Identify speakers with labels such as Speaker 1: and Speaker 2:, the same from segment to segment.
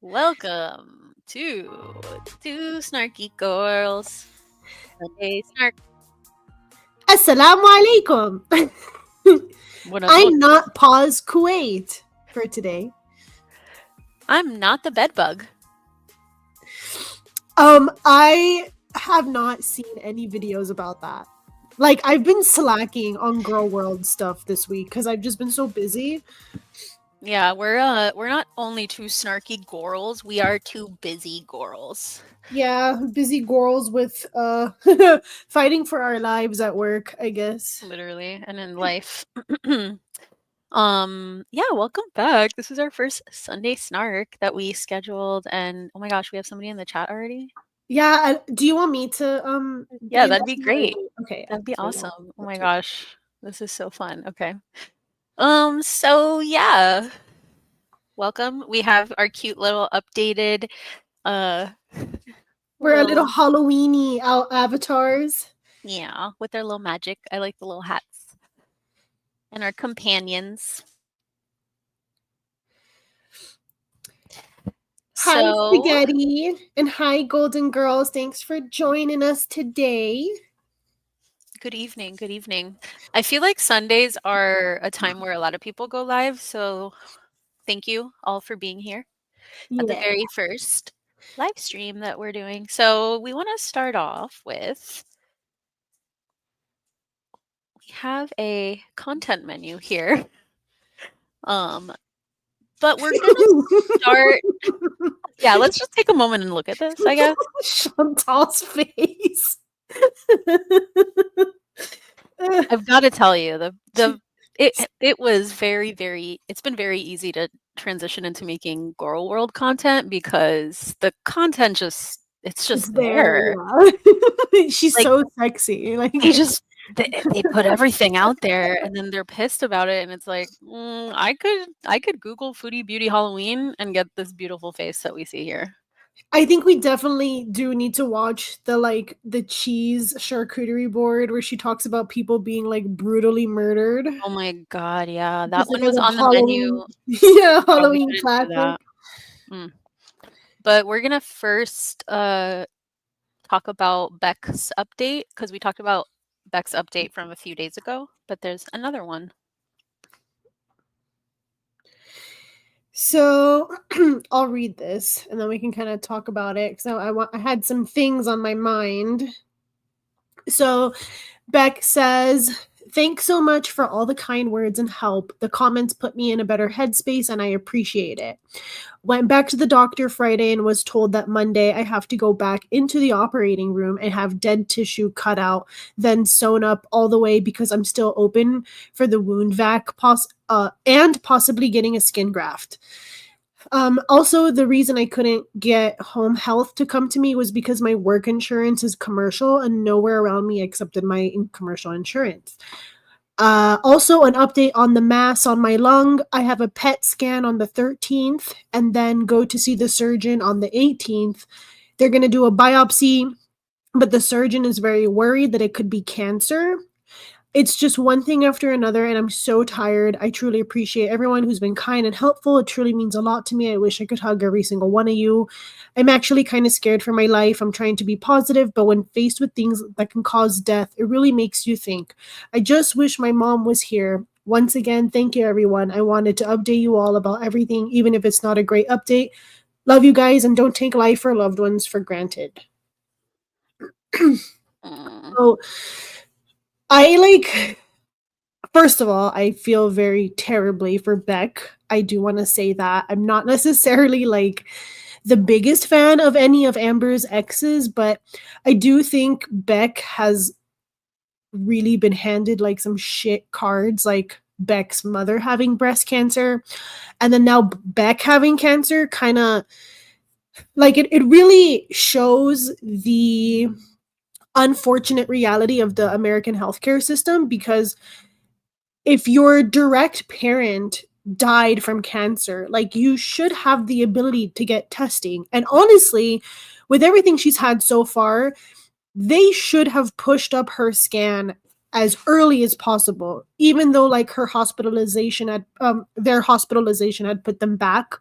Speaker 1: Welcome to Two Snarky Girls. Sunday Snark.
Speaker 2: Assalamu alaikum. I'm not Pause Kuwait for today.
Speaker 1: I'm not the bedbug.
Speaker 2: I have not seen any videos about that. Like, I've been slacking on Girl World stuff this week because I've just been so busy.
Speaker 1: Yeah, we're not only two snarky girls, we are two busy girls.
Speaker 2: Yeah, busy girls with fighting for our lives at work, I guess.
Speaker 1: Literally, and in life. Yeah, welcome back. This is our first Sunday Snark that we scheduled, and oh my gosh, we have somebody in the chat already.
Speaker 2: Yeah, do you want me to
Speaker 1: Yeah, that'd be great.
Speaker 2: Okay.
Speaker 1: That'd be awesome. Oh my gosh. This is so fun. Okay. So yeah. Welcome. We have our cute little updated
Speaker 2: we're a little Halloweeny avatars.
Speaker 1: Yeah, with their little magic. I like the little hats. And our companions.
Speaker 2: Hi, Spaghetti, and hi, Golden Girls. Thanks for joining us today.
Speaker 1: Good evening. Good evening. I feel like Sundays are a time where a lot of people go live, so thank you all for being here at the very first live stream that we're doing. So we want to start off with, we have a content menu here. But we're gonna start. Yeah, let's just take a moment and look at this, I guess.
Speaker 2: Chantal's face.
Speaker 1: I've got to tell you, it was it's been very easy to transition into making Girl World content because the content it's just there.
Speaker 2: Yeah. She's like, so sexy. Like
Speaker 1: they put everything out there and then they're pissed about it, and it's like, I could Google Foodie Beauty Halloween and get this beautiful face that we see here.
Speaker 2: I think we definitely do need to watch the cheese charcuterie board where she talks about people being like brutally murdered.
Speaker 1: Oh my god, yeah, that one was on
Speaker 2: Halloween,
Speaker 1: the
Speaker 2: menu. Yeah, Halloween classic.
Speaker 1: But we're gonna first talk about Beck's update, because we talked about Beck's update from a few days ago, but there's another one.
Speaker 2: So I'll read this and then we can kind of talk about it. So I had some things on my mind. So Beck says, "Thanks so much for all the kind words and help. The comments put me in a better headspace and I appreciate it. Went back to the doctor Friday and was told that Monday I have to go back into the operating room and have dead tissue cut out, then sewn up all the way because I'm still open for the wound vac, and possibly getting a skin graft. Also, the reason I couldn't get home health to come to me was because my work insurance is commercial and nowhere around me accepted my commercial insurance. Also, an update on the mass on my lung. I have a PET scan on the 13th and then go to see the surgeon on the 18th. They're going to do a biopsy, but the surgeon is very worried that it could be cancer. It's just one thing after another, and I'm so tired. I truly appreciate everyone who's been kind and helpful. It truly means a lot to me. I wish I could hug every single one of you. I'm actually kind of scared for my life. I'm trying to be positive, but when faced with things that can cause death, it really makes you think. I just wish my mom was here. Once again, thank you, everyone. I wanted to update you all about everything, even if it's not a great update. Love you guys, and don't take life or loved ones for granted." So, first of all, I feel very terribly for Beck. I do want to say that. I'm not necessarily the biggest fan of any of Amber's exes, but I do think Beck has really been handed some shit cards, like Beck's mother having breast cancer, and then now Beck having cancer. Kind of it really shows the unfortunate reality of the American healthcare system, because if your direct parent died from cancer, you should have the ability to get testing. And honestly, with everything she's had so far, they should have pushed up her scan as early as possible, even though her hospitalization had their hospitalization had put them back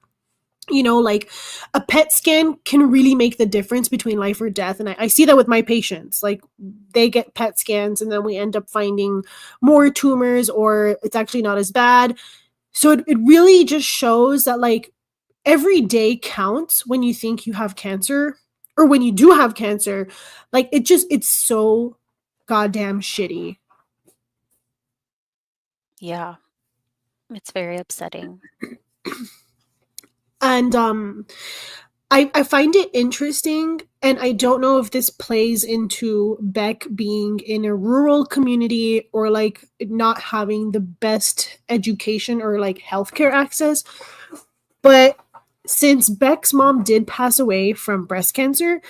Speaker 2: Like a PET scan can really make the difference between life or death. And I see that with my patients. Like they get PET scans and then we end up finding more tumors or it's actually not as bad. So it really just shows that like every day counts when you think you have cancer or when you do have cancer. Like it's so goddamn shitty.
Speaker 1: Yeah. It's very upsetting.
Speaker 2: And I find it interesting, and I don't know if this plays into Beck being in a rural community or like not having the best education or like healthcare access. But since Beck's mom did pass away from breast cancer,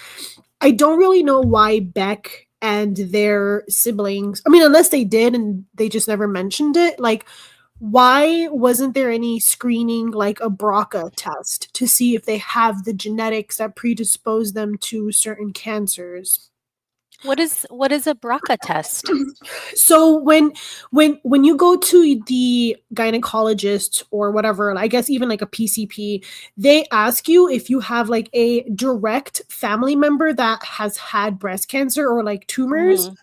Speaker 2: I don't really know why Beck and their siblings, I mean, unless they did and they just never mentioned it, like, why wasn't there any screening like a BRCA test to see if they have the genetics that predispose them to certain cancers?
Speaker 1: What is a BRCA test?
Speaker 2: So when you go to the gynecologist or whatever, I guess even like a PCP, they ask you if you have like a direct family member that has had breast cancer or like tumors.
Speaker 1: Mhm.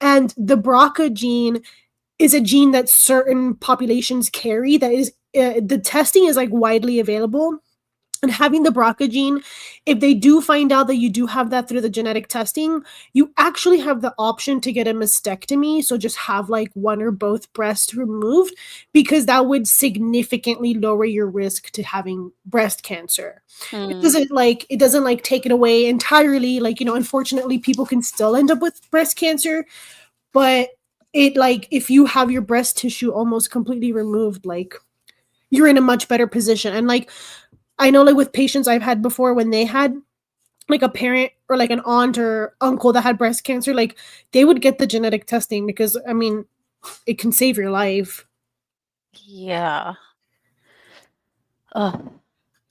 Speaker 2: And the BRCA gene is a gene that certain populations carry that is the testing is like widely available, and having the BRCA gene, if they do find out that you do have that through the genetic testing, you actually have the option to get a mastectomy. So just have like one or both breasts removed, because that would significantly lower your risk to having breast cancer. It
Speaker 1: Mm.
Speaker 2: doesn't like it doesn't like take it away entirely. Like, unfortunately people can still end up with breast cancer, but it like if you have your breast tissue almost completely removed, like you're in a much better position. And like I know like with patients I've had before, when they had like a parent or like an aunt or uncle that had breast cancer, like they would get the genetic testing because I mean it can save your life.
Speaker 1: Yeah.
Speaker 2: Yeah,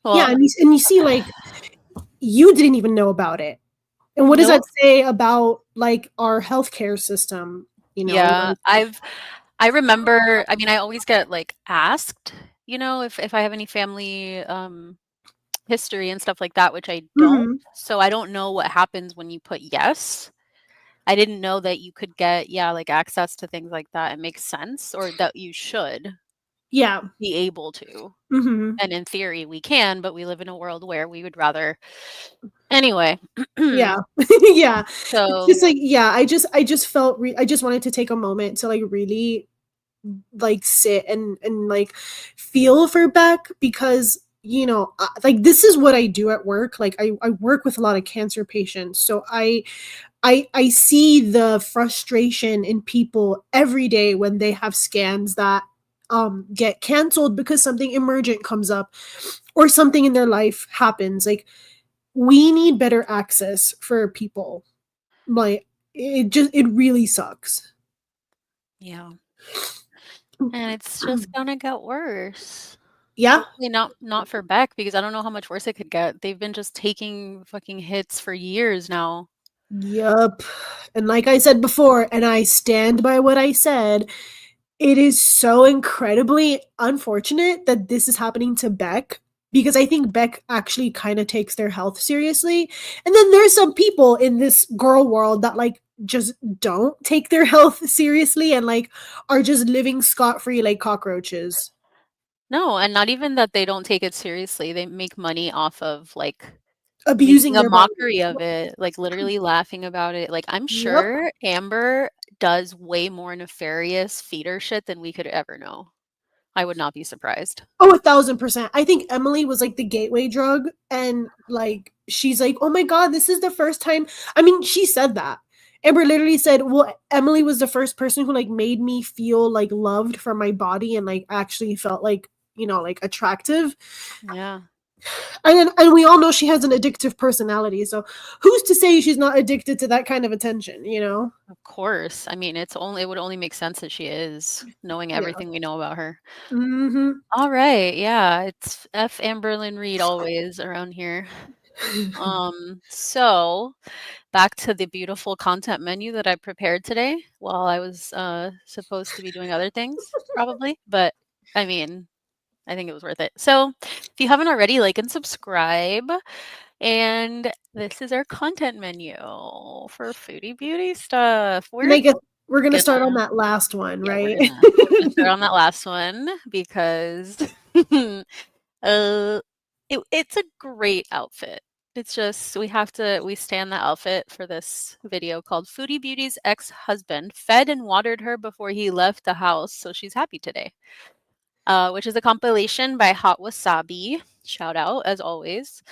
Speaker 1: Well,
Speaker 2: and you see like you didn't even know about it. And what does that
Speaker 1: nope.
Speaker 2: say about like our healthcare system,
Speaker 1: Yeah,
Speaker 2: like
Speaker 1: I remember, I mean, I always get like asked, if I have any family history and stuff like that, which I don't.
Speaker 2: mhm,
Speaker 1: So I don't know what happens when you put yes. I didn't know that you could get, yeah, like access to things like that. It makes sense, or that you should
Speaker 2: yeah,
Speaker 1: be able to.
Speaker 2: mhm,
Speaker 1: And in theory, we can, but we live in a world where we would rather. Anyway,
Speaker 2: yeah, yeah. It's
Speaker 1: so
Speaker 2: just like yeah, I just felt I just wanted to take a moment to like really like sit and like feel for Beck, because like this is what I do at work. Like I work with a lot of cancer patients, so I see the frustration in people every day when they have scans that get canceled because something emergent comes up or something in their life happens. Like we need better access for people. Like it really sucks.
Speaker 1: yeah. And it's just gonna get worse.
Speaker 2: Yeah.
Speaker 1: Hopefully not for Beck, because I don't know how much worse it could get. They've been just taking fucking hits for years now.
Speaker 2: Yup. And like I said before, and I stand by what I said, it is so incredibly unfortunate that this is happening to Beck, because I think Beck actually kind of takes their health seriously. And then there's some people in this girl world that like just don't take their health seriously and like are just living scot-free like cockroaches,
Speaker 1: No, and not even that they don't take it seriously. They make money off of like
Speaker 2: abusing
Speaker 1: making a
Speaker 2: their bodies.
Speaker 1: mockery of it, like literally laughing about it. Like I'm
Speaker 2: Yep.
Speaker 1: sure Amber does way more nefarious feeder shit than we could ever know. I would not be surprised.
Speaker 2: Oh, 1,000%. I think Emily was like the gateway drug, and like she's like, "Oh my god, this is the first time." I mean, she said that. Amber literally said, "Well, Emily was the first person who like made me feel like loved for my body and like actually felt like like attractive."
Speaker 1: Yeah,
Speaker 2: And we all know she has an addictive personality, so who's to say she's not addicted to that kind of attention?
Speaker 1: of course. I mean, it would only make sense that she is, knowing
Speaker 2: Yeah.
Speaker 1: everything we know about her.
Speaker 2: Hmm.
Speaker 1: All right, yeah, it's F Amberlynn Reed always around here. So back to the beautiful content menu that I prepared today while I was supposed to be doing other things, probably. But I mean, I think it was worth it. So, if you haven't already, like and subscribe. And this is our content menu for foodie beauty stuff.
Speaker 2: And I guess we're gonna
Speaker 1: gonna
Speaker 2: start on that last one,
Speaker 1: yeah, we're
Speaker 2: right?
Speaker 1: gonna start on that last one because it's a great outfit. It's just we stand the outfit for this video called Foodie Beauty's ex-husband fed and watered her before he left the house, so she's happy today. Which is a compilation by Hot Wasabi. Shout out as always.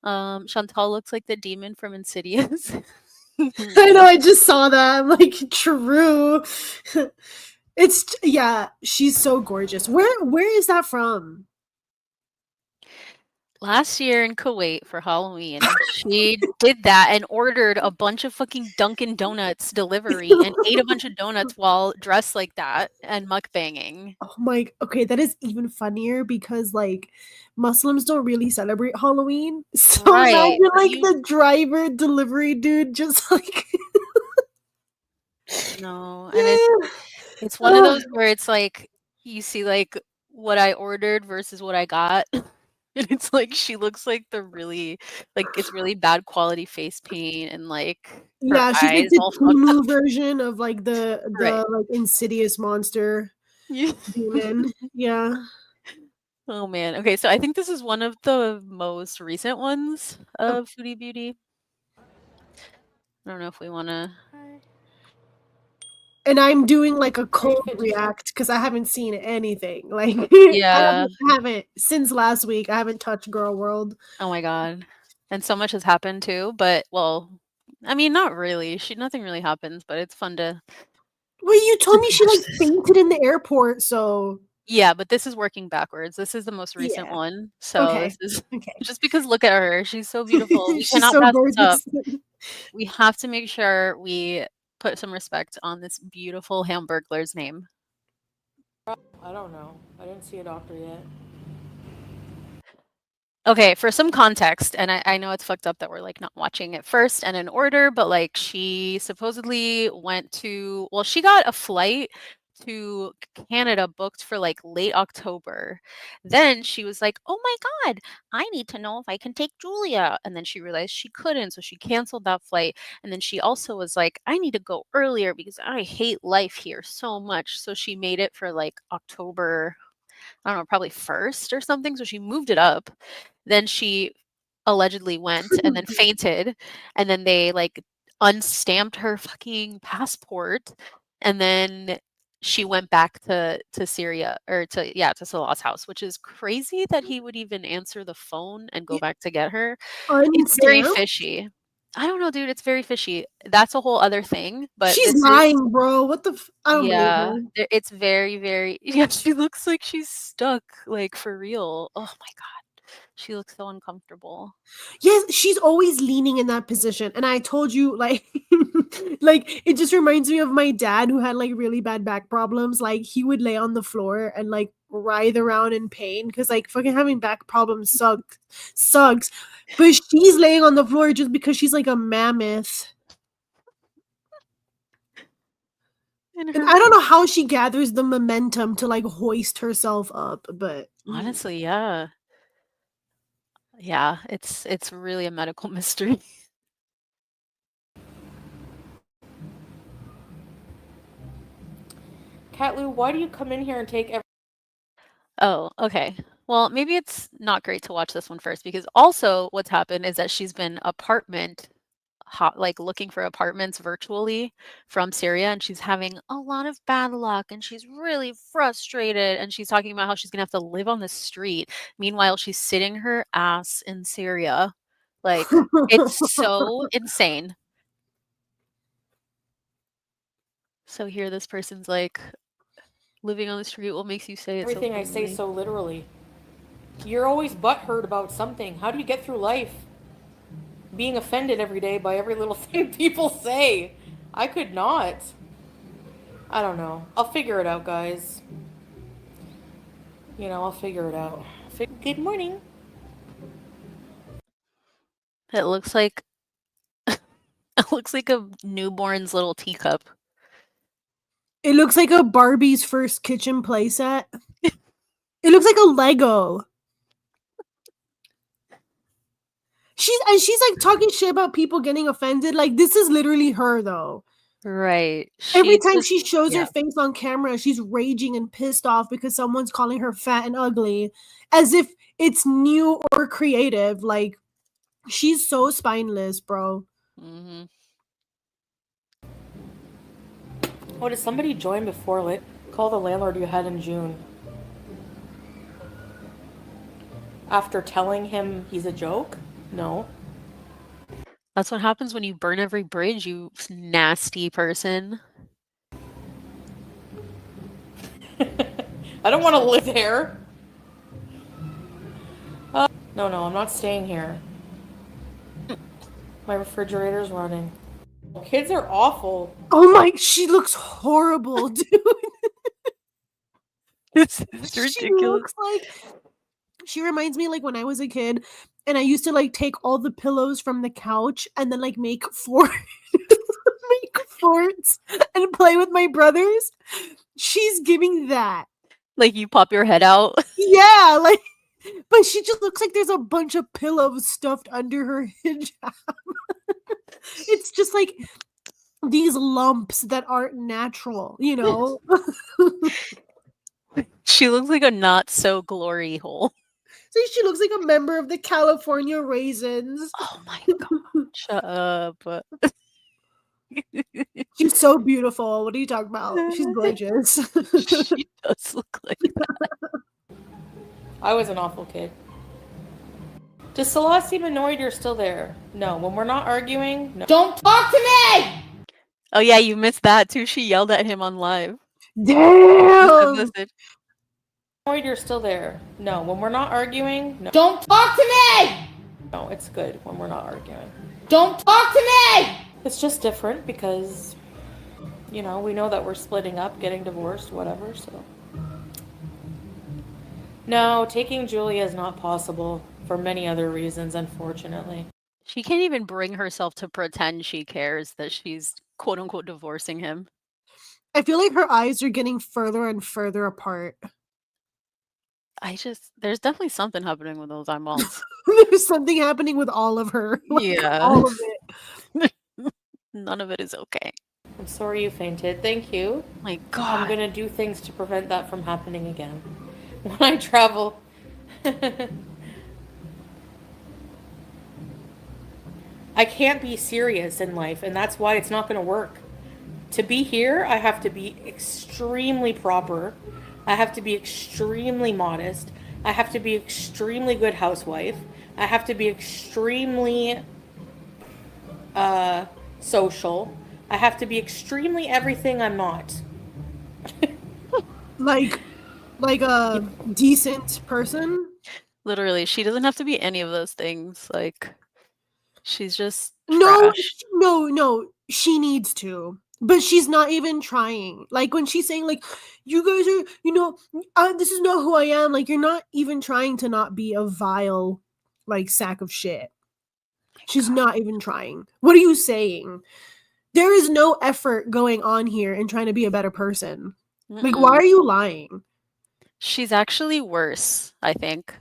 Speaker 1: Chantal looks like the demon from Insidious.
Speaker 2: I know, I just saw that. I'm like, true. She's so gorgeous. Where is that from?
Speaker 1: Last year in Kuwait for Halloween, she did that and ordered a bunch of fucking Dunkin' Donuts delivery and ate a bunch of donuts while dressed like that and mukbanging.
Speaker 2: Oh my, okay, that is even funnier because like Muslims don't really celebrate Halloween. So
Speaker 1: Right.
Speaker 2: imagine like the driver delivery dude just like
Speaker 1: No, and it's one of those where it's like you see like what I ordered versus what I got. And it's like she looks like the really it's really bad quality face paint and like her
Speaker 2: yeah, she's like
Speaker 1: eyes
Speaker 2: the
Speaker 1: all fucked up.
Speaker 2: Temu version of like the
Speaker 1: Right.
Speaker 2: like insidious monster
Speaker 1: Yeah.
Speaker 2: demon. Yeah.
Speaker 1: Oh man. Okay, so I think this is one of the most recent ones of Foodie Beauty. I don't know if we wanna
Speaker 2: And I'm doing like a cold react because I haven't seen anything. Like
Speaker 1: Yeah.
Speaker 2: I haven't since last week. I haven't touched Girl World.
Speaker 1: Oh my god. And so much has happened too, but well, I mean not really. Nothing really happens, but it's fun to
Speaker 2: Well, you told me she
Speaker 1: watch
Speaker 2: like
Speaker 1: this.
Speaker 2: fainted in the airport, so
Speaker 1: Yeah, but this is working backwards. This is the most recent
Speaker 2: yeah.
Speaker 1: one. So
Speaker 2: Okay.
Speaker 1: this is
Speaker 2: Okay.
Speaker 1: just because look at her. She's so beautiful. We
Speaker 2: She's
Speaker 1: cannot
Speaker 2: so
Speaker 1: pass this up.
Speaker 2: gorgeous.
Speaker 1: We have to make sure we put some respect on this beautiful Hamburglar's name.
Speaker 3: I don't know. I didn't see a doctor yet.
Speaker 1: Okay, for some context, and I know it's fucked up that we're like not watching it first and in order, but like she supposedly went to, well, she got a flight to Canada booked for like late October. Then she was like, oh my God, I need to know if I can take Julia. And then she realized she couldn't, so she canceled that flight. And then she also was like, I need to go earlier because I hate life here so much. So she made it for like October, I don't know, probably 1st or something. So she moved it up. Then she allegedly went and then fainted. And then they like unstamped her fucking passport. And then she went back to Syria or to Salah's house, which is crazy that he would even answer the phone and go back to get her. It's very
Speaker 2: Unstamped?
Speaker 1: fishy. I don't know, dude. It's very fishy. That's a whole other thing. But
Speaker 2: She's
Speaker 1: this is
Speaker 2: lying, bro. What the I don't believe
Speaker 1: yeah,
Speaker 2: her.
Speaker 1: it's very, very yeah, she looks like she's stuck, like, for real. Oh my god. She looks so uncomfortable.
Speaker 2: Yes, she's always leaning in that position. And I told you, like, like it just reminds me of my dad who had like really bad back problems. Like he would lay on the floor and like writhe around in pain because like fucking having back problems sucks. But she's laying on the floor just because she's like a mammoth.
Speaker 1: And
Speaker 2: And
Speaker 1: her
Speaker 2: I don't know how she gathers the momentum to like hoist herself up, but
Speaker 1: honestly, yeah. Yeah, it's really a medical mystery.
Speaker 3: Catlu, why do you come in here and take every
Speaker 1: Oh, okay. Well, maybe it's not great to watch this one first because also what's happened is that she's been like looking for apartments virtually from Syria and she's having a lot of bad luck and she's really frustrated and she's talking about how she's gonna have to live on the street. Meanwhile, she's sitting her ass in Syria. Like, it's so insane. So here this person's like, living on the street, what makes you say it so
Speaker 3: everything I say
Speaker 1: fluently?
Speaker 3: so literally? You're always butthurt about something. How do you get through life? Being offended every day by every little thing people say. I could not. I don't know. I'll figure it out, guys. I'll figure it out. Good morning.
Speaker 1: It looks like it looks like a newborn's little teacup.
Speaker 2: it looks like a Barbie's first kitchen playset. It looks like a Lego. She's like talking shit about people getting offended. Like, this is literally her though.
Speaker 1: Right.
Speaker 2: Every
Speaker 1: She
Speaker 2: time
Speaker 1: just
Speaker 2: she shows
Speaker 1: yeah.
Speaker 2: her face on camera, she's raging and pissed off because someone's calling her fat and ugly, as if it's new or creative. Like, she's so spineless, bro.
Speaker 1: Mhm.
Speaker 3: Oh, did somebody join before lit? Call the landlord you had in June. After telling him he's a joke? No.
Speaker 1: That's what happens when you burn every bridge, you nasty person.
Speaker 3: I don't want to live there. No, I'm not staying here. My refrigerator's running. Kids are awful.
Speaker 2: Oh my, she looks horrible, dude.
Speaker 1: It's
Speaker 2: She
Speaker 1: ridiculous.
Speaker 2: looks like, she reminds me like when I was a kid and I used to like take all the pillows from the couch and then like make forts and play with my brothers. She's giving that.
Speaker 1: Like, you pop your head out.
Speaker 2: Yeah, like, but she just looks like there's a bunch of pillows stuffed under her hijab. It's just like these lumps that aren't natural, you know?
Speaker 1: She looks like a not so glory hole.
Speaker 2: So she looks like a member of the California Raisins.
Speaker 1: Oh my god. Shut up.
Speaker 2: She's so beautiful. What are you talking about? She's gorgeous.
Speaker 1: She does look like that.
Speaker 3: I was an awful kid. Does Salah seem annoyed you're still there? No. When we're not arguing, no. Don't talk to me!
Speaker 1: Oh yeah, you missed that too. She yelled at him on live.
Speaker 2: Damn!
Speaker 3: Annoyed you're still there. No. When we're not arguing, no. Don't talk to me! No, it's good when we're not arguing. Don't talk to me! It's just different because, you know, we know that we're splitting up, getting divorced, whatever, so. No, taking Julia is not possible for many other reasons, unfortunately.
Speaker 1: She can't even bring herself to pretend she cares that she's quote unquote divorcing him.
Speaker 2: I feel like her eyes are getting further and further apart.
Speaker 1: There's definitely something happening with those eyeballs.
Speaker 2: There's something happening with all of her. Like,
Speaker 1: Yeah.
Speaker 2: all of it.
Speaker 1: None of it is okay.
Speaker 3: I'm sorry you fainted. Thank you.
Speaker 1: My god.
Speaker 3: I'm gonna do things to prevent that from happening again. When I travel. I can't be serious in life, and that's why it's not gonna work. To be here, I have to be extremely proper. I have to be extremely modest. I have to be extremely good housewife. I have to be extremely social. I have to be extremely everything I'm not.
Speaker 2: like a decent person.
Speaker 1: Literally, she doesn't have to be any of those things. Like, she's just
Speaker 2: No,
Speaker 1: trash.
Speaker 2: no, she needs to. But she's not even trying. Like, when she's saying, like, you guys are, you know, this is not who I am. Like, you're not even trying to not be a vile, like, sack of shit. She's not even trying. What are you saying? There is no effort going on here in trying to be a better person. Like, why are you lying?
Speaker 1: She's actually worse, I think.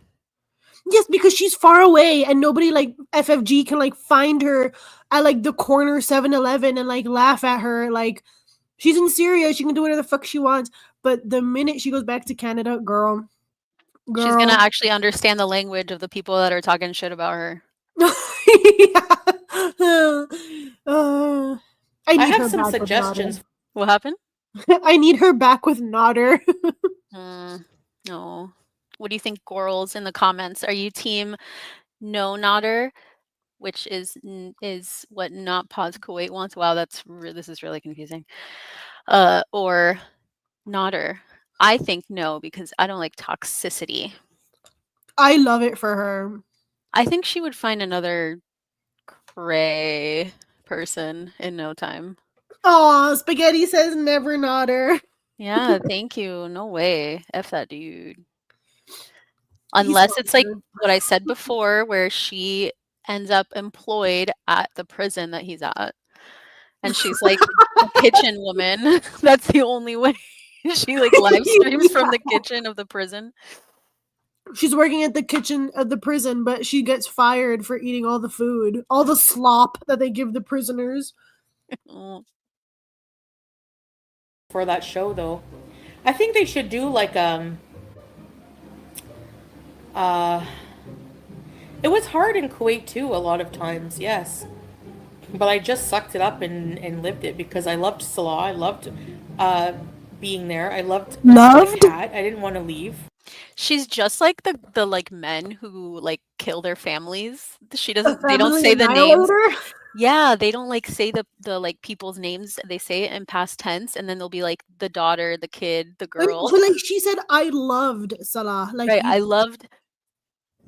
Speaker 2: Yes, because she's far away and nobody like FFG can like find her at like the corner 7-Eleven and like laugh at her. Like, she's in Syria, she can do whatever the fuck she wants. But the minute she goes back to Canada, girl.
Speaker 1: She's gonna actually understand the language of the people that are talking shit about her.
Speaker 2: I
Speaker 3: have some suggestions.
Speaker 1: What happened?
Speaker 2: I need her back with Nodder.
Speaker 1: No. What do you think, girls, in the comments? Are you team no Nodder, which is what not Pause Kuwait wants? Wow, this is really confusing. Or Nodder? I think no, because I don't like toxicity.
Speaker 2: I love it for her.
Speaker 1: I think she would find another cray person in no time.
Speaker 2: Oh, Spaghetti says never Nodder.
Speaker 1: Yeah, thank you. No way. F that dude. Unless it's like what I said before, where she ends up employed at the prison that he's at. And she's like a kitchen woman. That's the only way. She like live streams from the kitchen of the prison.
Speaker 2: She's working at the kitchen of the prison, but she gets fired for eating all the food, all the slop that they give the prisoners.
Speaker 3: For that show, though. I think they should do like it was hard in Kuwait too a lot of times, yes. But I just sucked it up and lived it because I loved Salah. I loved being there. I loved the cat. I didn't want to leave.
Speaker 1: She's just like the like men who like kill their families. She
Speaker 2: A
Speaker 1: doesn't. They don't
Speaker 2: family
Speaker 1: say the names.
Speaker 2: annihilator?
Speaker 1: Yeah, they don't like say the like people's names. They say it in past tense, and then they'll be like the daughter, the kid, the girl.
Speaker 2: But like she said, I loved Salah. Like
Speaker 1: Right. I loved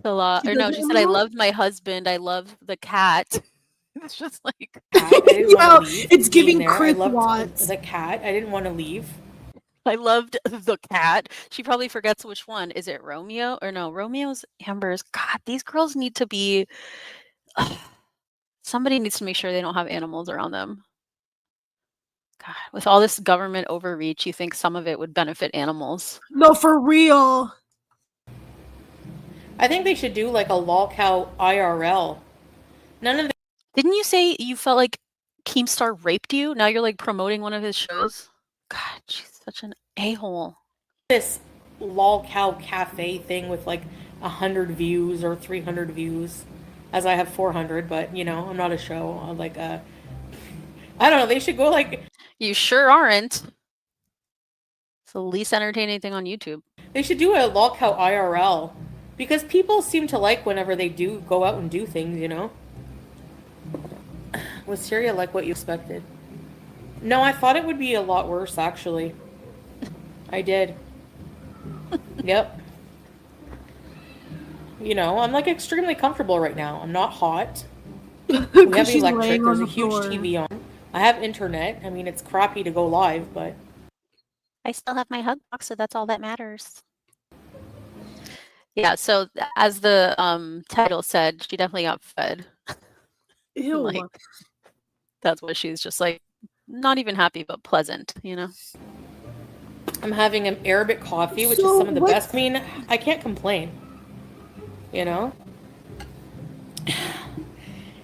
Speaker 1: Salah.
Speaker 2: She
Speaker 1: Or no,
Speaker 2: doesn't
Speaker 1: she said I
Speaker 2: anymore?
Speaker 1: loved my husband. I loved the cat. It's just like
Speaker 3: Cat. I didn't want
Speaker 2: Yeah,
Speaker 3: to leave.
Speaker 2: it's
Speaker 3: being
Speaker 2: giving
Speaker 3: there. I
Speaker 2: Chris
Speaker 3: loved
Speaker 2: Watts.
Speaker 3: the cat. I didn't want to leave.
Speaker 1: I loved the cat. She probably forgets which one. Is it Romeo or no? Romeo's Amber's. God, these girls need to be. Somebody needs to make sure they don't have animals around them. God, with all this government overreach, you think some of it would benefit animals?
Speaker 2: No, for real.
Speaker 3: I think they should do like a lolcow IRL. None of the
Speaker 1: Didn't you say you felt like Keemstar raped you? Now you're like promoting one of his shows. God, she's such an a-hole.
Speaker 3: this lolcow cafe thing with like 100 views or 300 views, as I have 400. But you know, I'm not a show. Like I don't know. They should go like.
Speaker 1: You sure aren't. It's the least entertaining thing on YouTube.
Speaker 3: They should do a lolcow IRL because people seem to like whenever they do go out and do things. You know. Was Syria like what you expected? No, I thought it would be a lot worse, actually. I did. Yep. You know, I'm like extremely comfortable right now. I'm not hot. We have
Speaker 2: She's
Speaker 3: electric.
Speaker 2: laying
Speaker 3: There's
Speaker 2: on
Speaker 3: a
Speaker 2: the
Speaker 3: huge
Speaker 2: floor.
Speaker 3: TV on. I have internet. I mean, it's crappy to go live, but
Speaker 1: I still have my hug box, so that's all that matters. Yeah, so as the title said, she definitely got fed.
Speaker 2: Ew.
Speaker 1: Like, that's what she's just like, not even happy, but pleasant, you know?
Speaker 3: I'm having an Arabic coffee, which is
Speaker 2: So
Speaker 3: some of the
Speaker 2: what-
Speaker 3: best. I mean, I can't complain. You know?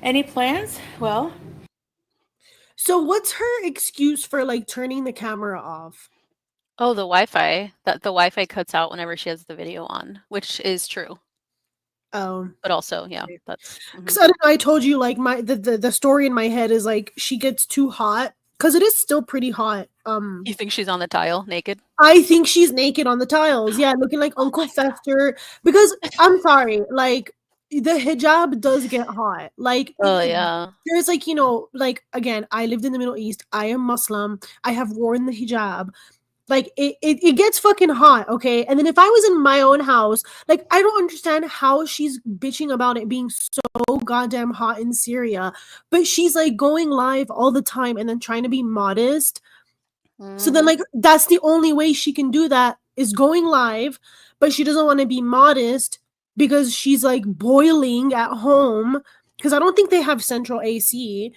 Speaker 3: Any plans? Well,
Speaker 2: So what's her excuse for like turning the camera off?
Speaker 1: Oh, the Wi-Fi. That the Wi-Fi cuts out whenever she has the video on, which is true.
Speaker 2: Oh,
Speaker 1: But also, yeah, that's
Speaker 2: because I told you like the story in my head is like she gets too hot because it is still pretty hot.
Speaker 1: You think she's on the tile naked?
Speaker 2: I think she's naked on the tiles. Yeah, looking like Uncle Fester. Because I'm sorry, like the hijab does get hot. Like
Speaker 1: Oh yeah.
Speaker 2: there's like, you know, like again, I lived in the Middle East. I am Muslim. I have worn the hijab. Like it gets fucking hot, okay? And then if I was in my own house, like I don't understand how she's bitching about it being so goddamn hot in Syria, but she's like going live all the time and then trying to be modest. So then like that's the only way she can do that is going live, but she doesn't want to be modest because she's like boiling at home because I don't think they have central AC.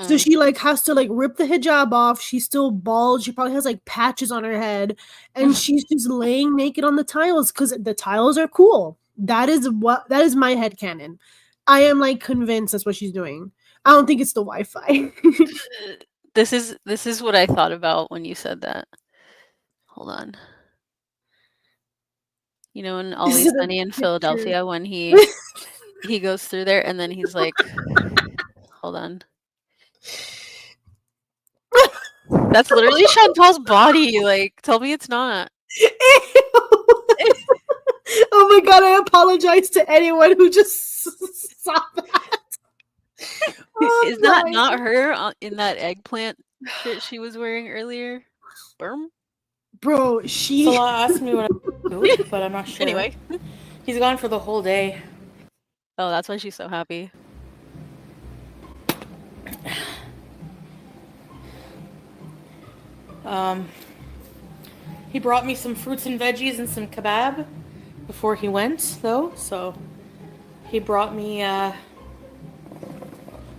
Speaker 2: So she like has to like rip the hijab off. She's still bald. She probably has like patches on her head, and she's just laying naked on the tiles because the tiles are cool. That is my headcanon. I am like convinced that's what she's doing. I don't think it's the Wi-Fi.
Speaker 1: This is what I thought about when you said that. Hold on. You know, in Always Sunny in Philadelphia, when he goes through there and then he's like, hold on. That's literally Chantal's body. Like, tell me it's not.
Speaker 2: Oh my god, I apologize to anyone who just saw that. Oh,
Speaker 1: Is that not her in that eggplant shit she was wearing earlier? Berm?
Speaker 2: Bro, she
Speaker 3: Salah asked me what I do, but I'm not sure.
Speaker 1: Anyway.
Speaker 3: He's gone for the whole day.
Speaker 1: Oh, that's why she's so happy.
Speaker 3: He brought me some fruits and veggies and some kebab before he went, though. So he brought me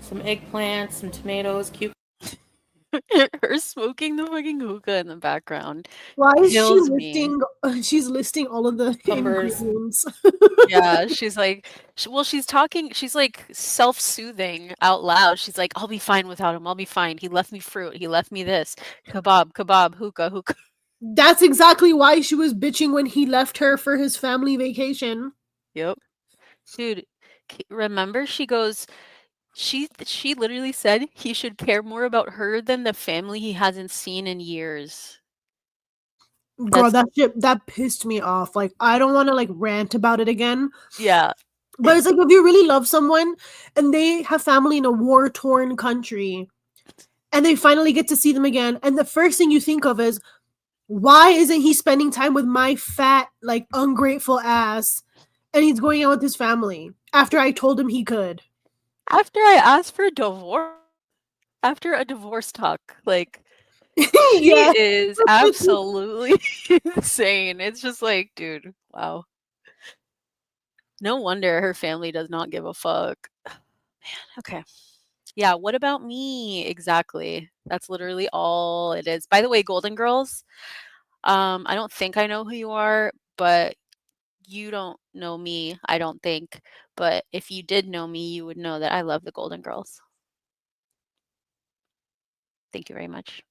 Speaker 3: some eggplants, some tomatoes, cucumbers.
Speaker 1: Her smoking the fucking hookah in the background
Speaker 2: Why is she
Speaker 1: kills me.
Speaker 2: listing? She's listing all of the
Speaker 3: Cumbers.
Speaker 2: ingredients.
Speaker 1: Yeah, she's like, she's talking, she's like self-soothing out loud. She's like, I'll be fine without him. I'll be fine. He left me fruit. He left me this. Kebab, kebab, hookah, hookah.
Speaker 2: That's exactly why she was bitching when he left her for his family vacation.
Speaker 1: Yep. Dude, remember she goes, she literally said he should care more about her than the family he hasn't seen in years.
Speaker 2: Girl,
Speaker 1: That's
Speaker 2: that pissed me off. Like, I don't want to like rant about it again.
Speaker 1: yeah.
Speaker 2: But it's like if you really love someone and they have family in a war-torn country and they finally get to see them again, and the first thing you think of is, why isn't he spending time with my fat, like ungrateful ass? And he's going out with his family after I told him he could.
Speaker 1: After I asked for a divorce, after a divorce talk, like she
Speaker 2: Yeah.
Speaker 1: is absolutely insane. It's just like, dude, wow. No wonder her family does not give a fuck. Man, okay. Yeah, what about me? Exactly. That's literally all it is. By the way, Golden Girls, I don't think I know who you are, but you don't know me, I don't think. But if you did know me, you would know that I love the Golden Girls. Thank you very much.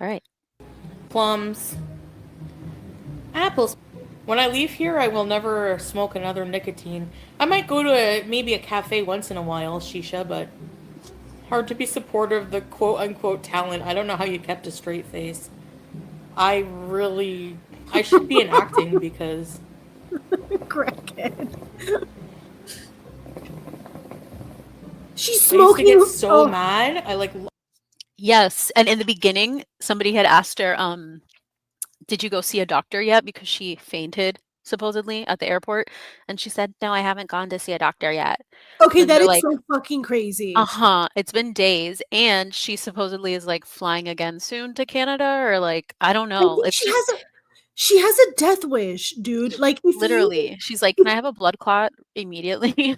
Speaker 1: All right.
Speaker 3: Plums. Apples. When I leave here, I will never smoke another nicotine. I might go to maybe a cafe once in a while, shisha, but hard to be supportive of the quote-unquote talent. I don't know how you kept a straight face. I should be in acting because...
Speaker 2: Crackhead. She's
Speaker 3: I used to
Speaker 2: smoking.
Speaker 3: get so mad.
Speaker 1: Yes, and in the beginning, somebody had asked her, did you go see a doctor yet? Because she fainted supposedly at the airport, and she said, "No, I haven't gone to see a doctor yet."
Speaker 2: Okay,
Speaker 1: And
Speaker 2: that
Speaker 1: they're
Speaker 2: is
Speaker 1: like,
Speaker 2: so fucking crazy.
Speaker 1: it's been days, and she supposedly is like flying again soon to Canada, or like I don't
Speaker 2: I
Speaker 1: know.
Speaker 2: think
Speaker 1: It's just
Speaker 2: she has a death wish, dude. Like if you
Speaker 1: literally, she's like, "Can I have a blood clot immediately?"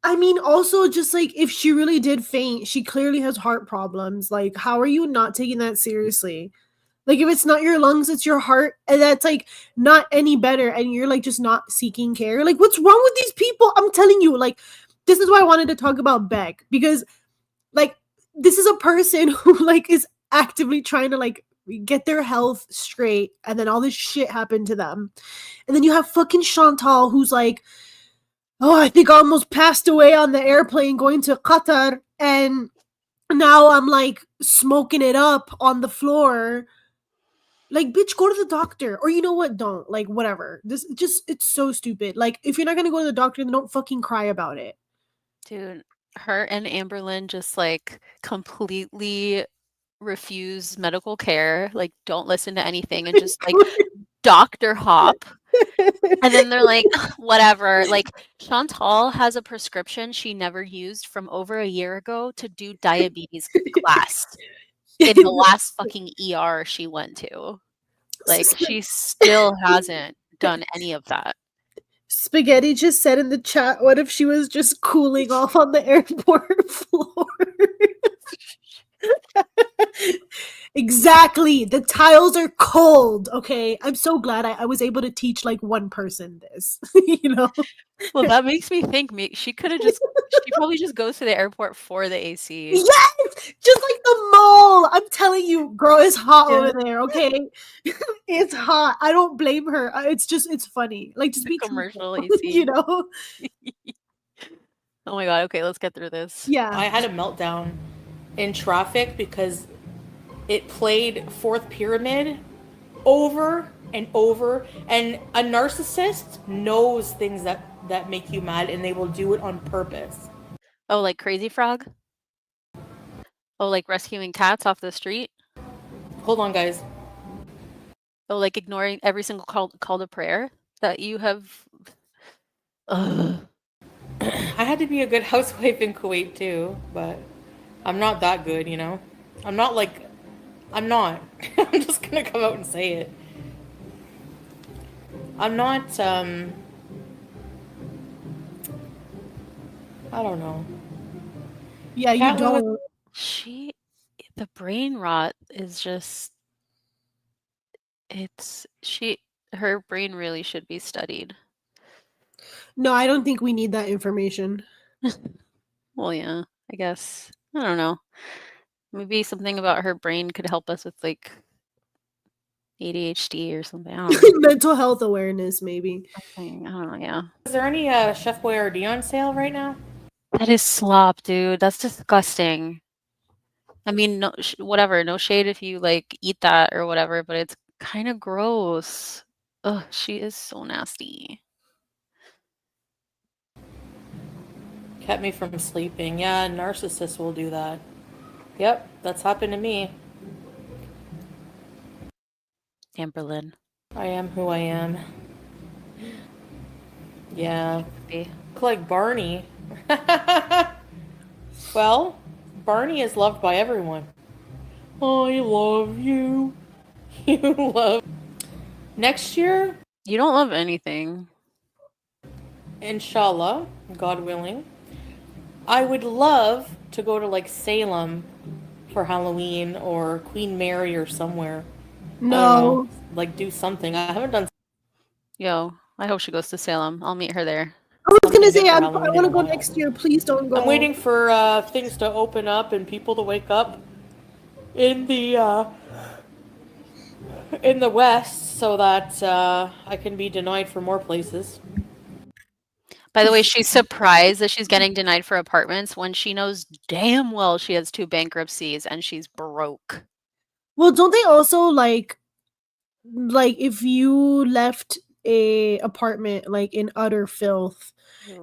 Speaker 2: I mean, also just like if she really did faint, she clearly has heart problems. Like, how are you not taking that seriously? Like, if it's not your lungs, it's your heart, and that's like not any better, and you're like just not seeking care. Like, what's wrong with these people? I'm telling you, like, this is why I wanted to talk about Beck, because like this is a person who like is actively trying to like get their health straight, and then all this shit happened to them. And then you have fucking Chantal, who's like, oh, I think I almost passed away on the airplane going to Qatar, and now I'm like smoking it up on the floor. Like, bitch, go to the doctor. Or you know what? Don't. Like, whatever. This just, it's so stupid. Like, if you're not gonna go to the doctor, then don't fucking cry about it.
Speaker 1: Dude, her and Amberlynn just like completely refuse medical care, like don't listen to anything and just like doctor hop. And then they're like, whatever. Like Chantal has a prescription she never used from over a year ago to do diabetes class in the last fucking ER she went to. Like she still hasn't done any of that.
Speaker 2: Spaghetti just said in the chat, what if she was just cooling off on the airport floor? Exactly. The tiles are cold. Okay. I'm so glad I was able to teach like one person this, you know?
Speaker 1: Well, that makes me think she could have just, she probably just goes to the airport for the AC.
Speaker 2: Yes! Just like the mall. I'm telling you, girl, it's hot over there, okay? It's hot. I don't blame her. It's just, it's funny. Like, just
Speaker 1: The
Speaker 2: be
Speaker 1: commercial
Speaker 2: truthful,
Speaker 1: AC.
Speaker 2: you know?
Speaker 1: Oh my god, okay, let's get through this.
Speaker 2: Yeah.
Speaker 3: I had a meltdown in traffic because it played Fourth Pyramid over and over, and a narcissist knows things that make you mad, and they will do it on purpose.
Speaker 1: Oh, like Crazy Frog? Oh, like rescuing cats off the street?
Speaker 3: Hold on, guys.
Speaker 1: Oh, like ignoring every single call to prayer that you have. Ugh.
Speaker 3: I had to be a good housewife in Kuwait too, but I'm not that good, you know? I'm not. I'm just gonna come out and say it. I'm not, I don't know.
Speaker 2: Yeah, you
Speaker 3: Cat Lewis.
Speaker 2: don't.
Speaker 1: The brain rot is just, her brain really should be studied.
Speaker 2: No, I don't think we need that information.
Speaker 1: Well, yeah, I guess. I don't know. Maybe something about her brain could help us with like ADHD or something. I don't know.
Speaker 2: Mental health awareness, maybe.
Speaker 1: I don't know, yeah.
Speaker 3: Is there any Chef Boyardee on sale right now?
Speaker 1: That is slop, dude. That's disgusting. I mean, no, whatever. No shade if you like eat that or whatever, but it's kind of gross. Ugh, she is so nasty.
Speaker 3: Kept me from sleeping. Yeah, narcissists will do that. Yep, that's happened to me.
Speaker 1: Amberlynn.
Speaker 3: I am who I am. Yeah.
Speaker 1: Be.
Speaker 3: Look like Barney. Well, Barney is loved by everyone. I love you. You love. Next year,
Speaker 1: You don't love anything.
Speaker 3: inshallah, God willing, I would love to go to like Salem for Halloween or Queen Mary or somewhere. I don't
Speaker 2: No.
Speaker 3: know, like do something. I haven't done.
Speaker 1: Yo, I hope she goes to Salem. I'll meet her there.
Speaker 2: I was gonna say
Speaker 3: for
Speaker 2: I
Speaker 3: Halloween
Speaker 2: want to
Speaker 3: in a
Speaker 2: go
Speaker 3: while.
Speaker 2: next year. Please don't go.
Speaker 3: I'm waiting for things to open up and people to wake up in the West so that I can be denied for more places.
Speaker 1: By the way, she's surprised that she's getting denied for apartments when she knows damn well she has 2 bankruptcies and she's broke.
Speaker 2: Well, don't they also like if you left a apartment like in utter filth,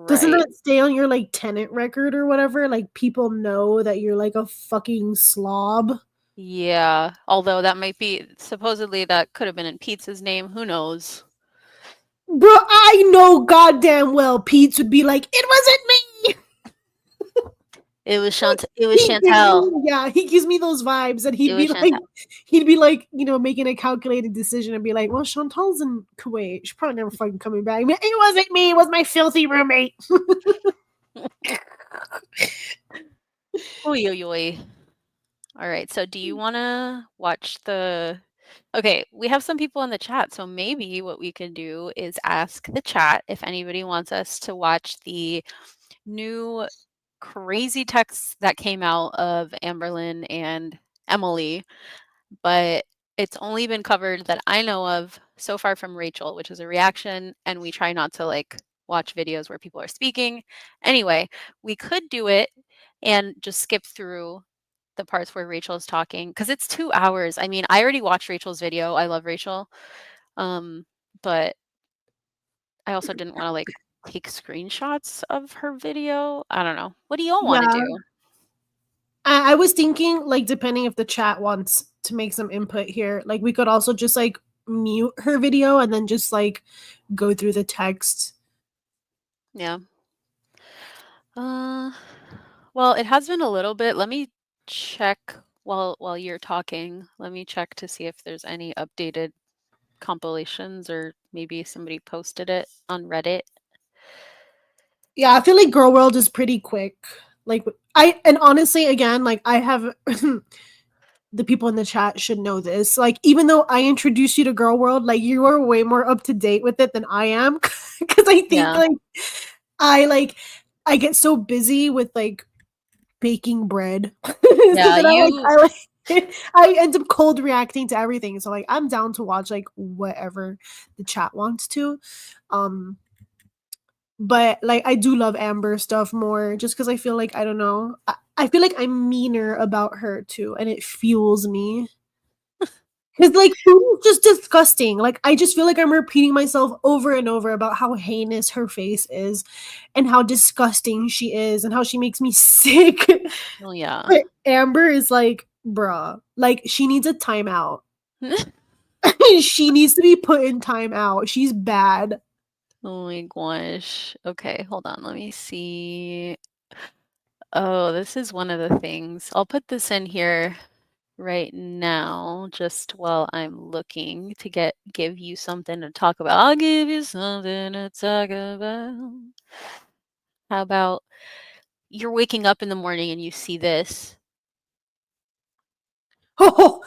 Speaker 2: doesn't
Speaker 1: Right.
Speaker 2: that stay on your like tenant record or whatever? Like people know that you're like a fucking slob.
Speaker 1: Yeah, although that might be supposedly that could have been in Pete's name, who knows?
Speaker 2: Bro, I know goddamn well Pete would be like, it wasn't me.
Speaker 1: It was Chantal.
Speaker 2: He gives me those vibes, and he'd be like, making a calculated decision and be like, well, Chantal's in Kuwait. She's probably never fucking coming back. It wasn't me. It was my filthy roommate.
Speaker 1: Oy, oy, oy. All right, so do you want to watch the... Okay, we have some people in the chat, so maybe what we can do is ask the chat if anybody wants us to watch the new crazy texts that came out of Amberlynn and Emily, but it's only been covered that I know of so far from Rachel, which is a reaction, and we try not to like watch videos where people are speaking. Anyway, we could do it and just skip through the parts where Rachel is talking because it's 2 hours. I mean, I already watched Rachel's video. I love Rachel. But I also didn't want to like take screenshots of her video. I don't know. What do y'all want to do?
Speaker 2: I was thinking, like, depending if the chat wants to make some input here, like, we could also just, like, mute her video and then just, like, go through the text.
Speaker 1: Yeah. Well, it has been a little bit. Let me check while you're talking. Let me check to see if there's any updated compilations or maybe somebody posted it on Reddit.
Speaker 2: Yeah, I feel like Girl World is pretty quick. Like, and honestly, again, like, I have the people in the chat should know this. Like, even though I introduced you to Girl World, like, you are way more up to date with it than I am. Because I think, I get so busy with, like, baking bread.
Speaker 1: Yeah,
Speaker 2: I end up cold reacting to everything. So, like, I'm down to watch, like, whatever the chat wants to. But like I do love Amber stuff more just because I feel like I don't know. I feel like I'm meaner about her too, and it fuels me. Because like food is just disgusting. Like I just feel like I'm repeating myself over and over about how heinous her face is and how disgusting she is and how she makes me sick.
Speaker 1: Oh yeah.
Speaker 2: But Amber is like, bruh, like she needs a timeout. She needs to be put in timeout. She's bad.
Speaker 1: Oh my gosh. Okay, hold on. Let me see. Oh, this is one of the things. I'll put this in here right now, just while I'm looking to give you something to talk about. I'll give you something to talk about. How about you're waking up in the morning and you see this.
Speaker 2: Oh,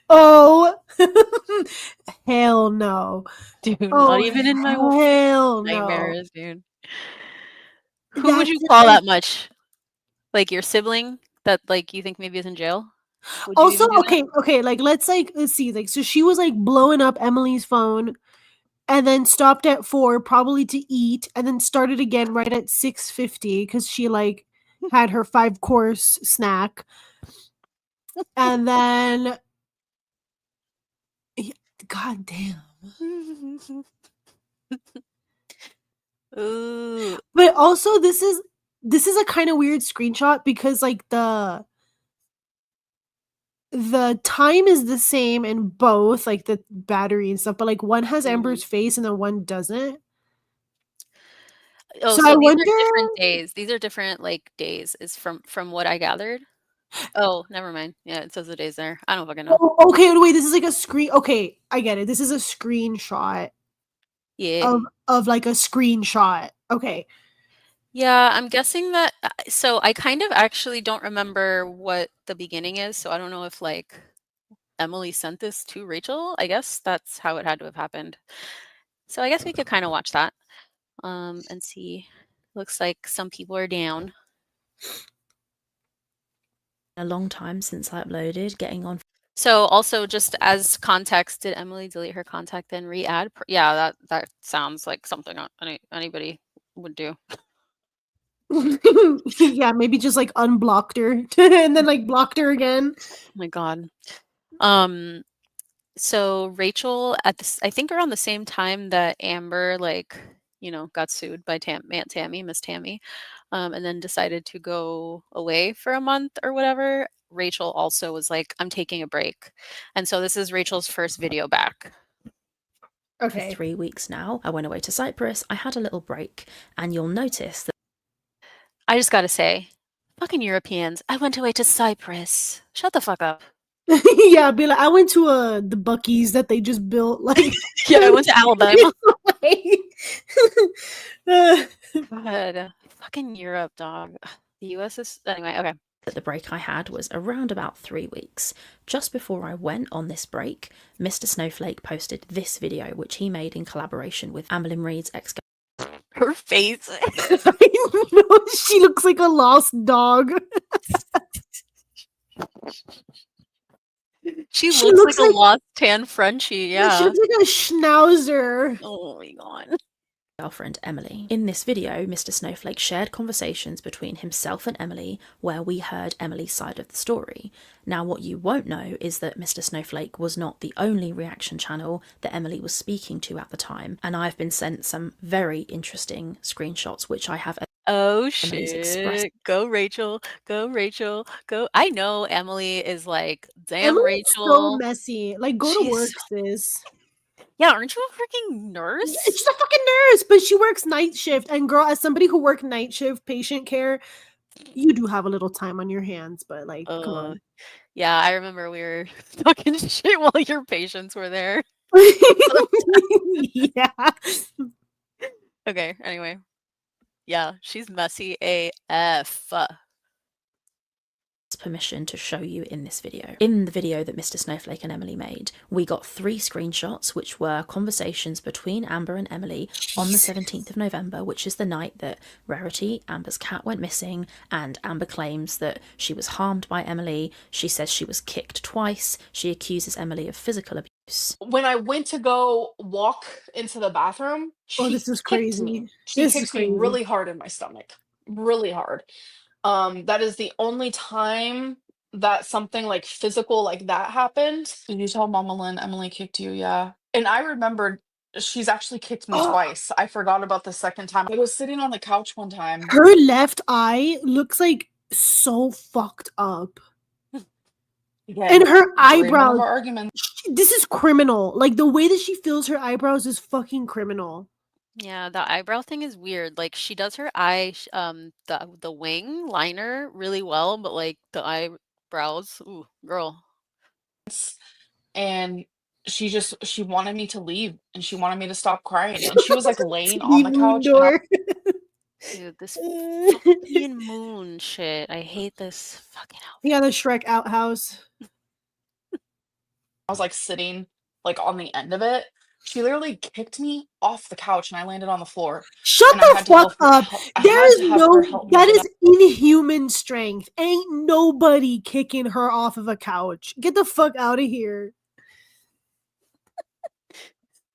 Speaker 2: oh. Hell no.
Speaker 1: Dude,
Speaker 2: Oh,
Speaker 1: not even in my
Speaker 2: hell no.
Speaker 1: nightmares, dude. Who would
Speaker 2: That's
Speaker 1: you call
Speaker 2: like,
Speaker 1: that much? Like your sibling that like you think maybe is in jail? Would you
Speaker 2: also
Speaker 1: even do that?
Speaker 2: okay, like let's see, like so she was like blowing up Emily's phone and then stopped at 4 probably to eat and then started again right at 6:50 because she like had her 5-course snack and then god damn.
Speaker 1: Ooh.
Speaker 2: But also this is a kind of weird screenshot because like the time is the same in both, like the battery and stuff, but like one has Amber's face and then one doesn't.
Speaker 1: Oh,
Speaker 2: So I
Speaker 1: so these
Speaker 2: wonder.
Speaker 1: are different days. These are different like days is from what I gathered. Oh, never mind. Yeah, it says the days there. I don't fucking know.
Speaker 2: Oh, okay, wait, this is like a screen. Okay, I get it. This is a screenshot
Speaker 1: Yeah.
Speaker 2: of like a screenshot. Okay.
Speaker 1: Yeah, I'm guessing that so I kind of actually don't remember what the beginning is, so I don't know if like Emily sent this to Rachel. I guess that's how it had to have happened. So I guess we could kind of watch that and see. Looks like some people are down.
Speaker 4: A long time since I uploaded, getting on.
Speaker 1: So also just as context, did Emily delete her contact then re-add? Yeah, that sounds like something anybody would do.
Speaker 2: Yeah, maybe just like unblocked her and then like blocked her again.
Speaker 1: Oh my god. So Rachel at this, I think around the same time that Amber like, you know, got sued by Aunt Tammy, Miss Tammy, and then decided to go away for a month or whatever, Rachel also was like, I'm taking a break. And so this is Rachel's first video back.
Speaker 2: Okay.
Speaker 4: For 3 weeks now. I went away to Cyprus. I had a little break, and you'll notice that
Speaker 1: I just gotta say, fucking Europeans, I went away to Cyprus. Shut the fuck up.
Speaker 2: Yeah, be like, I went to the Buc-ee's that they just built. Like,
Speaker 1: Yeah, I went to Alabama. God, fucking Europe, dog. The US is anyway, okay.
Speaker 4: the break I had was around about 3 weeks. Just before I went on this break, Mr. Snowflake posted this video, which he made in collaboration with Amberlynn Reed's ex.
Speaker 1: Her face.
Speaker 2: I know, she looks like a lost dog.
Speaker 1: She looks like a lost tan Frenchie, yeah.
Speaker 2: She looks like a schnauzer.
Speaker 1: Oh my god.
Speaker 4: Girlfriend Emily. In this video, Mr. Snowflake shared conversations between himself and Emily where we heard Emily's side of the story. Now, what you won't know is that Mr. Snowflake was not the only reaction channel that Emily was speaking to at the time, and I've been sent some very interesting screenshots which I have.
Speaker 1: Oh shit. Go Rachel. Go Rachel. Go. I know Emily is like, damn
Speaker 2: Emily's
Speaker 1: Rachel.
Speaker 2: so messy. Like, go to work, sis.
Speaker 1: Yeah, aren't you a freaking nurse?
Speaker 2: She's a fucking nurse, but she works night shift. And girl, as somebody who worked night shift patient care, you do have a little time on your hands, but like, come on.
Speaker 1: Yeah, I remember we were talking shit while your patients were there.
Speaker 2: Yeah.
Speaker 1: Okay, anyway. Yeah, she's messy AF.
Speaker 4: Permission to show you in this video. In the video that Mr. Snowflake and Emily made, we got 3 screenshots which were conversations between Amber and Emily on the 17th of November, which is the night that Rarity, Amber's cat, went missing, and Amber claims that she was harmed by Emily. She says she was kicked twice. She accuses Emily of physical abuse.
Speaker 5: When I went to go walk into the bathroom,
Speaker 2: this is crazy.
Speaker 5: She kicked me really hard in my stomach. Really hard. That is the only time that something like physical like that happened. Did you tell Mama Lynn Emily kicked you? Yeah. And I remembered she's actually kicked me twice. I forgot about the second time. I was sitting on the couch one time.
Speaker 2: Her left eye looks like so fucked up.
Speaker 5: Yeah,
Speaker 2: and her eyebrows. This is criminal. Like, the way that she fills her eyebrows is fucking criminal.
Speaker 1: Yeah, the eyebrow thing is weird. Like, she does her eye, the wing liner really well, but like the eyebrows, ooh, girl.
Speaker 5: And she wanted me to leave, and she wanted me to stop crying, and she was like laying on the couch.
Speaker 1: Dude, this fucking moon shit. I hate this fucking outfit.
Speaker 2: Yeah, the Shrek outhouse.
Speaker 5: I was like sitting like on the end of it. She literally kicked me off the couch and I landed on the floor.
Speaker 2: Shut
Speaker 5: And I
Speaker 2: the
Speaker 5: had to
Speaker 2: fuck up.
Speaker 5: I
Speaker 2: There
Speaker 5: had
Speaker 2: is
Speaker 5: to have her
Speaker 2: no,
Speaker 5: help me
Speaker 2: that
Speaker 5: get
Speaker 2: is
Speaker 5: up.
Speaker 2: inhuman strength. Ain't nobody kicking her off of a couch. Get the fuck out of here.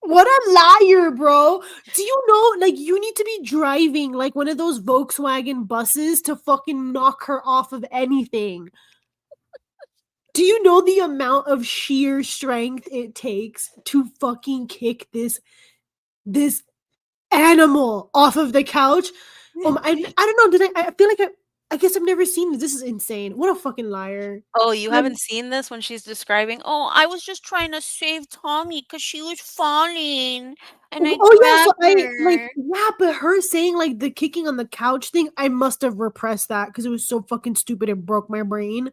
Speaker 2: What a liar, bro. Do you know, like, you need to be driving like one of those Volkswagen buses to fucking knock her off of anything. Do you know the amount of sheer strength it takes to fucking kick this animal off of the couch? I don't know. I feel like I guess I've never seen this. This is insane. What a fucking liar.
Speaker 1: Oh, you haven't seen this when she's describing, "Oh, I was just trying to save Tommy because she was falling and I
Speaker 2: Oh yeah, so
Speaker 1: grabbed
Speaker 2: I like
Speaker 1: her."
Speaker 2: yeah, but her saying like the kicking on the couch thing, I must have repressed that because it was so fucking stupid. It broke my brain.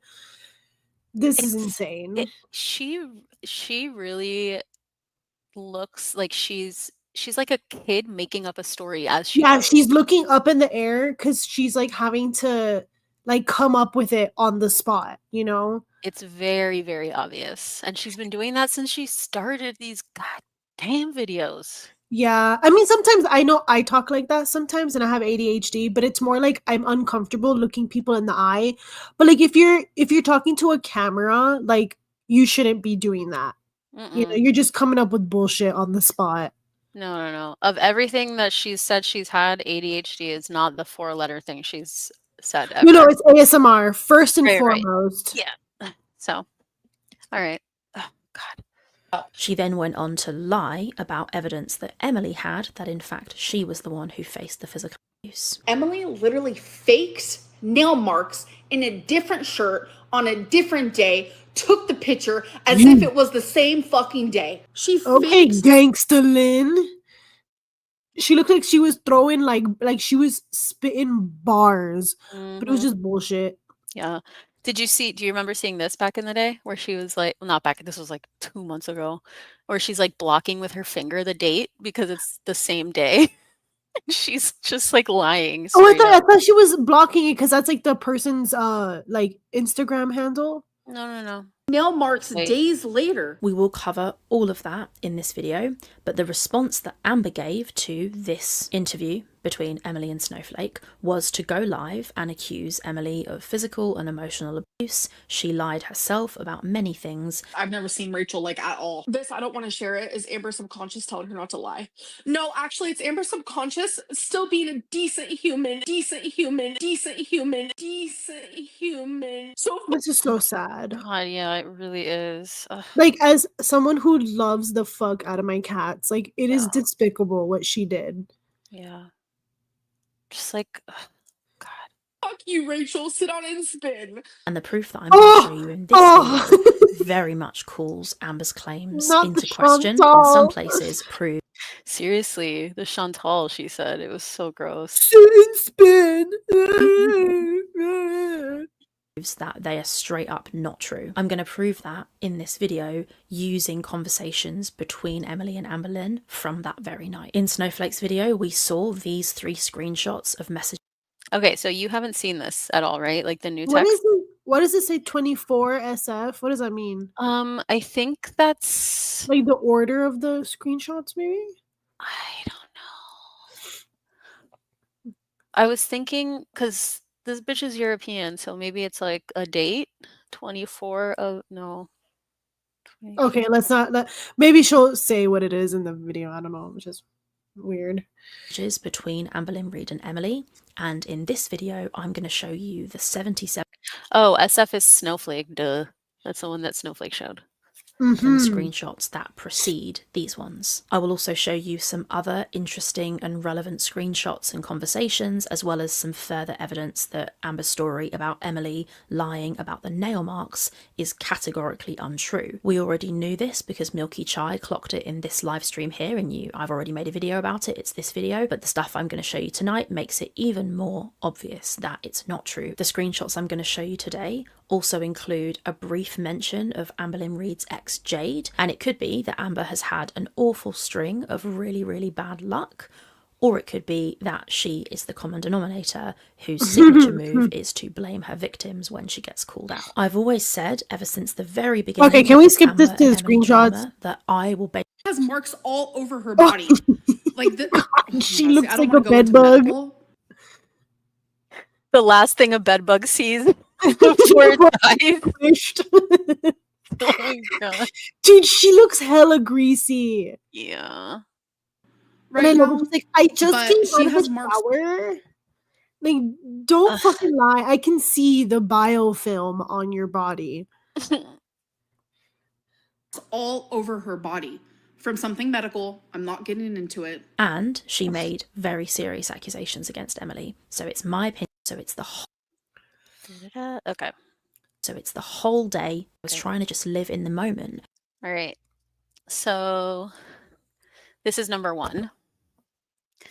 Speaker 2: This is insane.
Speaker 1: She really looks like she's like a kid making up a story as she
Speaker 2: Yeah,
Speaker 1: goes.
Speaker 2: she's looking up in the air because she's like having to like come up with it on the spot, you know?
Speaker 1: It's very, very obvious, and she's been doing that since she started these goddamn videos.
Speaker 2: Yeah. I mean, sometimes I know I talk like that sometimes and I have ADHD, but it's more like I'm uncomfortable looking people in the eye. But like if you're talking to a camera, like you shouldn't be doing that. You know,
Speaker 1: Mm-mm.
Speaker 2: you're just coming up with bullshit on the spot.
Speaker 1: No, no, no. Of everything that she's said she's had, ADHD is not the four-letter thing she's said
Speaker 2: You know,
Speaker 1: ever.
Speaker 2: it's ASMR first and
Speaker 1: Right, right.
Speaker 2: foremost.
Speaker 1: Yeah. So, all right. Oh, God.
Speaker 4: She then went on to lie about evidence that Emily had that in fact she was the one who faced the physical abuse.
Speaker 6: Emily literally faked nail marks in a different shirt on a different day, took the picture as if it was the same fucking day. She
Speaker 2: Okay,
Speaker 6: faked
Speaker 2: gangster Lynn. She looked like she was throwing like she was spitting bars, but it was
Speaker 1: Mhm.
Speaker 2: just bullshit.
Speaker 1: Yeah. Do you remember seeing this back in the day where she was like, well, not back, this was like 2 months ago, where she's like blocking with her finger the date because it's the same day. She's just like lying
Speaker 2: Oh,
Speaker 1: straight
Speaker 2: I
Speaker 1: up.
Speaker 2: thought she was blocking it because that's like the person's like Instagram handle.
Speaker 1: No, no, no.
Speaker 6: nail marks
Speaker 1: Wait.
Speaker 6: days later.
Speaker 4: We will cover all of that in this video, but the response that Amber gave to this interview between Emily and Snowflake was to go live and accuse Emily of physical and emotional abuse. She lied herself about many things.
Speaker 5: I've never seen Rachel like at all. This, I don't want to share it. Is Amber subconscious telling her not to lie? No, actually, it's Amber subconscious still being a decent human, decent human, decent human, decent human. So
Speaker 2: This is so sad.
Speaker 1: God, yeah, it really is. Ugh,
Speaker 2: Like, as someone who loves the fuck out of my cats, like it is
Speaker 1: Yeah.
Speaker 2: despicable what she did.
Speaker 1: yeah. Just like, ugh, God.
Speaker 5: fuck you, Rachel. Sit down and spin.
Speaker 4: And the proof that I'm going to show you in this
Speaker 2: Oh!
Speaker 4: video very much calls Amber's claims
Speaker 2: Not
Speaker 4: into
Speaker 2: the
Speaker 4: question. In
Speaker 2: Chantal.
Speaker 4: some places, proves
Speaker 1: Seriously, the Chantal, she said, it was so gross.
Speaker 2: Sit and spin.
Speaker 4: that they are straight up not true. I'm going to prove that in this video using conversations between Emily and Amberlynn from that very night. In Snowflake's video, we saw these 3 screenshots of messages.
Speaker 1: Okay, so you haven't seen this at all, right? Like the new
Speaker 2: What
Speaker 1: text?
Speaker 2: is it? What does it say? 24 SF. What does that mean?
Speaker 1: I think that's
Speaker 2: Like the order of the screenshots, maybe?
Speaker 1: I don't know. I was thinking because this bitch is European, so maybe it's like a date. 24 of no. 24.
Speaker 2: Okay, let's not. Maybe she'll say what it is in the video. I don't know. It's just weird.
Speaker 4: Between Amberlynn Reid and Emily, and in this video I'm going to show you the 77
Speaker 1: Oh, SF is Snowflake, duh. That's the one that Snowflake showed.
Speaker 4: screenshots that precede these ones. I will also show you some other interesting and relevant screenshots and conversations, as well as some further evidence that Amber's story about Emily lying about the nail marks is categorically untrue. We already knew this because Milky Chai clocked it in this live stream here, and I've already made a video about it. It's this video, but the stuff I'm going to show you tonight makes it even more obvious that it's not true. The screenshots I'm going to show you today also include a brief mention of Amberlynn Reid's ex Jade, and it could be that Amber has had an awful string of really, really bad luck, Or it could be that she is the common denominator whose signature move is to blame her victims when she gets called out. I've always said, ever since the very beginning,
Speaker 2: Okay, can
Speaker 4: of
Speaker 2: we
Speaker 4: this
Speaker 2: skip this
Speaker 4: Amber
Speaker 2: to
Speaker 4: and
Speaker 2: the
Speaker 4: Emily
Speaker 2: screenshots?
Speaker 4: drama, that I will
Speaker 6: Has marks all over her
Speaker 2: Oh.
Speaker 6: body. Like the
Speaker 2: She looks
Speaker 6: I don't
Speaker 2: like
Speaker 6: wanna
Speaker 2: a
Speaker 6: go
Speaker 2: bed
Speaker 6: into
Speaker 2: bug.
Speaker 6: medical.
Speaker 1: The last thing a bedbug sees before it dies.
Speaker 2: Wished.
Speaker 1: Oh my god.
Speaker 2: Dude, she looks hella greasy.
Speaker 1: Yeah.
Speaker 2: And I
Speaker 6: Right
Speaker 2: love it.
Speaker 6: now,
Speaker 2: She's like, I just
Speaker 6: but
Speaker 2: came
Speaker 6: she
Speaker 2: out of
Speaker 6: has
Speaker 2: the
Speaker 6: marks
Speaker 2: shower. Like, don't
Speaker 1: Ugh.
Speaker 2: fucking lie. I can see the biofilm on your body.
Speaker 6: all over her body from something medical. I'm not getting into it.
Speaker 4: and she made very serious accusations against Emily. So it's my opinion. So it's the
Speaker 1: Okay.
Speaker 4: whole day. I was
Speaker 1: Okay.
Speaker 4: trying to just live in the moment.
Speaker 1: All right. So this is number 1.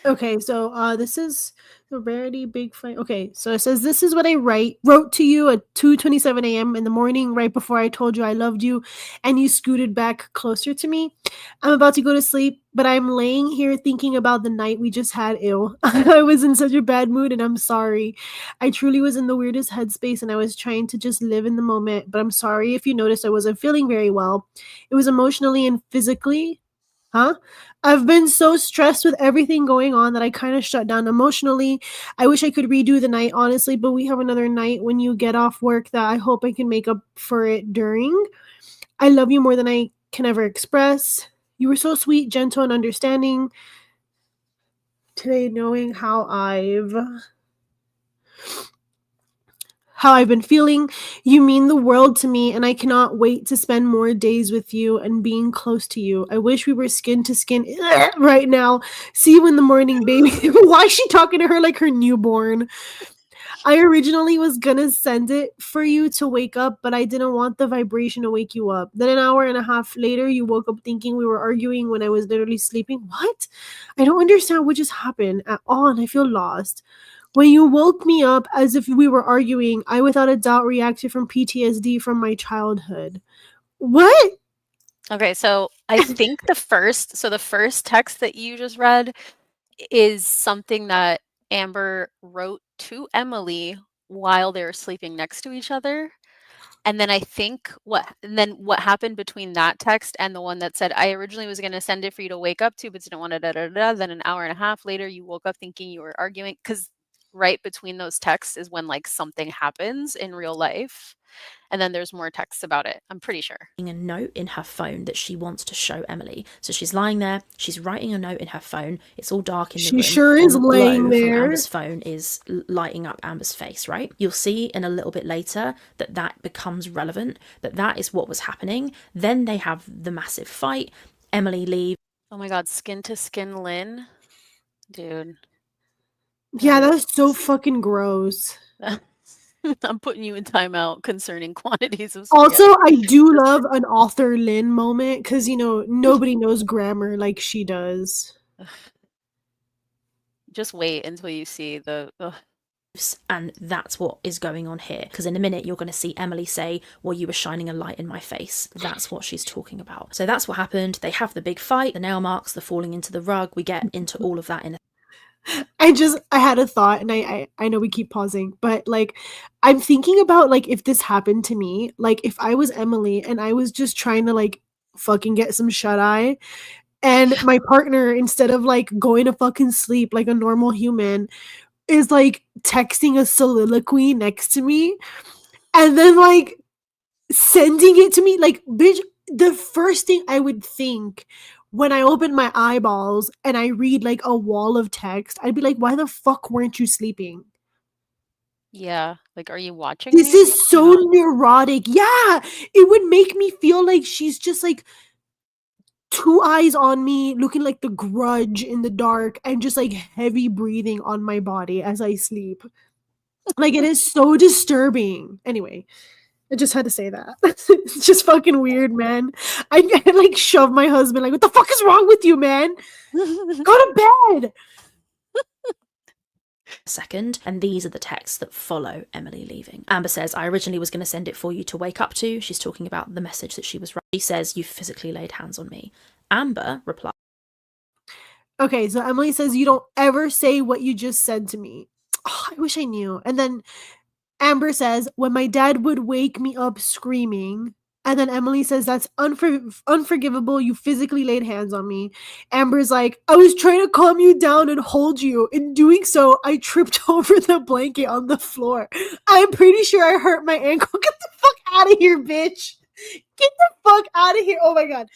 Speaker 2: Okay, so this is the rarity big fight. Okay, so it says this is what I wrote to you at 2:27 a.m. in the morning, right before I told you I loved you, and you scooted back closer to me. I'm about to go to sleep, but I'm laying here thinking about the night we just had. Ew, I was in such a bad mood, and I'm sorry. I truly was in the weirdest headspace, and I was trying to just live in the moment. But I'm sorry if you noticed I wasn't feeling very well. It was emotionally and physically. Huh? I've been so stressed with everything going on that I kind of shut down emotionally. I wish I could redo the night, honestly, but we have another night when you get off work that I hope I can make up for it during. I love you more than I can ever express. You were so sweet, gentle, and understanding. Today, knowing how I've been feeling. You mean the world to me, and I cannot wait to spend more days with you and being close to you. I wish we were skin to skin right now. See you in the morning, baby. Why is she talking to her like her newborn? I originally was gonna send it for you to wake up, but I didn't want the vibration to wake you up. Then an hour and a half later, you woke up thinking we were arguing when I was literally sleeping. What? I don't understand what just happened at all, and I feel lost. When you woke me up as if we were arguing, I without a doubt reacted from PTSD from my childhood. What?
Speaker 1: Okay, so I think the first text that you just read is something that Amber wrote to Emily while they were sleeping next to each other. And then I think what happened between that text and the one that said, I originally was going to send it for you to wake up to, but didn't want to Then an hour and a half later, you woke up thinking you were arguing. Because right between those texts is when like something happens in real life. And then there's more texts about it. I'm pretty sure.
Speaker 4: A note in her phone that she wants to show Emily. So she's lying there, she's writing a note in her phone. It's all dark in the room.
Speaker 2: She sure is
Speaker 4: and the
Speaker 2: laying
Speaker 4: glow
Speaker 2: there.
Speaker 4: from Amber's phone is lighting up Amber's face, right? You'll see in a little bit later that becomes relevant, that is what was happening. Then they have the massive fight. Emily leaves.
Speaker 1: Oh my god, skin to skin Lynn. Dude.
Speaker 2: Yeah, that's so fucking gross.
Speaker 1: I'm putting you in timeout concerning quantities of spaghetti.
Speaker 2: Also, I do love an author Lynn moment because, you know, nobody knows grammar like she does.
Speaker 1: Just wait until you see the...
Speaker 4: And that's what is going on here. Because in a minute, you're going to see Emily say, well, you were shining a light in my face. That's what she's talking about. So that's what happened. They have the big fight, the nail marks, the falling into the rug. We get into all of that in a...
Speaker 2: I had a thought, and I know we keep pausing, but like I'm thinking about like if this happened to me, like if I was Emily and I was just trying to like fucking get some shut eye, and my partner, instead of like going to fucking sleep like a normal human, is like texting a soliloquy next to me and then like sending it to me, like, bitch, the first thing I would think when I open my eyeballs and I read like a wall of text, I'd be like, why the fuck weren't you sleeping?
Speaker 1: Yeah, like, are you watching
Speaker 2: This
Speaker 1: anything?
Speaker 2: is so neurotic. Yeah, it would make me feel like she's just like two eyes on me, looking like the Grudge in the dark, and just like heavy breathing on my body as I sleep. Like, it is so disturbing. Anyway, I just had to say that. It's just fucking weird, man. I like shove my husband, like, what the fuck is wrong with you, man? Go to bed.
Speaker 4: Second, and these are the texts that follow Emily leaving. Amber says, I originally was going to send it for you to wake up to. She's talking about the message that she was writing. She says, you physically laid hands on me. Amber replies,
Speaker 2: Okay, so Emily says, "You don't ever say what you just said to me." Oh, I wish I knew. And then Amber says, "When my dad would wake me up screaming." And then Emily says, "That's unforgivable. You physically laid hands on me." Amber's like, "I was trying to calm you down and hold you. In doing so, I tripped over the blanket on the floor. I'm pretty sure I hurt my ankle." Get the fuck out of here, bitch. Get the fuck out of here. Oh my God.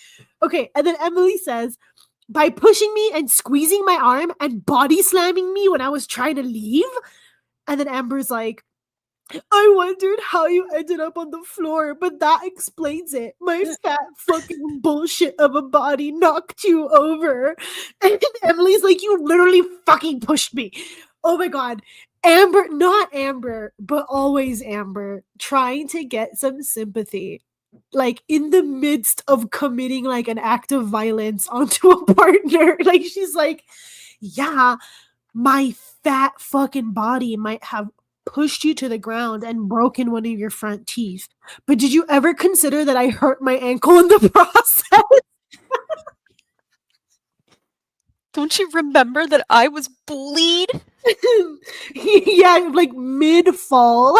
Speaker 2: Okay. And then Emily says, "By pushing me and squeezing my arm and body slamming me when I was trying to leave." And then Amber's like, "I wondered how you ended up on the floor, but that explains it. My fat fucking bullshit of a body knocked you over." And Emily's like, "You literally fucking pushed me." Oh my God. Amber, not Amber, but always Amber, trying to get some sympathy. Like in the midst of committing like an act of violence onto a partner. Like she's like, "Yeah, my fat fucking body might have pushed you to the ground and broken one of your front teeth. But did you ever consider that I hurt my ankle in the process?"
Speaker 1: Don't you remember that I was bullied?
Speaker 2: Yeah, like mid fall.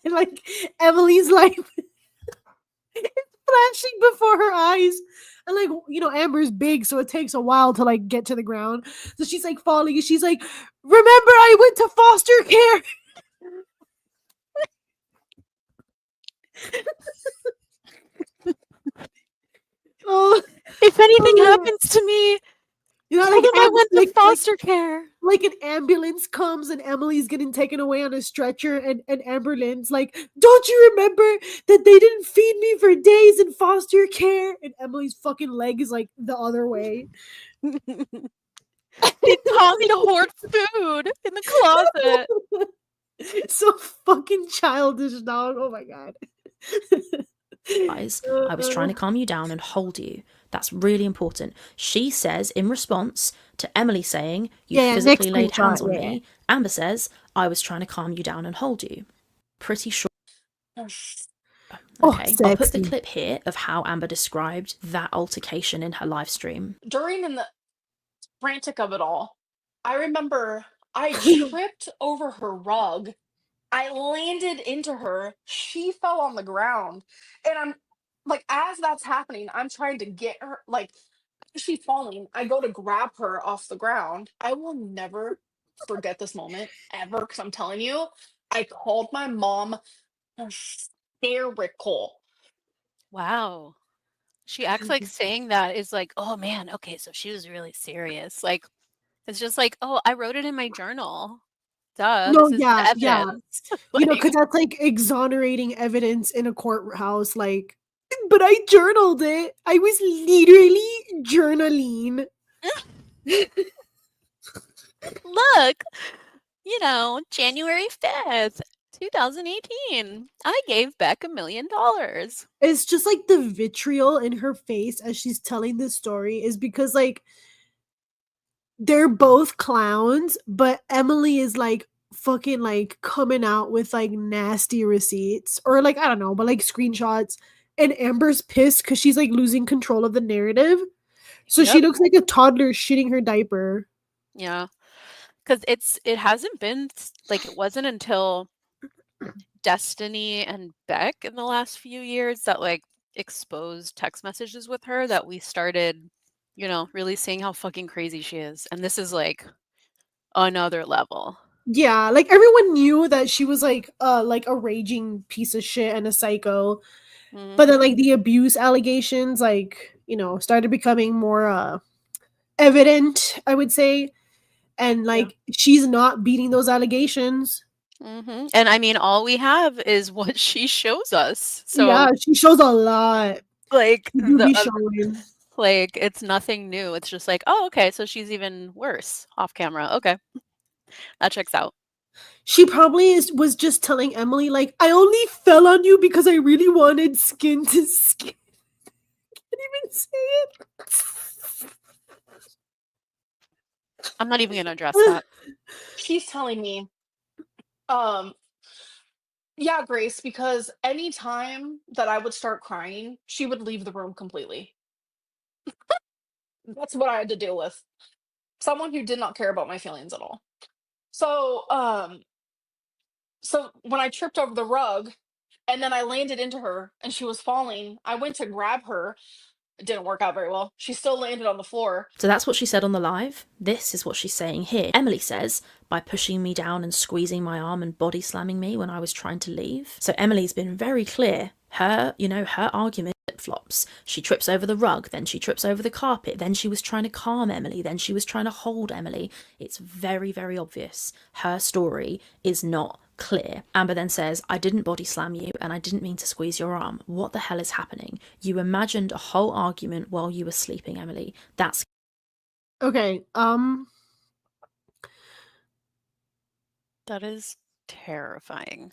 Speaker 2: Like Emily's life is flashing before her eyes. And like, Amber's big, so it takes a while to like get to the ground. So she's like falling. She's like, "Remember, I went to foster care." Oh,
Speaker 1: If anything happens to me, tell
Speaker 2: like
Speaker 1: them I went to
Speaker 2: like
Speaker 1: foster care.
Speaker 2: like an ambulance comes and Emily's getting taken away on a stretcher, and Amberlynn's like, "Don't you remember that they didn't feed me for days in foster care?" And Emily's fucking leg is like the other way.
Speaker 1: They taught me to hoard food in the closet.
Speaker 2: So fucking childish, dog. Oh my God.
Speaker 4: Guys, I was trying to calm you down and hold you. That's really important. She says in response to Emily saying, "You physically laid hands on me," Amber says, "I was trying to calm you down and hold you." Pretty sure. Okay, I'll put the clip here of how Amber described that altercation in her live stream.
Speaker 5: During the frantic of it all, I remember I tripped over her rug. I landed into her. She fell on the ground. And I'm like, as that's happening, I'm trying to get her, like, as she's falling. I go to grab her off the ground. I will never forget this moment ever, because I'm telling you, I called my mom hysterical.
Speaker 1: Wow. She acts like saying that is like, "Oh man, okay, so she was really serious." Like, it's just like, "Oh, I wrote it in my journal. Duh,
Speaker 2: No,
Speaker 1: this is the
Speaker 2: yeah.
Speaker 1: evidence."
Speaker 2: Because that's like exonerating evidence in a courthouse. Like, "But I journaled it. I was literally journaling."
Speaker 1: Look, January 5th, 2018. I gave Beck $1 million.
Speaker 2: It's just like the vitriol in her face as she's telling this story is because like they're both clowns, but Emily is like fucking like coming out with like nasty receipts or like I don't know, but like screenshots. And Amber's pissed because she's like losing control of the narrative. So she
Speaker 1: Yep.
Speaker 2: looks like a toddler shitting her diaper.
Speaker 1: Yeah. Because it hasn't been like it wasn't until Destiny and Beck in the last few years that like exposed text messages with her that we started, really seeing how fucking crazy she is. And this is like another level.
Speaker 2: Yeah, like everyone knew that she was like a raging piece of shit and a psycho. But then like the abuse allegations like, started becoming more evident, I would say. And like she's not beating those allegations.
Speaker 1: And I mean, all we have is what she shows us. So
Speaker 2: yeah, she shows a lot.
Speaker 1: like
Speaker 2: She do be showing.
Speaker 1: like it's nothing new. It's just like, oh, okay, so she's even worse off camera. Okay, that checks out.
Speaker 2: She probably was just telling Emily like, "I only fell on you because I really wanted skin to skin." I can't even say it.
Speaker 1: I'm not even gonna address that.
Speaker 5: She's telling me, yeah, Grace, because anytime that I would start crying, she would leave the room completely. That's what I had to deal with. Someone who did not care about my feelings at all. So so when I tripped over the rug and then I landed into her and she was falling, I went to grab her. It didn't work out very well. She still landed on the floor.
Speaker 4: So that's what she said on the live. This is what she's saying here. Emily says, by pushing me down and squeezing my arm and body slamming me when I was trying to leave. So Emily's been very clear. Her argument flops. She trips over the rug, then she trips over the carpet, then she was trying to calm Emily, then she was trying to hold Emily. It's very, very obvious. Her story is not clear. Amber then says, I didn't body slam you and I didn't mean to squeeze your arm. What the hell is happening? You imagined a whole argument while you were sleeping, Emily. That's
Speaker 2: Okay,
Speaker 1: That is terrifying.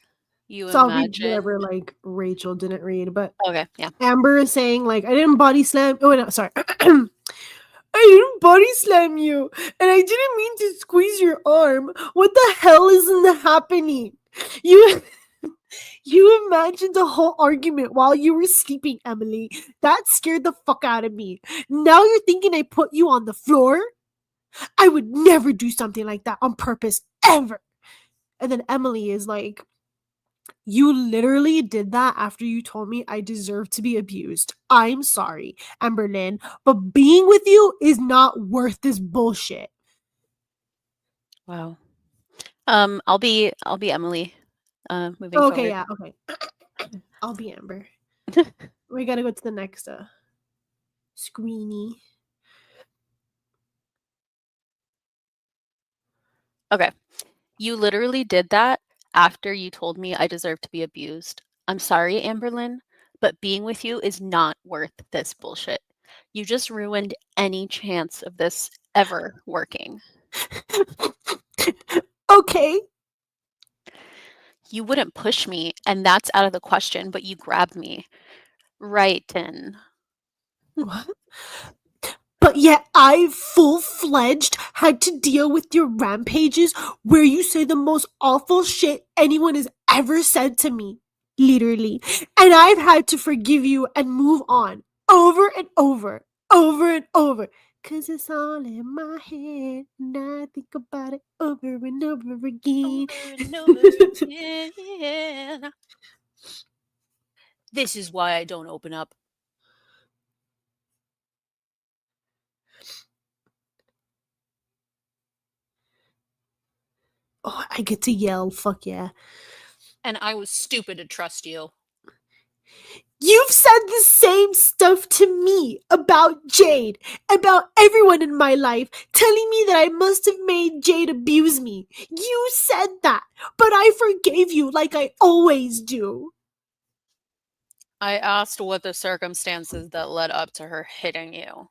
Speaker 1: You
Speaker 2: so I'll read
Speaker 1: imagine.
Speaker 2: whatever like Rachel didn't read, but
Speaker 1: Okay, yeah.
Speaker 2: Amber is saying like I didn't body slam. Oh no, sorry. I didn't body slam you, and I didn't mean to squeeze your arm. What the hell isn't happening? You you imagined a whole argument while you were sleeping, Emily. That scared the fuck out of me. Now you're thinking I put you on the floor? I would never do something like that on purpose, ever. And then Emily is like, you literally did that after you told me I deserve to be abused. I'm sorry, Amberlynn, but being with you is not worth this bullshit.
Speaker 1: Wow. I'll be Emily. Moving forward.
Speaker 2: Okay, yeah, okay. I'll be Amber. We gotta go to the next screeny.
Speaker 1: Okay. You literally did that after you told me I deserve to be abused. I'm sorry, Amberlynn, but being with you is not worth this bullshit. You just ruined any chance of this ever working.
Speaker 2: Okay.
Speaker 1: You wouldn't push me, and that's out of the question, but you grabbed me. Right in.
Speaker 2: What? But yet I full-fledged had to deal with your rampages where you say the most awful shit anyone has ever said to me. Literally. And I've had to forgive you and move on. Over and over. Over and over. 'Cause it's all in my head. And I think about it over and over again.
Speaker 1: Over and over again. This is why I don't open up.
Speaker 2: Oh, I get to yell. Fuck yeah.
Speaker 1: And I was stupid to trust you.
Speaker 2: You've said the same stuff to me about Jade, about everyone in my life, telling me that I must have made Jade abuse me. You said that, but I forgave you like I always do.
Speaker 1: I asked what the circumstances that led up to her hitting you.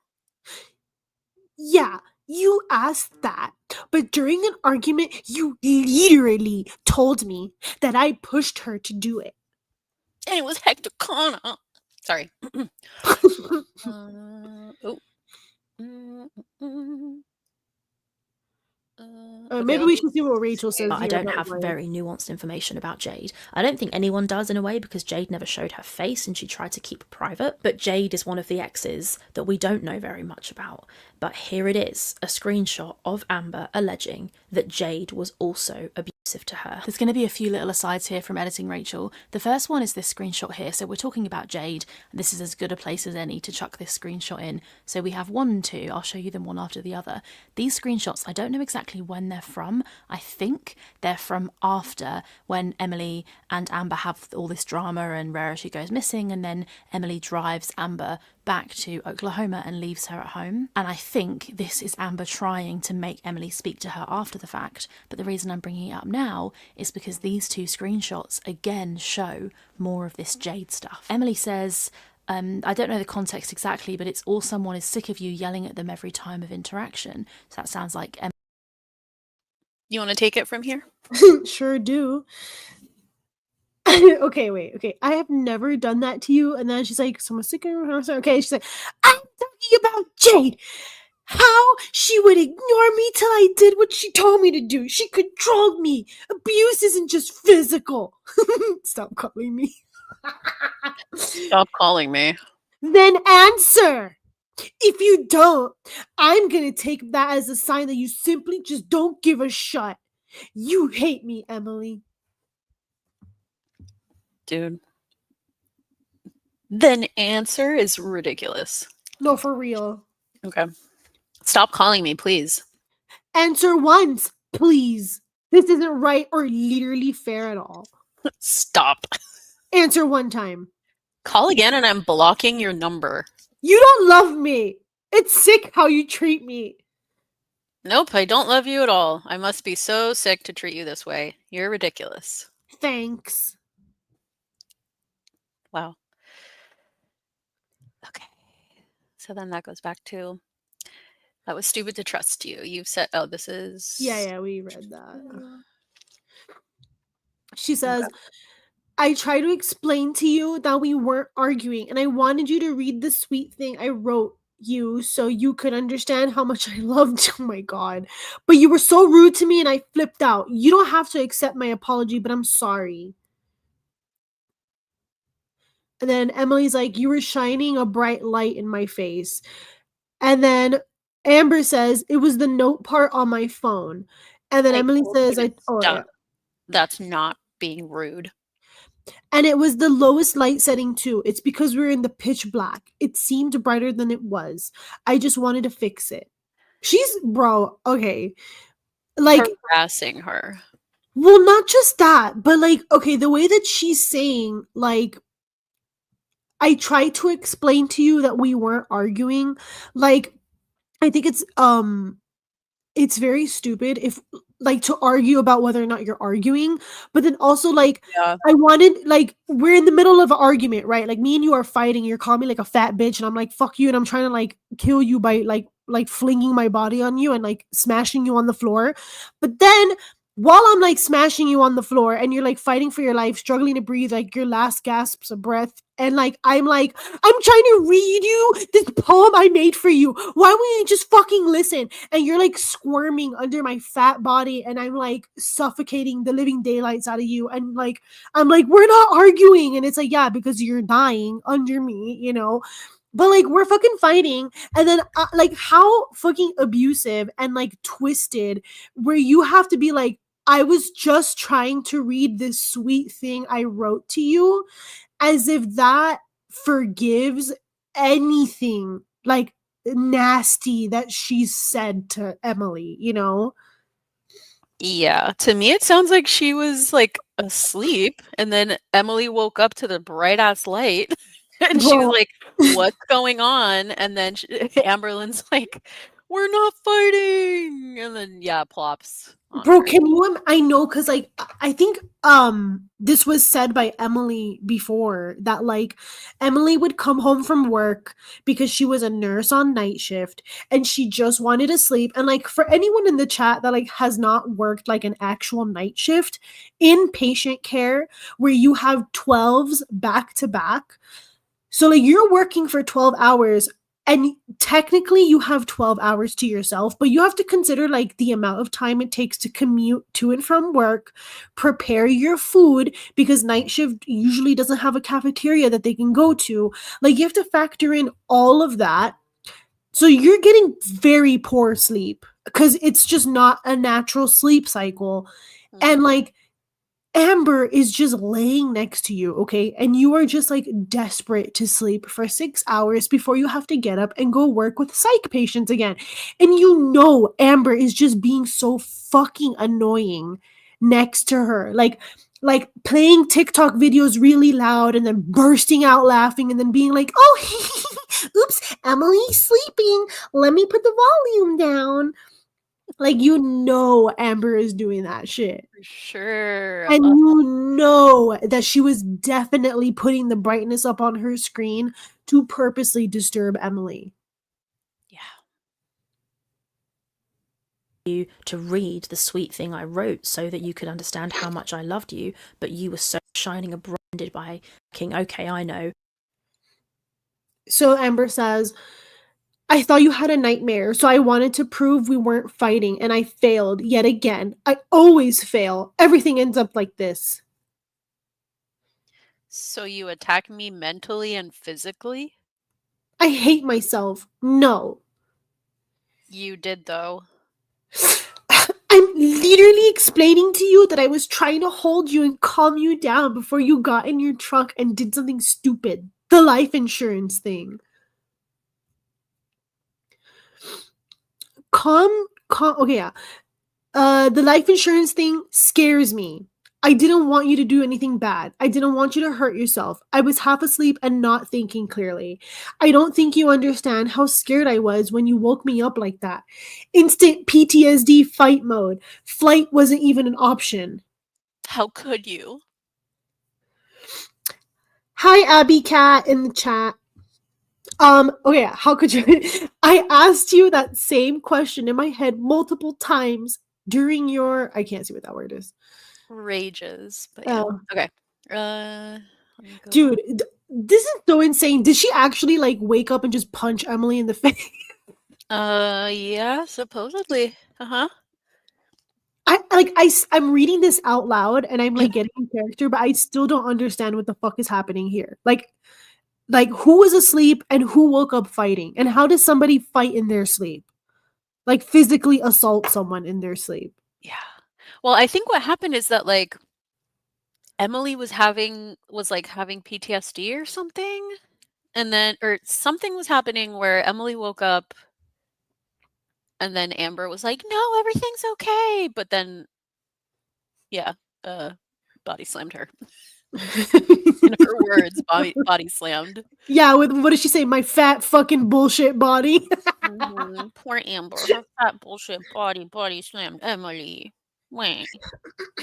Speaker 2: Yeah, you asked that, but during an argument, you literally told me that I pushed her to do it.
Speaker 1: And it was Hector Connor. Sorry.
Speaker 2: Maybe we should see what Rachel says.
Speaker 4: I don't have very nuanced information about Jade. I don't think anyone does in a way because Jade never showed her face and she tried to keep private. But Jade is one of the exes that we don't know very much about. But here it is, a screenshot of Amber alleging that Jade was also abusive to her. There's going to be a few little asides here from editing Rachel. The first one is this screenshot here. So we're talking about Jade. This is as good a place as any to chuck this screenshot in. So we have 1 and 2. I'll show you them one after the other. These screenshots, I don't know exactly when they're from. I think they're from after when Emily and Amber have all this drama and Rarity goes missing, and then Emily drives Amber back to Oklahoma and leaves her at home. And I think this is Amber trying to make Emily speak to her after the fact. But the reason I'm bringing it up now is because these 2 screenshots again show more of this Jade stuff. Emily says, I don't know the context exactly, but it's all someone is sick of you yelling at them every time of interaction. So that sounds like Emily.
Speaker 1: You want to take it from here?
Speaker 2: Sure do. Okay, wait. Okay, I have never done that to you. And then she's like, someone's sick of your house. Okay, she's like, I'm talking about Jade. How she would ignore me till I did what she told me to do. She controlled me. Abuse isn't just physical. Stop calling me.
Speaker 1: Stop calling me.
Speaker 2: Then answer. If you don't, I'm gonna take that as a sign that you simply just don't give a shit. You hate me, Emily.
Speaker 1: Dude. Then answer is ridiculous.
Speaker 2: No, for real.
Speaker 1: Okay. Stop calling me, please.
Speaker 2: Answer once, please. This isn't right or literally fair at all.
Speaker 1: Stop.
Speaker 2: Answer one time.
Speaker 1: Call again and I'm blocking your number.
Speaker 2: You don't love me. It's sick how you treat me.
Speaker 1: Nope, I don't love you at all. I must be so sick to treat you this way. You're ridiculous.
Speaker 2: Thanks.
Speaker 1: Wow. Okay. So then that goes back to, that was stupid to trust you. You've said, oh, this is...
Speaker 2: Yeah, we read that. She says, I try to explain to you that we weren't arguing, and I wanted you to read the sweet thing I wrote you so you could understand how much I loved you. Oh my god. But you were so rude to me and I flipped out. You don't have to accept my apology, but I'm sorry. And then Emily's like, you were shining a bright light in my face. And then Amber says, it was the note part on my phone. And then Emily says,
Speaker 1: That's not being rude.
Speaker 2: And it was the lowest light setting too. It's because we were in the pitch black. It seemed brighter than it was. I just wanted to fix it. Bro, okay. Like,
Speaker 1: harassing her.
Speaker 2: Well, not just that, but like, okay, the way that she's saying, like, I tried to explain to you that we weren't arguing. Like, I think it's very stupid if like to argue about whether or not you're arguing, but then also like I wanted, like, we're in the middle of an argument, right? Like me and you are fighting, you're calling me like a fat bitch and I'm like fuck you and I'm trying to like kill you by like flinging my body on you and like smashing you on the floor. But then while I'm like smashing you on the floor and you're like fighting for your life, struggling to breathe, like your last gasps of breath, and like I'm trying to read you this poem I made for you. Why won't you just fucking listen? And you're like squirming under my fat body and I'm like suffocating the living daylights out of you. And like I'm like, we're not arguing. And it's like, yeah, because you're dying under me, you know. But like we're fucking fighting, and then like how fucking abusive and like twisted where you have to be like, I was just trying to read this sweet thing I wrote to you, as if that forgives anything like nasty that she said to Emily, you know?
Speaker 1: Yeah, to me it sounds like she was like asleep and then Emily woke up to the bright ass light and she was like, what's going on? And then Amberlynn's like, we're not fighting. And then plops.
Speaker 2: Bro, can you? I know, because like I think this was said by Emily before that like Emily would come home from work because she was a nurse on night shift and she just wanted to sleep. And like for anyone in the chat that like has not worked like an actual night shift in patient care where you have 12s back to back, so like you're working for 12 hours. And technically you have 12 hours to yourself, but you have to consider like the amount of time it takes to commute to and from work, prepare your food, because night shift usually doesn't have a cafeteria that they can go to. Like you have to factor in all of that. So you're getting very poor sleep because it's just not a natural sleep cycle. And like Amber is just laying next to you, okay? And you are just like desperate to sleep for 6 hours before you have to get up and go work with psych patients again. And you know Amber is just being so fucking annoying next to her. Like playing TikTok videos really loud and then bursting out laughing and then being like, oh, oops, Emily's sleeping. Let me put the volume down. Like, you know Amber is doing that shit.
Speaker 1: For sure.
Speaker 2: And you know that she was definitely putting the brightness up on her screen to purposely disturb Emily.
Speaker 1: Yeah.
Speaker 4: You to read the sweet thing I wrote so that you could understand how much I loved you, but you were so shining and blinded by King. Okay, I know.
Speaker 2: So Amber says, I thought you had a nightmare, so I wanted to prove we weren't fighting, and I failed yet again. I always fail. Everything ends up like this.
Speaker 1: So you attack me mentally and physically?
Speaker 2: I hate myself. No.
Speaker 1: You did, though.
Speaker 2: I'm literally explaining to you that I was trying to hold you and calm you down before you got in your truck and did something stupid. The life insurance thing. Okay, yeah. The life insurance thing scares me. I didn't want you to do anything bad. I didn't want you to hurt yourself. I was half asleep and not thinking clearly. I don't think you understand how scared I was when you woke me up like that. Instant PTSD fight mode. Flight wasn't even an option.
Speaker 1: How could you?
Speaker 2: Hi, Abby Cat in the chat. Okay, how could you? I asked you that same question in my head multiple times during your, I can't see what that word is.
Speaker 1: Rages. But yeah.
Speaker 2: Oh.
Speaker 1: Okay. Let me go
Speaker 2: Dude, this is so insane. Did she actually like wake up and just punch Emily in the face?
Speaker 1: Yeah, supposedly. Uh-huh.
Speaker 2: I'm reading this out loud and I'm like getting in character, but I still don't understand what the fuck is happening here. Like who was asleep and who woke up fighting? And how does somebody fight in their sleep? Like physically assault someone in their sleep?
Speaker 1: Yeah. Well, I think what happened is that like Emily was having PTSD or something. And then or something was happening where Emily woke up and then Amber was like, "No, everything's okay." But then yeah, body slammed her. In her words, body slammed.
Speaker 2: Yeah, with what did she say? My fat fucking bullshit body.
Speaker 1: Poor Amber, her fat bullshit body slammed Emily. Wait.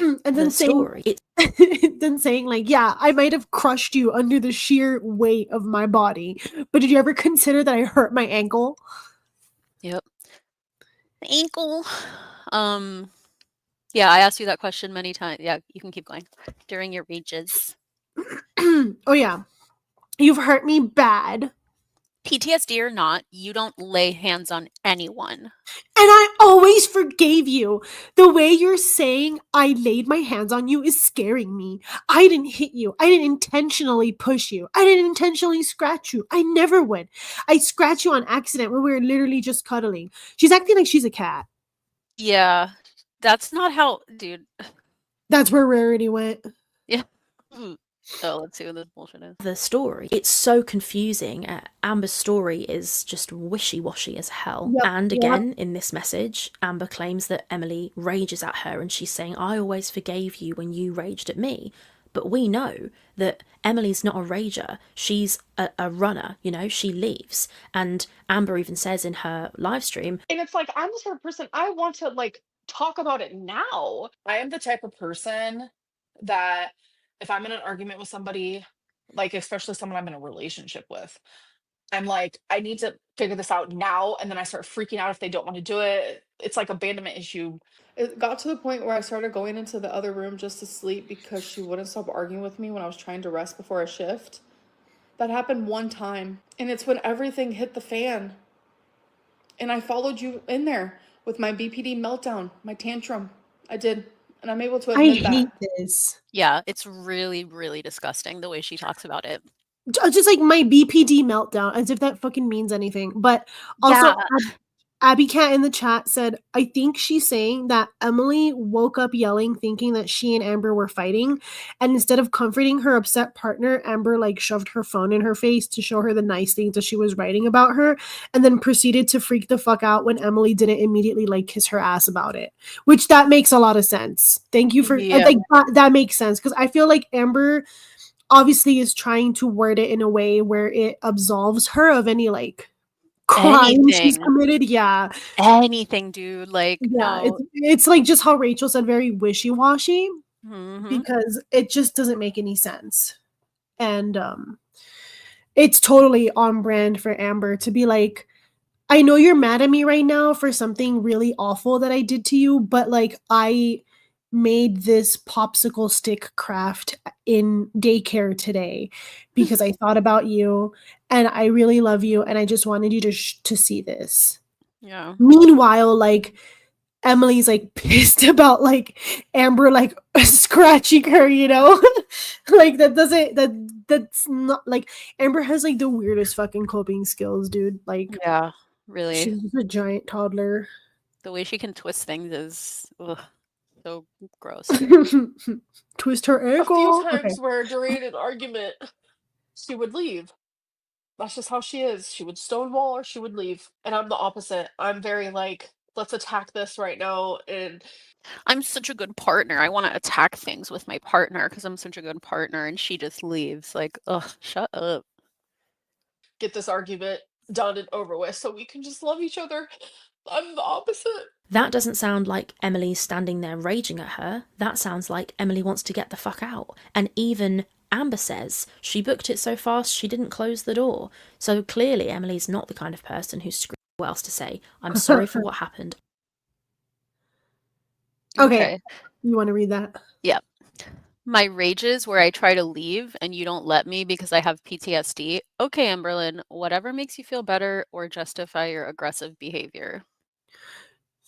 Speaker 2: And then saying like, yeah, I might have crushed you under the sheer weight of my body, but did you ever consider that I hurt my ankle?
Speaker 1: Yep. The ankle. Yeah, I asked you that question many times. Yeah, you can keep going. During your rages.
Speaker 2: Oh yeah. You've hurt me bad.
Speaker 1: PTSD or not, you don't lay hands on anyone.
Speaker 2: And I always forgave you. The way you're saying I laid my hands on you is scaring me. I didn't hit you. I didn't intentionally push you. I didn't intentionally scratch you. I never would. I scratch you on accident when we were literally just cuddling. She's acting like she's a cat.
Speaker 1: Yeah. That's not how, dude.
Speaker 2: That's where Rarity went.
Speaker 1: Yeah. Oh, let's see what this bullshit is.
Speaker 4: The story. It's so confusing. Amber's story is just wishy-washy as hell.
Speaker 2: Yep,
Speaker 4: And again, in this message, Amber claims that Emily rages at her and she's saying, I always forgave you when you raged at me. But we know that Emily's not a rager. She's a runner, you know, she leaves. And Amber even says in her live stream.
Speaker 5: And it's like, I'm the sort of person, I want to like talk about it now. I am the type of person that if I'm in an argument with somebody, like especially someone I'm in a relationship with, I'm like, I need to figure this out now. And then I start freaking out if they don't want to do it. It's like abandonment issue.
Speaker 7: It got to the point where I started going into the other room just to sleep because she wouldn't stop arguing with me when I was trying to rest before a shift. That happened one time. And it's when everything hit the fan. And I followed you in there with my BPD meltdown, my tantrum. I did. And I'm able to admit that.
Speaker 2: I hate this.
Speaker 1: Yeah, it's really, really disgusting the way she talks about it.
Speaker 2: Just like my BPD meltdown, as if that fucking means anything. But also,
Speaker 1: Yeah.
Speaker 2: Abby Cat in the chat said, I think she's saying that Emily woke up yelling, thinking that she and Amber were fighting. And instead of comforting her upset partner, Amber like shoved her phone in her face to show her the nice things that she was writing about her. And then proceeded to freak the fuck out when Emily didn't immediately like kiss her ass about it. Which that makes a lot of sense. Thank you for like that makes sense. Because I feel like Amber obviously is trying to word it in a way where it absolves her of any like crime she's committed. Yeah,
Speaker 1: anything, dude. Like,
Speaker 2: yeah,
Speaker 1: no.
Speaker 2: it's like just how Rachel said, very wishy-washy.
Speaker 1: Mm-hmm.
Speaker 2: Because it just doesn't make any sense. And it's totally on brand for Amber to be like, I know you're mad at me right now for something really awful that I did to you, but like I made this popsicle stick craft in daycare today because I thought about you and I really love you and I just wanted you to see this.
Speaker 1: Yeah.
Speaker 2: Meanwhile, like Emily's like pissed about like Amber like scratching her, you know? Like that that's not like Amber has like the weirdest fucking coping skills, dude. Like
Speaker 1: Yeah, really.
Speaker 2: she's just a giant toddler.
Speaker 1: The way she can twist things is so gross.
Speaker 2: Twist her
Speaker 5: A few
Speaker 2: ankle.
Speaker 5: times where during an argument, she would leave. That's just how she is. She would stonewall or she would leave. And I'm the opposite. I'm very like, let's attack this right now. And
Speaker 1: I'm such a good partner. I want to attack things with my partner because I'm such a good partner, and she just leaves. Like, ugh, shut up.
Speaker 5: get this argument done and over with so we can just love each other. I'm the opposite.
Speaker 4: That doesn't sound like Emily's standing there raging at her. That sounds like Emily wants to get the fuck out. And even Amber says she booked it so fast she didn't close the door. So clearly Emily's not the kind of person who's screaming. What else to say? I'm sorry for what happened.
Speaker 2: Okay. You want to read that?
Speaker 1: Yep. My rages where I try to leave and you don't let me because I have PTSD. Okay, Amberlynn, whatever makes you feel better or justify your aggressive behavior.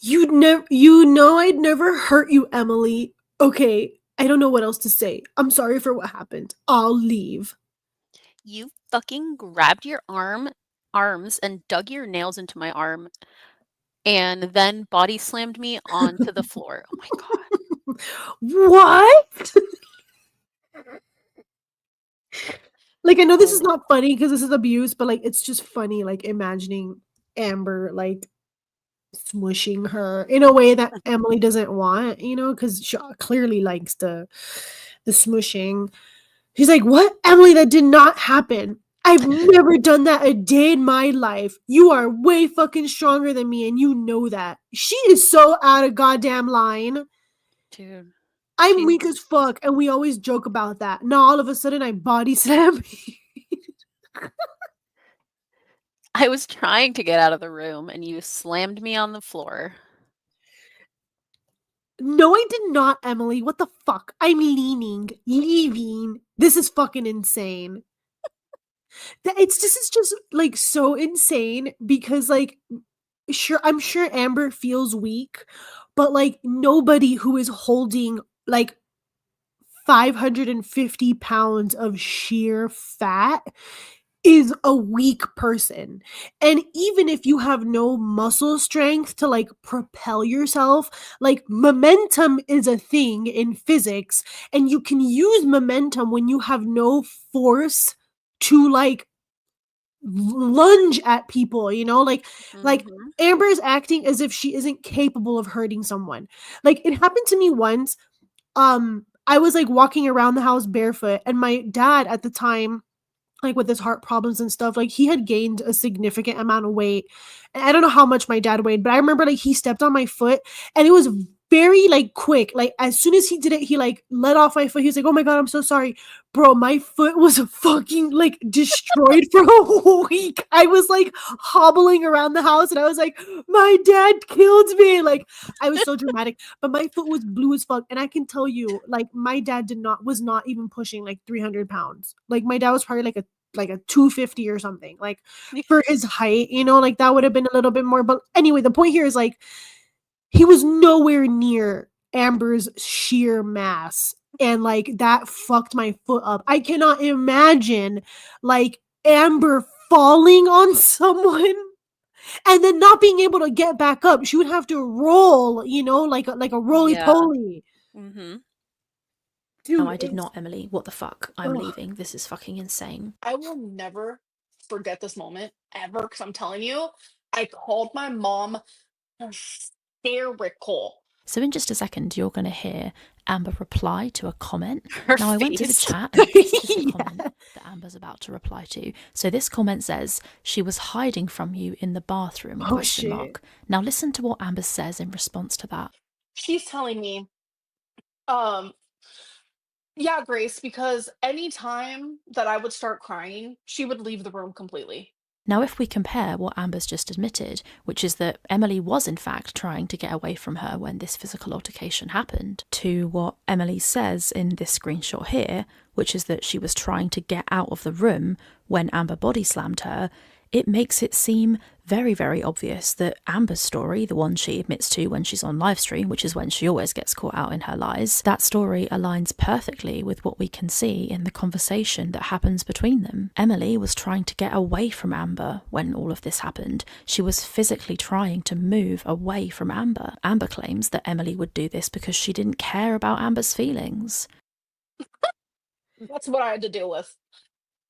Speaker 2: You know I'd never hurt you, Emily. Okay, I don't know what else to say. I'm sorry for what happened. I'll leave.
Speaker 1: You fucking grabbed your arms and dug your nails into my arm and then body slammed me onto the floor. Oh my god.
Speaker 2: What? Like, I know this is not funny because this is abuse, but like it's just funny, like imagining Amber like smushing her in a way that Emily doesn't want, you know, because she clearly likes the smushing. She's like, what? Emily, that did not happen. I've never done that a day in my life. You are way fucking stronger than me, and you know that. She is so out of goddamn line.
Speaker 1: Dude.
Speaker 2: I'm weak as fuck, and we always joke about that. Now all of a sudden I body slam.
Speaker 1: I was trying to get out of the room and you slammed me on the floor.
Speaker 2: No, I did not, Emily. What the fuck? I'm leaving. This is fucking insane. This is just like so insane because like I'm sure Amber feels weak, but like nobody who is holding like 550 pounds of sheer fat is a weak person. And even if you have no muscle strength to like propel yourself, like momentum is a thing in physics, and you can use momentum when you have no force to like lunge at people, you know, like Amber's acting as if she isn't capable of hurting someone. Like it happened to me once. I was like walking around the house barefoot, and my dad at the time, like with his heart problems and stuff, like he had gained a significant amount of weight. And I don't know how much my dad weighed, but I remember like he stepped on my foot and it was very like quick. Like as soon as he did it, he like let off my foot. He was like, oh my God, I'm so sorry. Bro, my foot was fucking like destroyed for a week. I was like hobbling around the house and I was like, my dad killed me. Like I was so dramatic, but my foot was blue as fuck. And I can tell you, like my dad was not even pushing like 300 pounds. Like my dad was probably like a 250 or something, like for his height, you know, like that would have been a little bit more. But anyway, the point here is like he was nowhere near Amber's sheer mass, and like that fucked my foot up. I cannot imagine like Amber falling on someone and then not being able to get back up. She would have to roll, you know, like a roly-poly.
Speaker 4: Dude, no, I did not, Emily. What the fuck? I'm leaving. This is fucking insane.
Speaker 5: I will never forget this moment ever, because I'm telling you, I called my mom hysterical.
Speaker 4: So in just a second, you're going to hear Amber reply to a comment. Now, I went to the chat, and this is the comment that Amber's about to reply to. So this comment says, she was hiding from you in the bathroom, ? Now listen to what Amber says in response to that.
Speaker 5: She's telling me, yeah, Grace, because anytime that I would start crying, she would leave the room completely.
Speaker 4: Now, if we compare what Amber's just admitted, which is that Emily was in fact trying to get away from her when this physical altercation happened, to what Emily says in this screenshot here, which is that she was trying to get out of the room when Amber body slammed her, it makes it seem very, very obvious that Amber's story, the one she admits to when she's on livestream, which is when she always gets caught out in her lies, that story aligns perfectly with what we can see in the conversation that happens between them. Emily was trying to get away from Amber when all of this happened. She was physically trying to move away from Amber. Amber claims that Emily would do this because she didn't care about Amber's feelings.
Speaker 5: That's what I had to deal with.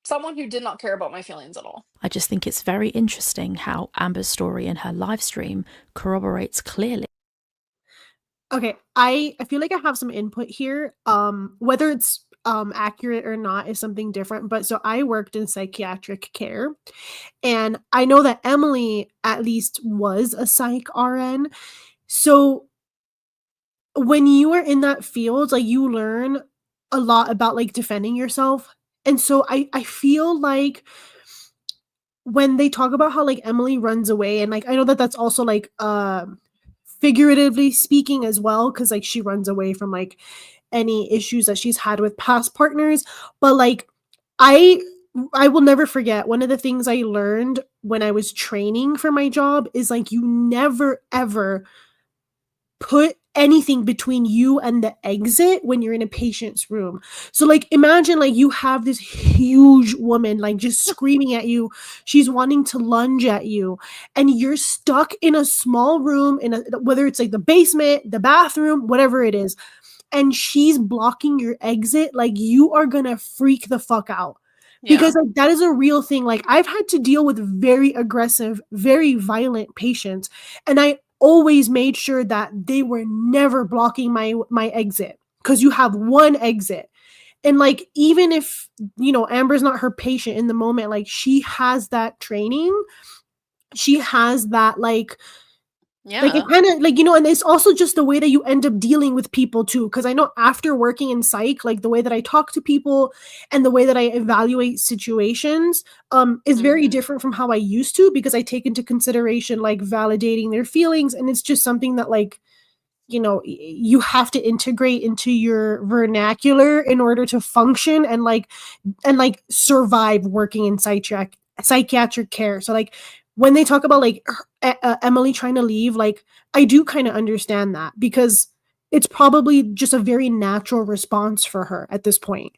Speaker 5: Someone who did not care about my feelings at all.
Speaker 4: I just think it's very interesting how Amber's story in her live stream corroborates clearly.
Speaker 2: Okay, I feel like I have some input here. Whether it's accurate or not is something different. But so I worked in psychiatric care, and I know that Emily at least was a psych RN. So when you are in that field, like, you learn a lot about, like, defending yourself. And so I feel like when they talk about how, like, Emily runs away, and, like, I know that that's also, like, figuratively speaking as well, because, like, she runs away from, like, any issues that she's had with past partners. But, like, I I will never forget one of the things I learned when I was training for my job is, like, you never ever put anything between you and the exit when you're in a patient's room. So, like, imagine, like, you have this huge woman, like, just screaming at you. She's wanting to lunge at you, and you're stuck in a small room, in a, whether it's like the basement, the bathroom, whatever it is, and she's blocking your exit. Like, you are gonna freak the fuck out. Because, like, that is a real thing. Like, I've had to deal with very aggressive, very violent patients, and I always made sure that they were never blocking my exit, because you have one exit. And, like, even if, you know, Amber's not her patient in the moment, like, she has that training. She has that, like, like, it kind of, like, you know, and it's also just the way that you end up dealing with people too. Because I know after working in psych, like, the way that I talk to people and the way that I evaluate situations is very different from how I used to, because I take into consideration, like, validating their feelings, and it's just something that, like, you know, you have to integrate into your vernacular in order to function and survive working in psychiatric care. So, like, when they talk about, like, Emily trying to leave, like, I do kind of understand that, because it's probably just a very natural response for her at this point.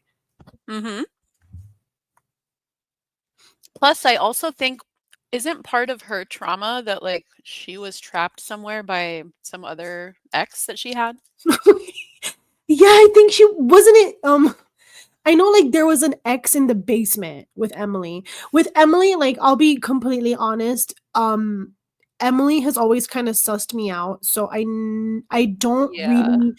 Speaker 1: Plus, I also think, isn't part of her trauma that, like, she was trapped somewhere by some other ex that she had?
Speaker 2: Yeah, I think she wasn't it. I know, like, there was an ex in the basement with Emily. With Emily, like, I'll be completely honest, Emily has always kind of sussed me out, so I don't really,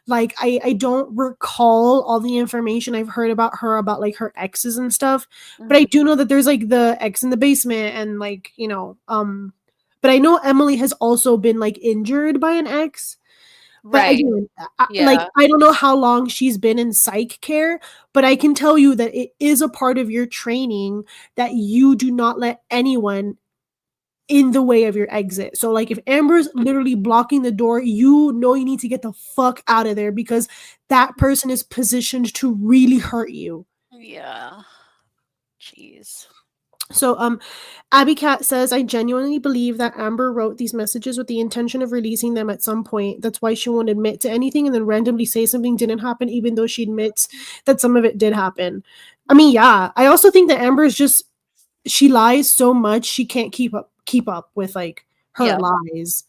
Speaker 2: like, I don't recall all the information I've heard about her, about, like, her exes and stuff, but I do know that there's, like, the ex in the basement, and, like, you know, but I know Emily has also been, like, injured by an ex. But
Speaker 1: Right.
Speaker 2: again, like, I don't know how long she's been in psych care, but I can tell you that it is a part of your training that you do not let anyone in the way of your exit. So, like, if Amber's literally blocking the door, you know you need to get the fuck out of there, because that person is positioned to really hurt you.
Speaker 1: Yeah. Jeez.
Speaker 2: So, Abby Cat says, I genuinely believe that Amber wrote these messages with the intention of releasing them at some point. That's why she won't admit to anything and then randomly say something didn't happen, even though she admits that some of it did happen. I mean, yeah, I also think that Amber is just, she lies so much she can't keep up with, like, her lies.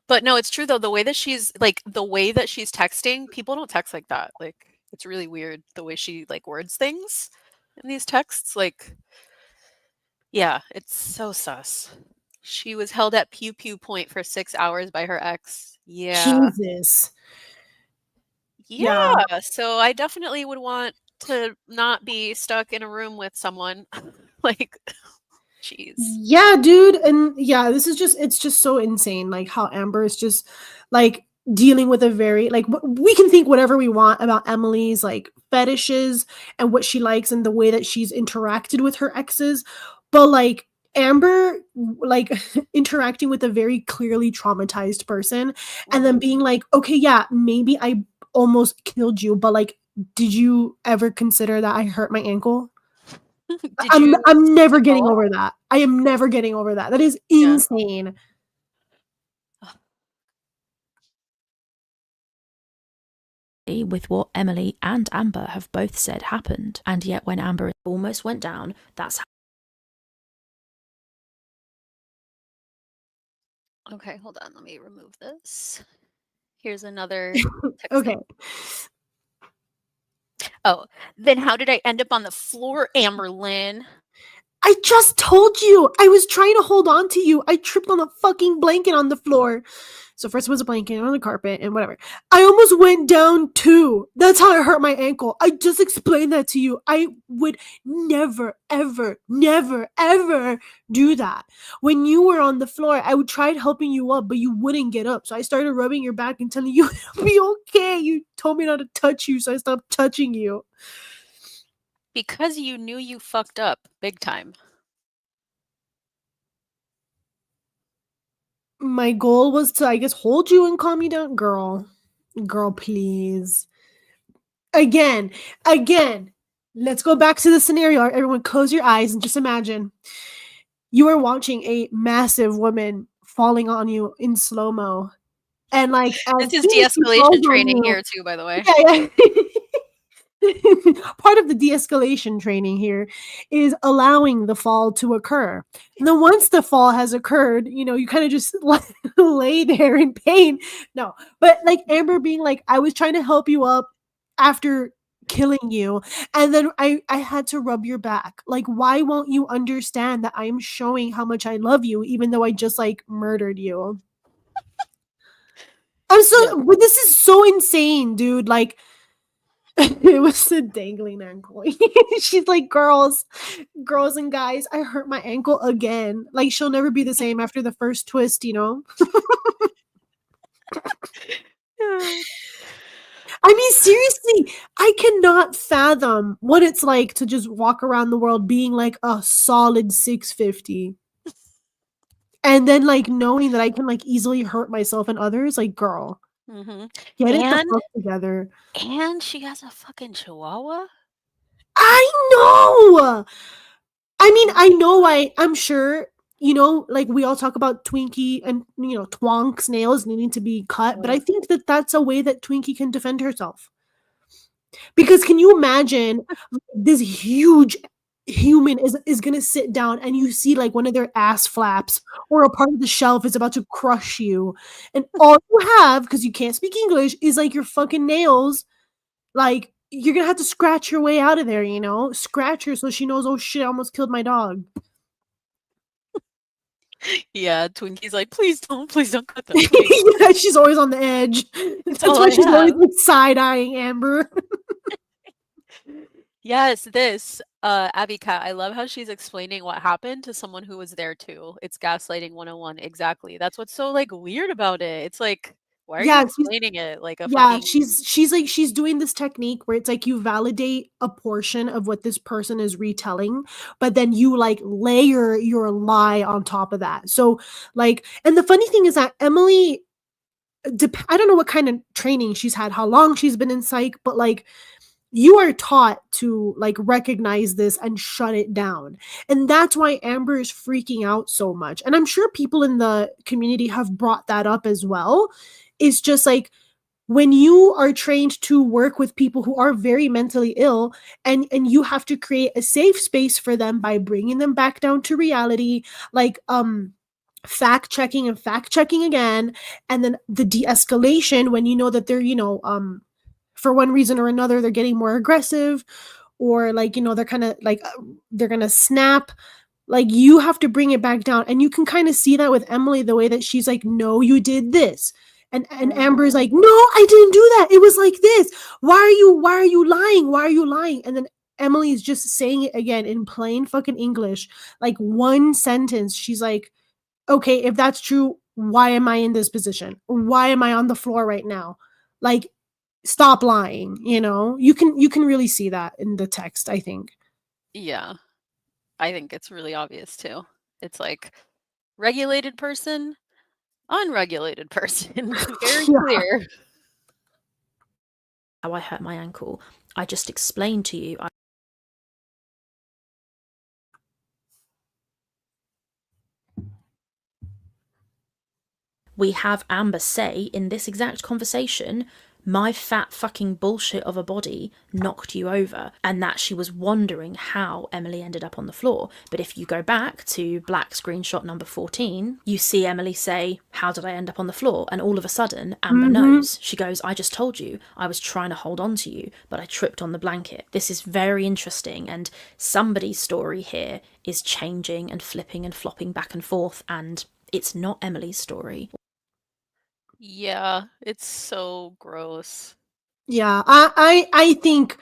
Speaker 1: But no, it's true though. The way that she's texting, people don't text like that. Like, it's really weird the way she, like, words things in these texts. Like, yeah, it's so sus. She was held at pew pew point for 6 hours by her ex. Yeah.
Speaker 2: Jesus.
Speaker 1: Yeah. So I definitely would want to not be stuck in a room with someone. Like, jeez.
Speaker 2: Yeah, dude. And yeah, it's just so insane, like, how Amber is just, like, dealing with a very, like, we can think whatever we want about Emily's, like, fetishes and what she likes and the way that she's interacted with her exes, but, like, Amber, like, interacting with a very clearly traumatized person and then being like, okay, yeah, maybe I almost killed you, but, like, did you ever consider that I hurt my ankle? I'm never getting over that. I am never getting over that. That is insane.
Speaker 4: With what Emily and Amber have both said happened, and yet when Amber almost went down, that's how.
Speaker 1: Okay, hold on. Let me remove this. Here's another text.
Speaker 2: Okay.
Speaker 1: Oh, then how did I end up on the floor, Amberlynn?
Speaker 2: I just told you. I was trying to hold on to you. I tripped on the fucking blanket on the floor. So first it was a blanket on the carpet and whatever. I almost went down too. That's how I hurt my ankle. I just explained that to you. I would never, ever, never, ever do that. When you were on the floor, I tried helping you up, but you wouldn't get up. So I started rubbing your back and telling you it'll be okay. You told me not to touch you, so I stopped touching you.
Speaker 1: Because you knew you fucked up big time.
Speaker 2: My goal was to, I guess, hold you and calm you down. Girl, please. Again, let's go back to the scenario. Everyone close your eyes and just imagine you are watching a massive woman falling on you in slow-mo. And like,
Speaker 1: this is de-escalation training here too, by the way.
Speaker 2: Yeah. Part of the de-escalation training here is allowing the fall to occur. And then once the fall has occurred, you kind of just lay there in pain. No, but like Amber being like, I was trying to help you up after killing you, and then I had to rub your back. Like, why won't you understand that I'm showing how much I love you, even though I just like murdered you? But this is so insane, dude. Like, it was the dangling ankle. She's like, girls and guys, I hurt my ankle again. Like, she'll never be the same after the first twist, I mean, seriously, I cannot fathom what it's like to just walk around the world being like a solid 650. And then like knowing that I can like easily hurt myself and others. Like, girl, get it the fuck together.
Speaker 1: And she has a fucking chihuahua?
Speaker 2: I know! I mean, I know I'm sure, like we all talk about Twinkie and, Twonk's nails needing to be cut, but I think that that's a way that Twinkie can defend herself. Because can you imagine this huge human is going to sit down and you see like one of their ass flaps or a part of the shelf is about to crush you. And all you have, because you can't speak English, is like your fucking nails. Like, you're going to have to scratch your way out of there, Scratch her so she knows, oh shit, I almost killed my dog.
Speaker 1: Yeah, Twinkie's like, please don't cut that.
Speaker 2: Yeah, she's always on the edge. That's why she's always like side-eyeing Amber.
Speaker 1: Yes, this Abby Cat, I love how she's explaining what happened to someone who was there too. It's gaslighting 101. Exactly. That's what's so like weird about it. It's like, why are you explaining it like a fucking...
Speaker 2: she's doing this technique where it's like you validate a portion of what this person is retelling, but then you like layer your lie on top of that. So like, and the funny thing is that Emily, I don't know what kind of training she's had, how long she's been in psych, but like, you are taught to like recognize this and shut it down. And that's why Amber is freaking out so much. And I'm sure people in the community have brought that up as well. It's just like, when you are trained to work with people who are very mentally ill and you have to create a safe space for them by bringing them back down to reality, like fact checking again, and then the de-escalation when you know that they're for one reason or another they're getting more aggressive, or like they're kind of like they're gonna snap. Like, you have to bring it back down, and you can kind of see that with Emily, the way that she's like, no, you did this. And Amber's like, no, I didn't do that. It was like this. Why are you lying? Why are you lying? And then Emily is just saying it again in plain fucking English. Like, one sentence, she's like, okay, if that's true, why am I in this position? Why am I on the floor right now? Like, stop lying, You can really see that in the text, I think.
Speaker 1: Yeah. I think it's really obvious too. It's like regulated person, unregulated person. Very clear.
Speaker 4: How I hurt my ankle. I just explained to you. we have Amber say in this exact conversation, my fat fucking bullshit of a body knocked you over, and that she was wondering how Emily ended up on the floor. But if you go back to black screenshot number 14, you see Emily say, how did I end up on the floor? And all of a sudden, Amber knows. She goes, I just told you, I was trying to hold on to you, but I tripped on the blanket. This is very interesting, and somebody's story here is changing and flipping and flopping back and forth, and it's not Emily's story.
Speaker 1: Yeah, it's so gross.
Speaker 2: Yeah, I think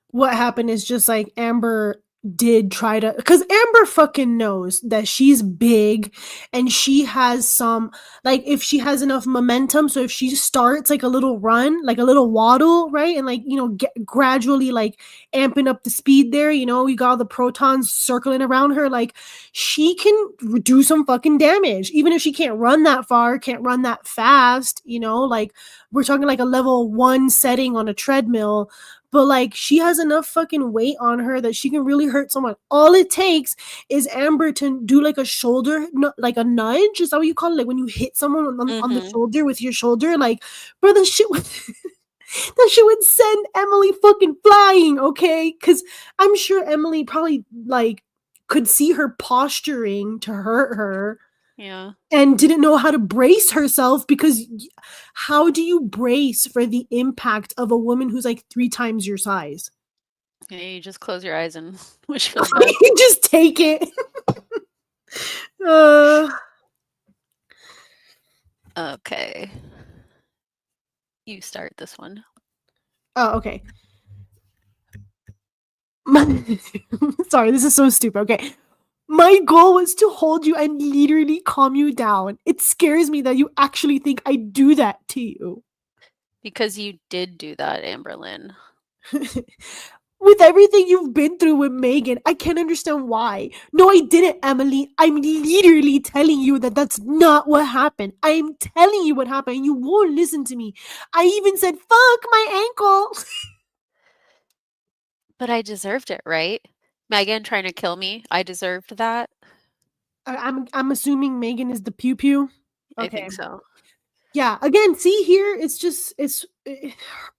Speaker 2: what happened is just like Amber did try to, because Amber fucking knows that she's big and she has some, like, if she has enough momentum, so if she starts like a little run, like a little waddle, right, and like, you know, get gradually like amping up the speed there, you know, you got all the protons circling around her, like she can do some fucking damage, even if she can't run that far, can't run that fast, you know, like we're talking like a level 1 setting on a treadmill. But like she has enough fucking weight on her that she can really hurt someone. All it takes is Amber to do like a shoulder, like a nudge. Is that what you call it? Like when you hit someone on the shoulder with your shoulder, like, bro, that shit would that shit would send Emily fucking flying, okay? Because I'm sure Emily probably like could see her posturing to hurt her.
Speaker 1: Yeah.
Speaker 2: And didn't know how to brace herself, because how do you brace for the impact of a woman who's like 3 times your size?
Speaker 1: Yeah, you just close your eyes and wish for the best.
Speaker 2: You just take it.
Speaker 1: Okay. You start this one.
Speaker 2: Oh, okay. Sorry, this is so stupid. Okay. My goal was to hold you and literally calm you down. It scares me that you actually think I do that to you.
Speaker 1: Because you did do that, Amberlynn.
Speaker 2: With everything you've been through with Megan, I can't understand why. No, I didn't, Emily. I'm literally telling you that that's not what happened. I'm telling you what happened, and you won't listen to me. I even said, fuck my ankle.
Speaker 1: But I deserved it, right? Megan trying to kill me. I deserved that.
Speaker 2: I'm assuming Megan is the pew pew.
Speaker 1: I think so.
Speaker 2: Yeah, again, see here, it's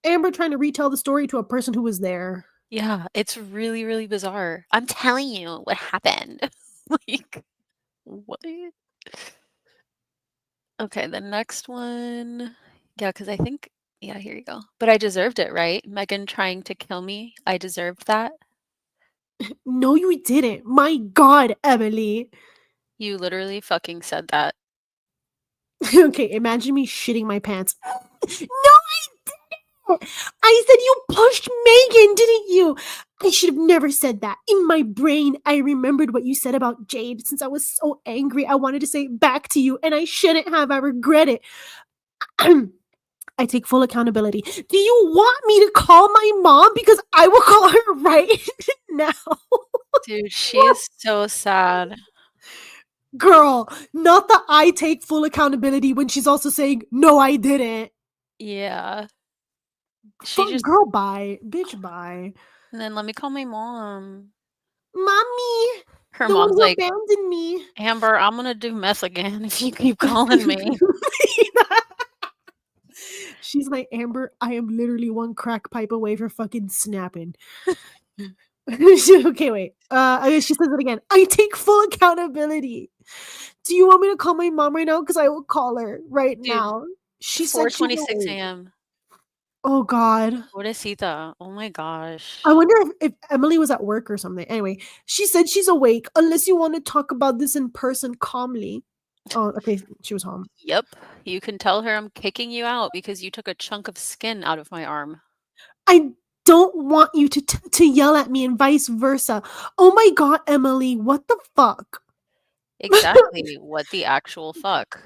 Speaker 2: Amber trying to retell the story to a person who was there.
Speaker 1: Yeah, it's really, really bizarre. I'm telling you what happened. Like, what? Okay, the next one. Yeah, because I think, yeah, here you go. But I deserved it, right? Megan trying to kill me. I deserved that.
Speaker 2: No, you didn't. My God, Emily.
Speaker 1: You literally fucking said that.
Speaker 2: Okay, imagine me shitting my pants. No, I didn't. I said you pushed Megan, didn't you? I should have never said that. In my brain, I remembered what you said about Jade. Since I was so angry, I wanted to say it back to you, and I shouldn't have. I regret it. I take full accountability. Do you want me to call my mom? Because I will call her right now.
Speaker 1: Dude, she is so sad.
Speaker 2: Girl, not that I take full accountability when she's also saying, no, I didn't.
Speaker 1: Yeah.
Speaker 2: Girl, bye. Bitch, bye.
Speaker 1: And then let me call my mom.
Speaker 2: Mommy.
Speaker 1: Her mom's like,
Speaker 2: abandoned me.
Speaker 1: Amber, I'm gonna do meth again if you keep calling me.
Speaker 2: She's like, Amber, I am literally one crack pipe away from fucking snapping. Okay, wait. She says it again. I take full accountability. Do you want me to call my mom right now? Because I will call her right now. She said
Speaker 1: 4:26 a.m.
Speaker 2: Oh God.
Speaker 1: Pobrecita. Oh my gosh.
Speaker 2: I wonder if Emily was at work or something. Anyway, she said she's awake unless you want to talk about this in person calmly. Oh, okay. She was home.
Speaker 1: Yep. You can tell her I'm kicking you out because you took a chunk of skin out of my arm.
Speaker 2: I don't want you to yell at me and vice versa. Oh my God, Emily, what the fuck?
Speaker 1: Exactly. What the actual fuck?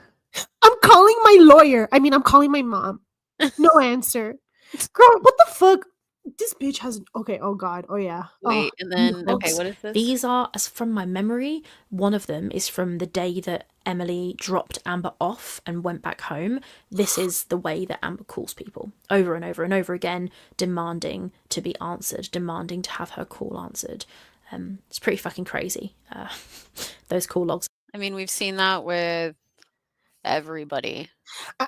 Speaker 2: I'm calling my lawyer. I mean, I'm calling my mom. No answer. Girl, what the fuck? This bitch has okay. Oh God. Oh yeah.
Speaker 1: Wait, and then okay, what is this?
Speaker 4: These are, as from my memory, one of them is from the day that Emily dropped Amber off and went back home. This is the way that Amber calls people over and over and over again, demanding to be answered, demanding to have her call answered. It's pretty fucking crazy. Those call logs.
Speaker 1: I mean, we've seen that with Everybody.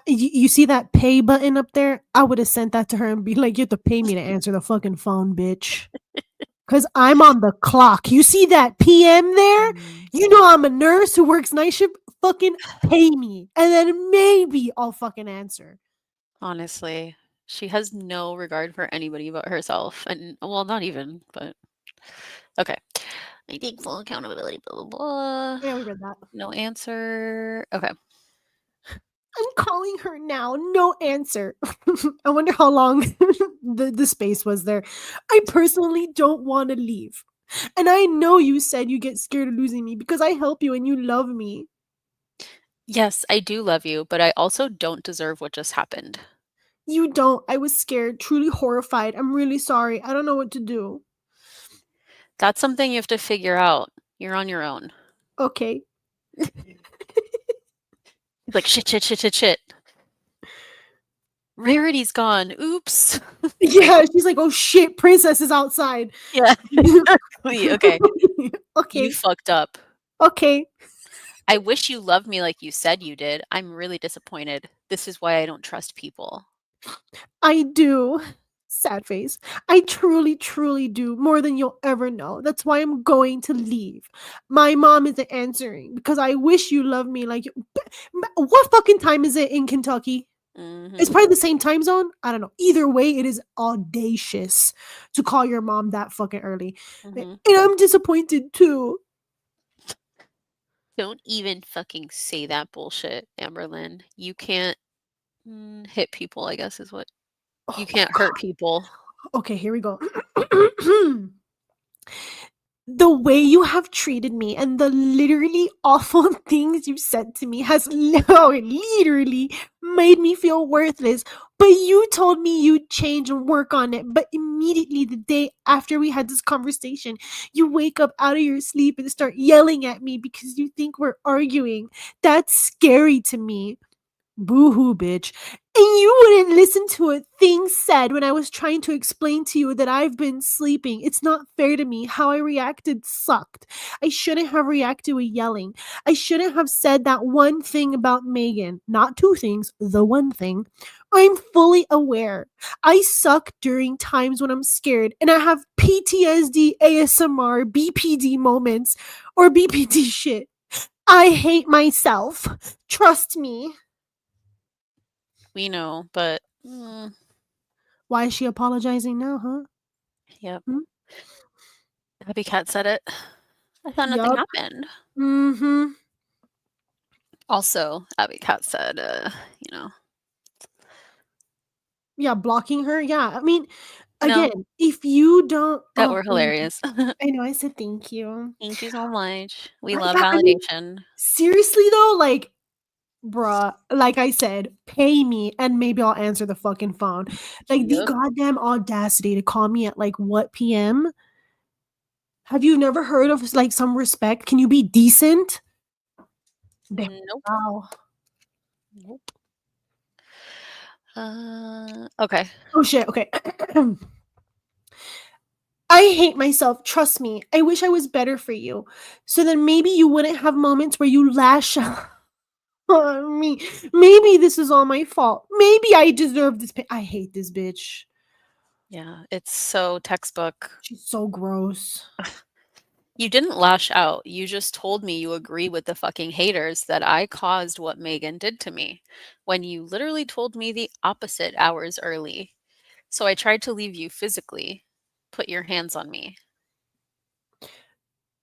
Speaker 2: You see that pay button up there? I would have sent that to her and be like, you have to pay me to answer the fucking phone, bitch. Because I'm on the clock. You see that PM there? You know I'm a nurse who works night shift. Fucking pay me. And then maybe I'll fucking answer.
Speaker 1: Honestly, she has no regard for anybody but herself. And, well, not even, but okay. I take full accountability, blah, blah, blah.
Speaker 2: Yeah, we read that.
Speaker 1: No answer. Okay.
Speaker 2: I'm calling her now. No answer. I wonder how long the space was there. I personally don't want to leave. And I know you said you get scared of losing me because I help you and you love me.
Speaker 1: Yes, I do love you, but I also don't deserve what just happened.
Speaker 2: You don't. I was scared, truly horrified. I'm really sorry. I don't know what to do.
Speaker 1: That's something you have to figure out. You're on your own.
Speaker 2: Okay.
Speaker 1: He's like, shit. Rarity's gone. Oops.
Speaker 2: Yeah, she's like, oh shit, Princess is outside.
Speaker 1: Yeah, exactly. Okay.
Speaker 2: Okay.
Speaker 1: You fucked up.
Speaker 2: Okay.
Speaker 1: I wish you loved me like you said you did. I'm really disappointed. This is why I don't trust people.
Speaker 2: I do. Sad face. I truly, truly do. More than you'll ever know. That's why I'm going to leave. My mom isn't answering because I wish you loved me like you. What fucking time is it in Kentucky? It's probably the same time zone. I don't know. Either way, it is audacious to call your mom that fucking early. And I'm disappointed too.
Speaker 1: Don't even fucking say that bullshit, Amberlynn. You can't hit people, I guess is what. You can't hurt people.
Speaker 2: Okay, here we go. The way you have treated me and the literally awful things you said to me has literally made me feel worthless. But you told me you'd change and work on it. But immediately the day after we had this conversation, you wake up out of your sleep and start yelling at me because you think we're arguing. That's scary to me. Boo-hoo, bitch. And you wouldn't listen to a thing said when I was trying to explain to you that I've been sleeping. It's not fair to me. How I reacted sucked. I shouldn't have reacted with yelling. I shouldn't have said that one thing about Megan. Not two things, the one thing. I'm fully aware. I suck during times when I'm scared, and I have PTSD, ASMR, BPD moments, or BPD shit. I hate myself. Trust me.
Speaker 1: We know, but
Speaker 2: Why is she apologizing now, huh?
Speaker 1: Yep. Abby Cat said it. I thought nothing happened.
Speaker 2: Mm-hmm.
Speaker 1: Also, Abby Cat said,
Speaker 2: Yeah, blocking her. Yeah, I mean, again, if you don't...
Speaker 1: that were hilarious.
Speaker 2: I know, I said thank you.
Speaker 1: Thank you so much. We love validation.
Speaker 2: Seriously, though, like, bruh, like I said, pay me and maybe I'll answer the fucking phone. Like, the goddamn audacity to call me at, like, what PM? Have you never heard of, like, some respect? Can you be decent?
Speaker 1: Nope.
Speaker 2: Wow.
Speaker 1: Nope. Okay.
Speaker 2: Oh, shit. Okay. I hate myself. Trust me. I wish I was better for you. So then maybe you wouldn't have moments where you lash out on me. Maybe this is all my fault. Maybe I deserve this pain. I hate this bitch.
Speaker 1: Yeah, it's so textbook.
Speaker 2: She's so gross.
Speaker 1: You didn't lash out. You just told me you agree with the fucking haters that I caused what Megan did to me, when you literally told me the opposite hours early. So I tried to leave you physically. Put your hands on me.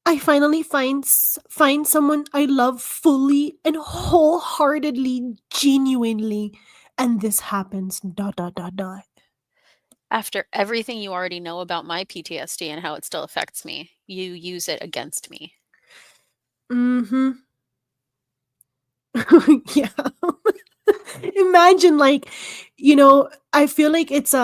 Speaker 2: I finally find someone I love fully and wholeheartedly, genuinely, and this happens, ...
Speaker 1: After everything you already know about my PTSD and how it still affects me, you use it against me.
Speaker 2: Mm-hmm. Yeah. Imagine, like, I feel like it's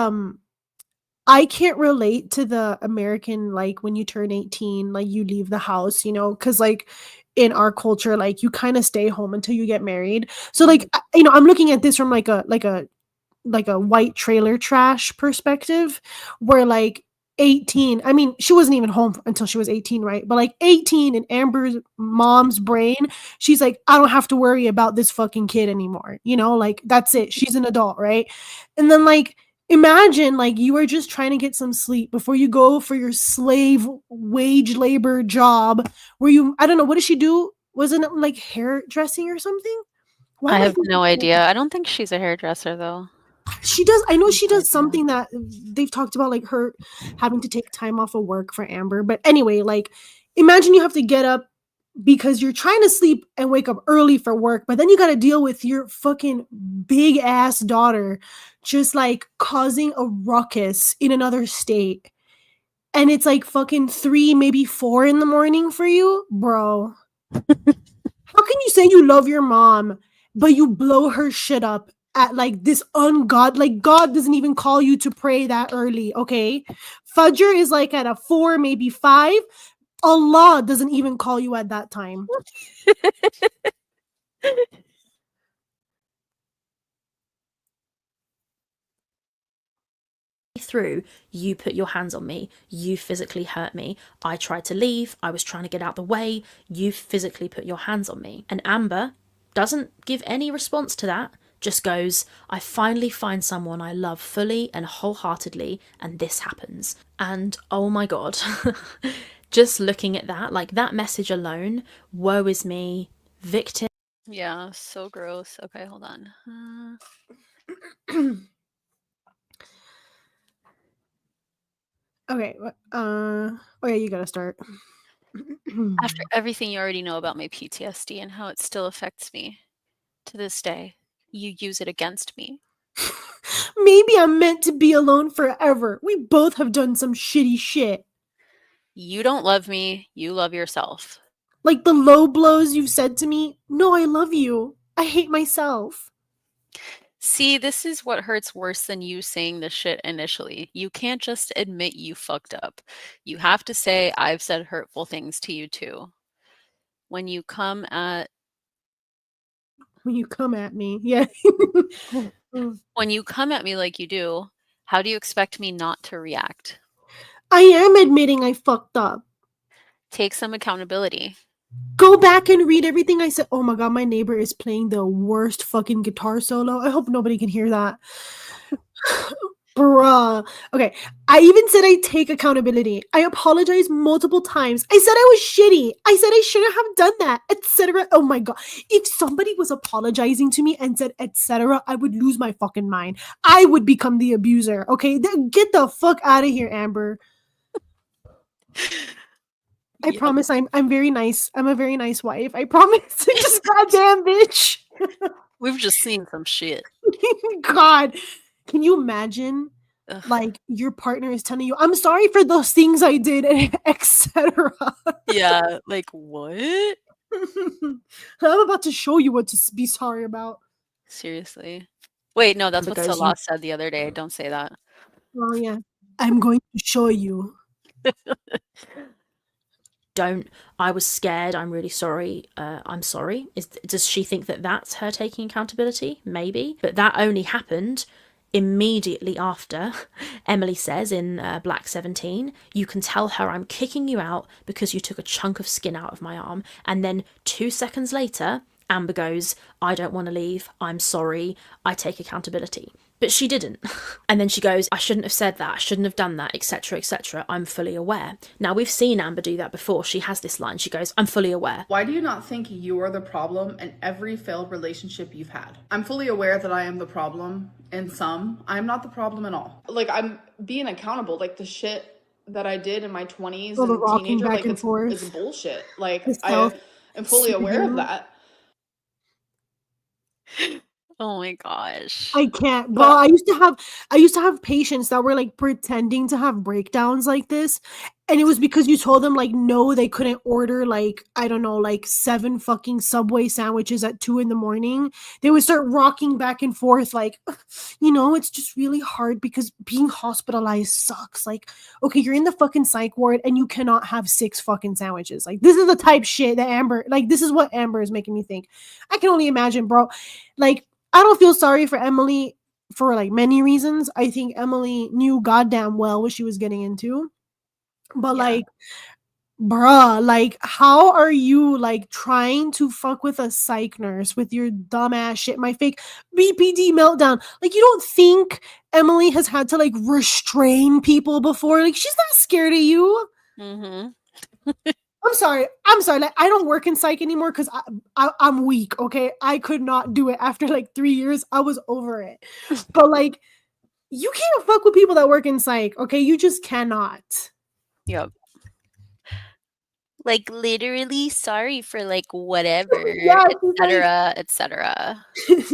Speaker 2: I can't relate to the American, like, when you turn 18, like, you leave the house, because, like, in our culture, like, you kind of stay home until you get married. So, like, I'm looking at this from like a white trailer trash perspective, where, like, 18. I mean, she wasn't even home until she was 18, right? But like 18 in Amber's mom's brain, she's like, I don't have to worry about this fucking kid anymore. You know, like that's it. She's an adult, right? And then like imagine like you are just trying to get some sleep before you go for your slave wage labor job where you, I don't know, what does she do? Wasn't it like hairdressing or something? Why
Speaker 1: I
Speaker 2: am
Speaker 1: have
Speaker 2: thinking
Speaker 1: no
Speaker 2: hair-
Speaker 1: idea. I don't think she's a hairdresser though.
Speaker 2: She does. I know she
Speaker 1: No
Speaker 2: does something that they've talked about, like her having to take time off of work for Amber. But anyway, like imagine you have to get up because you're trying to sleep and wake up early for work, but then you got to deal with your fucking big ass daughter just like causing a ruckus in another state. And it's like fucking 3, maybe 4 in the morning for you, bro. How can you say you love your mom, but you blow her shit up at like this ungod? Like God doesn't even call you to pray that early, okay? Fajr is like at a 4, maybe 5. Allah doesn't even call you at that time.
Speaker 4: Through, you put your hands on me, you physically hurt me, I tried to leave, I was trying to get out the way, you physically put your hands on me. And Amber doesn't give any response to that, just goes, I finally find someone I love fully and wholeheartedly, and this happens. And oh my god, just looking at that, like that message alone, woe is me, victim.
Speaker 1: Yeah, so gross. Okay, hold on.
Speaker 2: Okay. Oh yeah, you gotta start.
Speaker 1: After everything you already know about my PTSD and how it still affects me to this day, you use it against me.
Speaker 2: Maybe I'm meant to be alone forever. We both have done some shitty shit.
Speaker 1: You don't love me, you love yourself.
Speaker 2: Like the low blows you've said to me. No, I love you. I hate myself.
Speaker 1: See, this is what hurts worse than you saying the shit initially. You can't just admit you fucked up. You have to say, I've said hurtful things to you too. When you come at
Speaker 2: me, yeah.
Speaker 1: when you come at me like you do, how do you expect me not to react?
Speaker 2: I am admitting I fucked up.
Speaker 1: Take some accountability.
Speaker 2: Go back and read everything I said. Oh my god, my neighbor is playing the worst fucking guitar solo. I hope nobody can hear that. Bruh. Okay, I even said I take accountability. I apologized multiple times. I said I was shitty. I said I shouldn't have done that, etc. Oh my god. If somebody was apologizing to me and said etc., I would lose my fucking mind. I would become the abuser. Okay, get the fuck out of here, Amber. I promise I'm very nice. I'm a very nice wife. I promise. Just goddamn bitch.
Speaker 1: We've just seen some shit.
Speaker 2: God. Can you imagine?
Speaker 1: Ugh.
Speaker 2: Like your partner is telling you, I'm sorry for those things I did, etc.
Speaker 1: Yeah, like what?
Speaker 2: I'm about to show you what to be sorry about.
Speaker 1: Seriously. Wait, no, that's what
Speaker 4: Because
Speaker 1: Salah said the other day. Don't say that.
Speaker 2: Oh yeah. I'm going to show you.
Speaker 4: I was scared, I'm really sorry, I'm sorry. Does she think that that's her taking accountability? Maybe. But that only happened immediately after Emily says in Black 17, you can tell her I'm kicking you out because you took a chunk of skin out of my arm. And then 2 seconds later, Amber goes, I don't want to leave, I'm sorry, I take accountability. But she didn't. And then she goes, I shouldn't have said that, I shouldn't have done that, etc., etc. I'm fully aware. Now, we've seen Amber do that before. She has this line. She goes, I'm fully aware.
Speaker 7: Why do you not think you are the problem in every failed relationship you've had? I'm fully aware that I am the problem in some. I'm not the problem in all. Like, I'm being accountable. Like, the shit that I did in my 20s
Speaker 2: the
Speaker 7: and
Speaker 2: rocking
Speaker 7: teenager,
Speaker 2: back
Speaker 7: like,
Speaker 2: and forth.
Speaker 7: it's bullshit. Like,
Speaker 2: The
Speaker 7: I am fully
Speaker 2: self-soothing.
Speaker 7: aware of that.
Speaker 1: Oh my gosh.
Speaker 2: I can't, bro. I used to have patients that were like pretending to have breakdowns like this, and it was because you told them like no, they couldn't order like I don't know, like 7 fucking Subway sandwiches at 2 a.m. They would start rocking back and forth, like, you know, it's just really hard because being hospitalized sucks. Like, okay, you're in the fucking psych ward and you cannot have 6 fucking sandwiches. Like, this is the type shit that Amber, like, this is what Amber is making me think. I can only imagine, bro. Like, I don't feel sorry for Emily. for like many reasons. I think Emily knew goddamn well what she was getting into. But like, bruh, like, how are you like trying to fuck with a psych nurse with your dumbass shit? My fake BPD meltdown. Like, you don't think Emily has had to like restrain people before? Like, she's not scared of you.
Speaker 1: Mm-hmm.
Speaker 2: I'm sorry. Like, I don't work in psych anymore because I'm weak. Okay, I could not do it after like 3 years. I was over it. But like, you can't fuck with people that work in psych. Okay, you just cannot.
Speaker 1: Yep. Like literally sorry for like whatever,
Speaker 2: Yeah, she's like,
Speaker 1: etc., etc.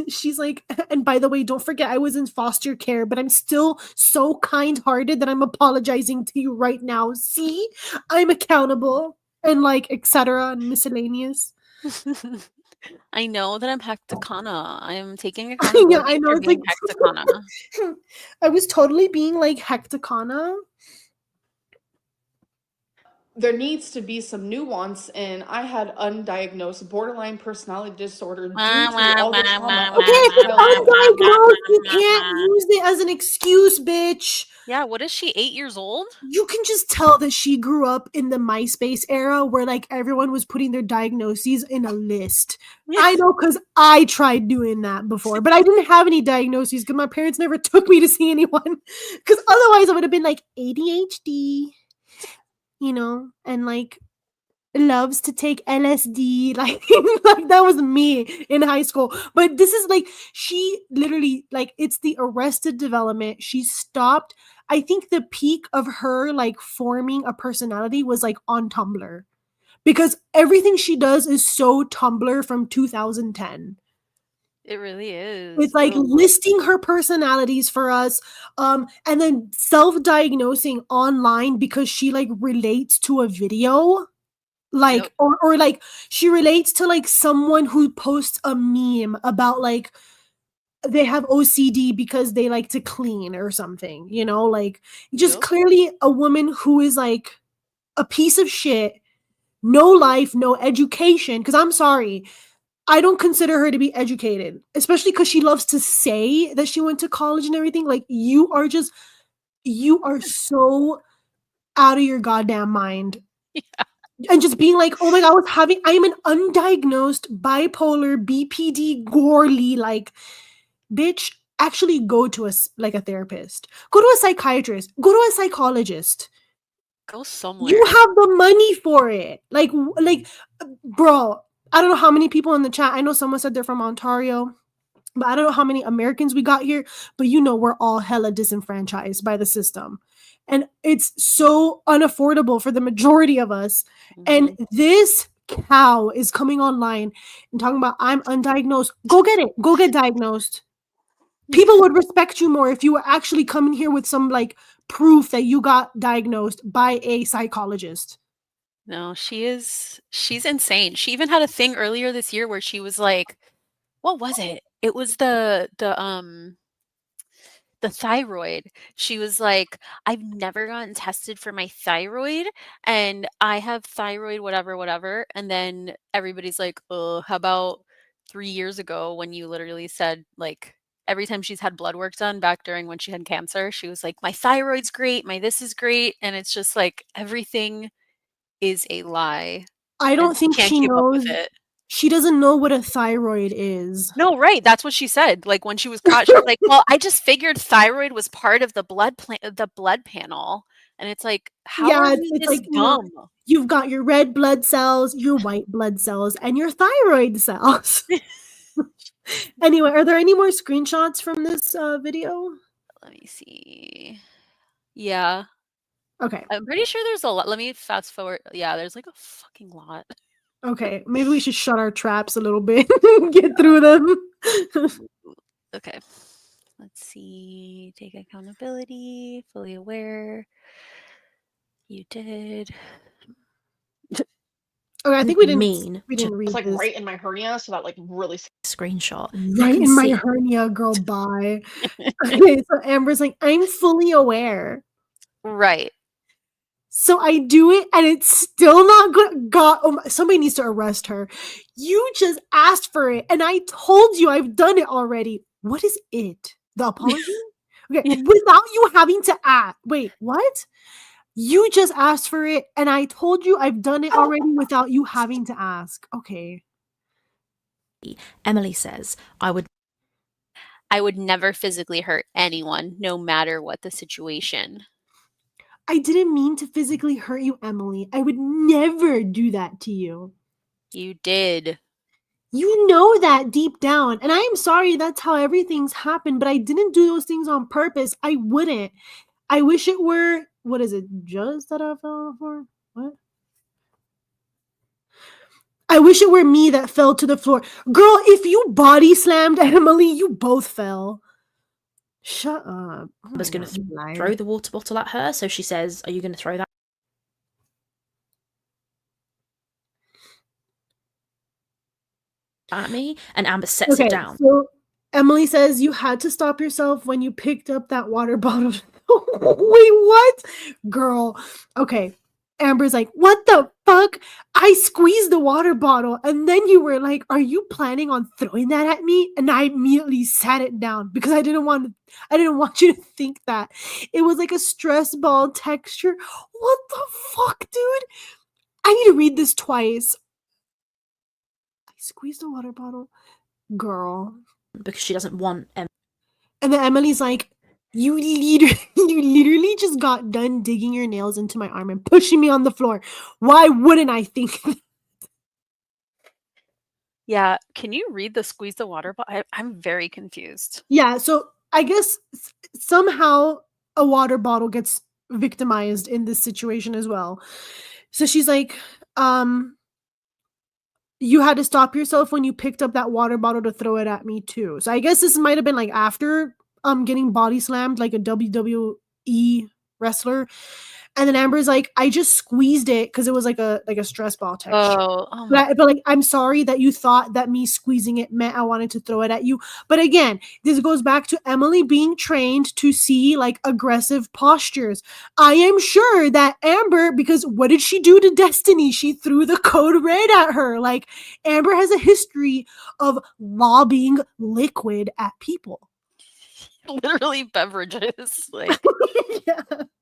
Speaker 2: she's like, and by the way, don't forget I was in foster care, but I'm still so kind-hearted that I'm apologizing to you right now. See, I'm accountable, and like etc. and miscellaneous.
Speaker 1: I know that I'm hecticana. I'm taking
Speaker 2: Yeah,
Speaker 1: accountability
Speaker 2: I know.
Speaker 1: for
Speaker 2: It's
Speaker 1: being
Speaker 2: like
Speaker 1: hecticana.
Speaker 2: I was totally being like hecticana.
Speaker 7: There needs to be some nuance, and I had undiagnosed borderline personality disorder due to all the trauma of
Speaker 2: Okay,
Speaker 7: my
Speaker 2: if you're
Speaker 7: childhood.
Speaker 2: undiagnosed, you can't use it as an excuse, bitch.
Speaker 1: Yeah, what is she, 8 years old?
Speaker 2: You can just tell that she grew up in the MySpace era where like everyone was putting their diagnoses in a list. I know because I tried doing that before, but I didn't have any diagnoses because my parents never took me to see anyone. Because otherwise, I would have been like ADHD, and like loves to take LSD, like like that was me in high school. But this is like she literally like it's the arrested development. She stopped. I think the peak of her like forming a personality was like on Tumblr because everything she does is so Tumblr from 2010.
Speaker 1: It really is.
Speaker 2: It's like listing her personalities for us, and then self-diagnosing online because she like relates to a video. Like,
Speaker 1: Yep.
Speaker 2: or like she relates to like someone who posts a meme about like they have OCD because they like to clean or something, like just
Speaker 1: Yep.
Speaker 2: clearly a woman who is like a piece of shit, no life, no education. Because I'm sorry, I don't consider her to be educated, especially because she loves to say that she went to college and everything. Like, you are so out of your goddamn mind.
Speaker 1: Yeah.
Speaker 2: And just being like, oh my God, I'm an undiagnosed bipolar BPD Gorley. Like, bitch, actually go to a therapist. Go to a psychiatrist. Go to a psychologist.
Speaker 1: Go somewhere.
Speaker 2: You have the money for it. Like, bro, I don't know how many people in the chat. I know someone said they're from Ontario, but I don't know how many Americans we got here. But we're all hella disenfranchised by the system. And it's so unaffordable for the majority of us.
Speaker 1: Mhm.
Speaker 2: And this cow is coming online and talking about, I'm undiagnosed. Go get it. Go get diagnosed. People would respect you more if you were actually coming here with some like proof that you got diagnosed by a psychologist.
Speaker 1: No, she's insane. She even had a thing earlier this year where she was like, what was it? It was the thyroid. She was like, I've never gotten tested for my thyroid and I have thyroid, whatever. And then everybody's like, oh, how about 3 years ago when you literally said like every time she's had blood work done back during when she had cancer, she was like, my thyroid's great, my this is great. And it's just like everything is a lie.
Speaker 2: I don't think
Speaker 1: can't
Speaker 2: she
Speaker 1: keep up with
Speaker 2: knows.
Speaker 1: it.
Speaker 2: She doesn't know what a thyroid is.
Speaker 1: No, right. That's what she said. Like when she was caught, she was like, "Well, I just figured thyroid was part of the blood panel." And it's like, how are we
Speaker 2: it's
Speaker 1: this
Speaker 2: like,
Speaker 1: dumb?
Speaker 2: You've got your red blood cells, your white blood cells, and your thyroid cells. Anyway, are there any more screenshots from this video?
Speaker 1: Let me see. Yeah.
Speaker 2: Okay.
Speaker 1: I'm pretty sure there's a lot. Let me fast forward. Yeah, there's like a fucking lot.
Speaker 2: Okay, maybe we should shut our traps a little bit and get through them.
Speaker 1: Okay. Let's see. Take accountability. Fully aware. You did.
Speaker 2: Okay, I think we didn't read
Speaker 5: It's like
Speaker 2: this.
Speaker 5: right in my hernia, so that like really
Speaker 4: Screenshot.
Speaker 2: Right in my hernia, girl. Bye. Okay, so Amber's like, I'm fully aware.
Speaker 1: Right.
Speaker 2: So I do it, and it's still not good. God, somebody needs to arrest her. You just asked for it, and I told you I've done it already. What is it? The apology? Okay, without you having to ask. Wait, what? You just asked for it, and I told you I've done it already without you having to ask. Okay.
Speaker 4: Emily says,
Speaker 1: I would never physically hurt anyone, no matter what the situation.
Speaker 2: I didn't mean to physically hurt you, Emily. I would never do that to you.
Speaker 1: You did.
Speaker 2: You know that deep down. And I am sorry that's how everything's happened, but I didn't do those things on purpose. I wouldn't. I wish it were, what is it, just that I fell for? What? I wish it were me that fell to the floor. Girl, if you body slammed Emily, you both fell. Shut up.
Speaker 4: Amber's going to throw the water bottle at her. So she says, are you going to throw that at me? And Amber sets it down.
Speaker 2: So Emily says you had to stop yourself when you picked up that water bottle. Wait, what? Girl. Okay. Amber's like, what the fuck? I squeezed the water bottle and then you were like, are you planning on throwing that at me? And I immediately sat it down because I didn't want you to think that. It was like a stress ball texture. What the fuck, dude? I need to read this twice. I squeezed a water bottle. Girl.
Speaker 4: Because she doesn't want Emily.
Speaker 2: And then Emily's like, you literally just got done digging your nails into my arm and pushing me on the floor. Why wouldn't I think that?
Speaker 1: Yeah, can you read the squeeze the water bottle? I'm very confused.
Speaker 2: Yeah, so I guess somehow a water bottle gets victimized in this situation as well. So she's like, you had to stop yourself when you picked up that water bottle to throw it at me too. So I guess this might have been like after getting body slammed like a WWE wrestler. And then Amber's like, I just squeezed it because it was like a stress ball texture. But like, I'm sorry that you thought that me squeezing it meant I wanted to throw it at you. But again, this goes back to Emily being trained to see like aggressive postures. I am sure that Amber, because what did she do to Destiny? She threw the code red at her. Like Amber has a history of lobbing liquid at people.
Speaker 1: Literally beverages. Like,
Speaker 2: Yeah.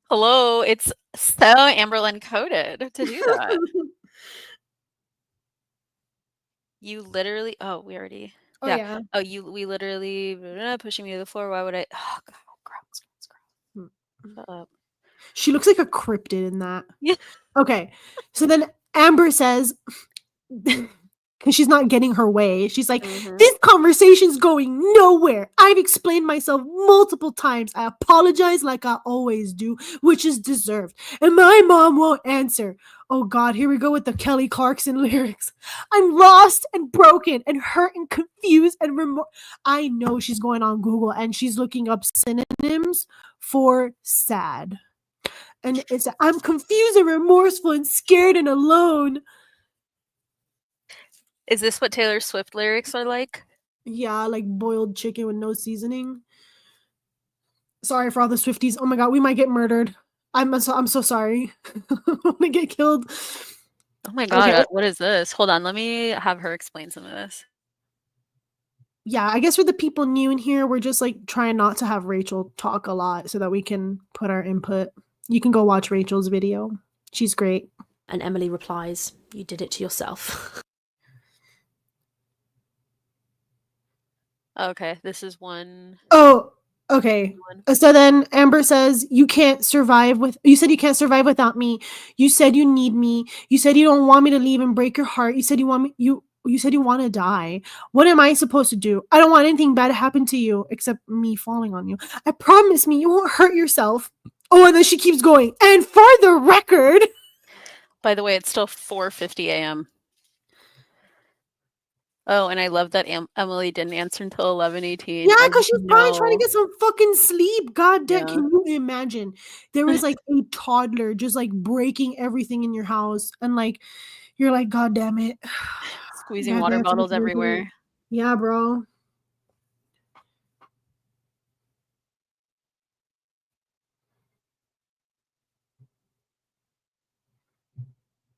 Speaker 1: hello, it's so Amberlynn coded to do that. You literally, we already,
Speaker 2: yeah.
Speaker 1: We literally pushing me to the floor. Why would I? Oh, God, gross. Shut up.
Speaker 2: She looks like a cryptid in that.
Speaker 1: Yeah.
Speaker 2: Okay. So then Amber says, because she's not getting her way, she's like, this conversation's going nowhere. I've explained myself multiple times. I apologize like I always do, which is deserved. And my mom won't answer. Oh God, here we go with the Kelly Clarkson lyrics. I'm lost and broken and hurt and confused and I know she's going on Google and she's looking up synonyms for sad. And it's, I'm confused and remorseful and scared and alone.
Speaker 1: Is this what Taylor Swift lyrics are like?
Speaker 2: Yeah, like boiled chicken with no seasoning. Sorry for all the Swifties. Oh my God, we might get murdered. I'm so sorry. I'm gonna get killed.
Speaker 1: Oh my God, okay. What is this? Hold on, let me have her explain some of this.
Speaker 2: Yeah, I guess for the people new in here, we're just like trying not to have Rachel talk a lot so that we can put our input. You can go watch Rachel's video. She's great.
Speaker 4: And Emily replies, you did it to yourself.
Speaker 1: Okay, this is one.
Speaker 2: Oh, okay. So then Amber says, you said you can't survive without me. You said you need me. You said you don't want me to leave and break your heart. You said you said you want to die. What am I supposed to do? I don't want anything bad to happen to you except me falling on you. I promise me you won't hurt yourself. Oh, and then she keeps going. And for the record.
Speaker 1: By the way, it's still 4:50 a.m. Oh, and I love that Emily didn't answer until 11:18.
Speaker 2: Yeah, because she was probably trying to get some fucking sleep. God damn, can you imagine? There was like a toddler just like breaking everything in your house. And like, you're like, God damn it.
Speaker 1: Squeezing water bottles everywhere.
Speaker 2: Yeah, bro.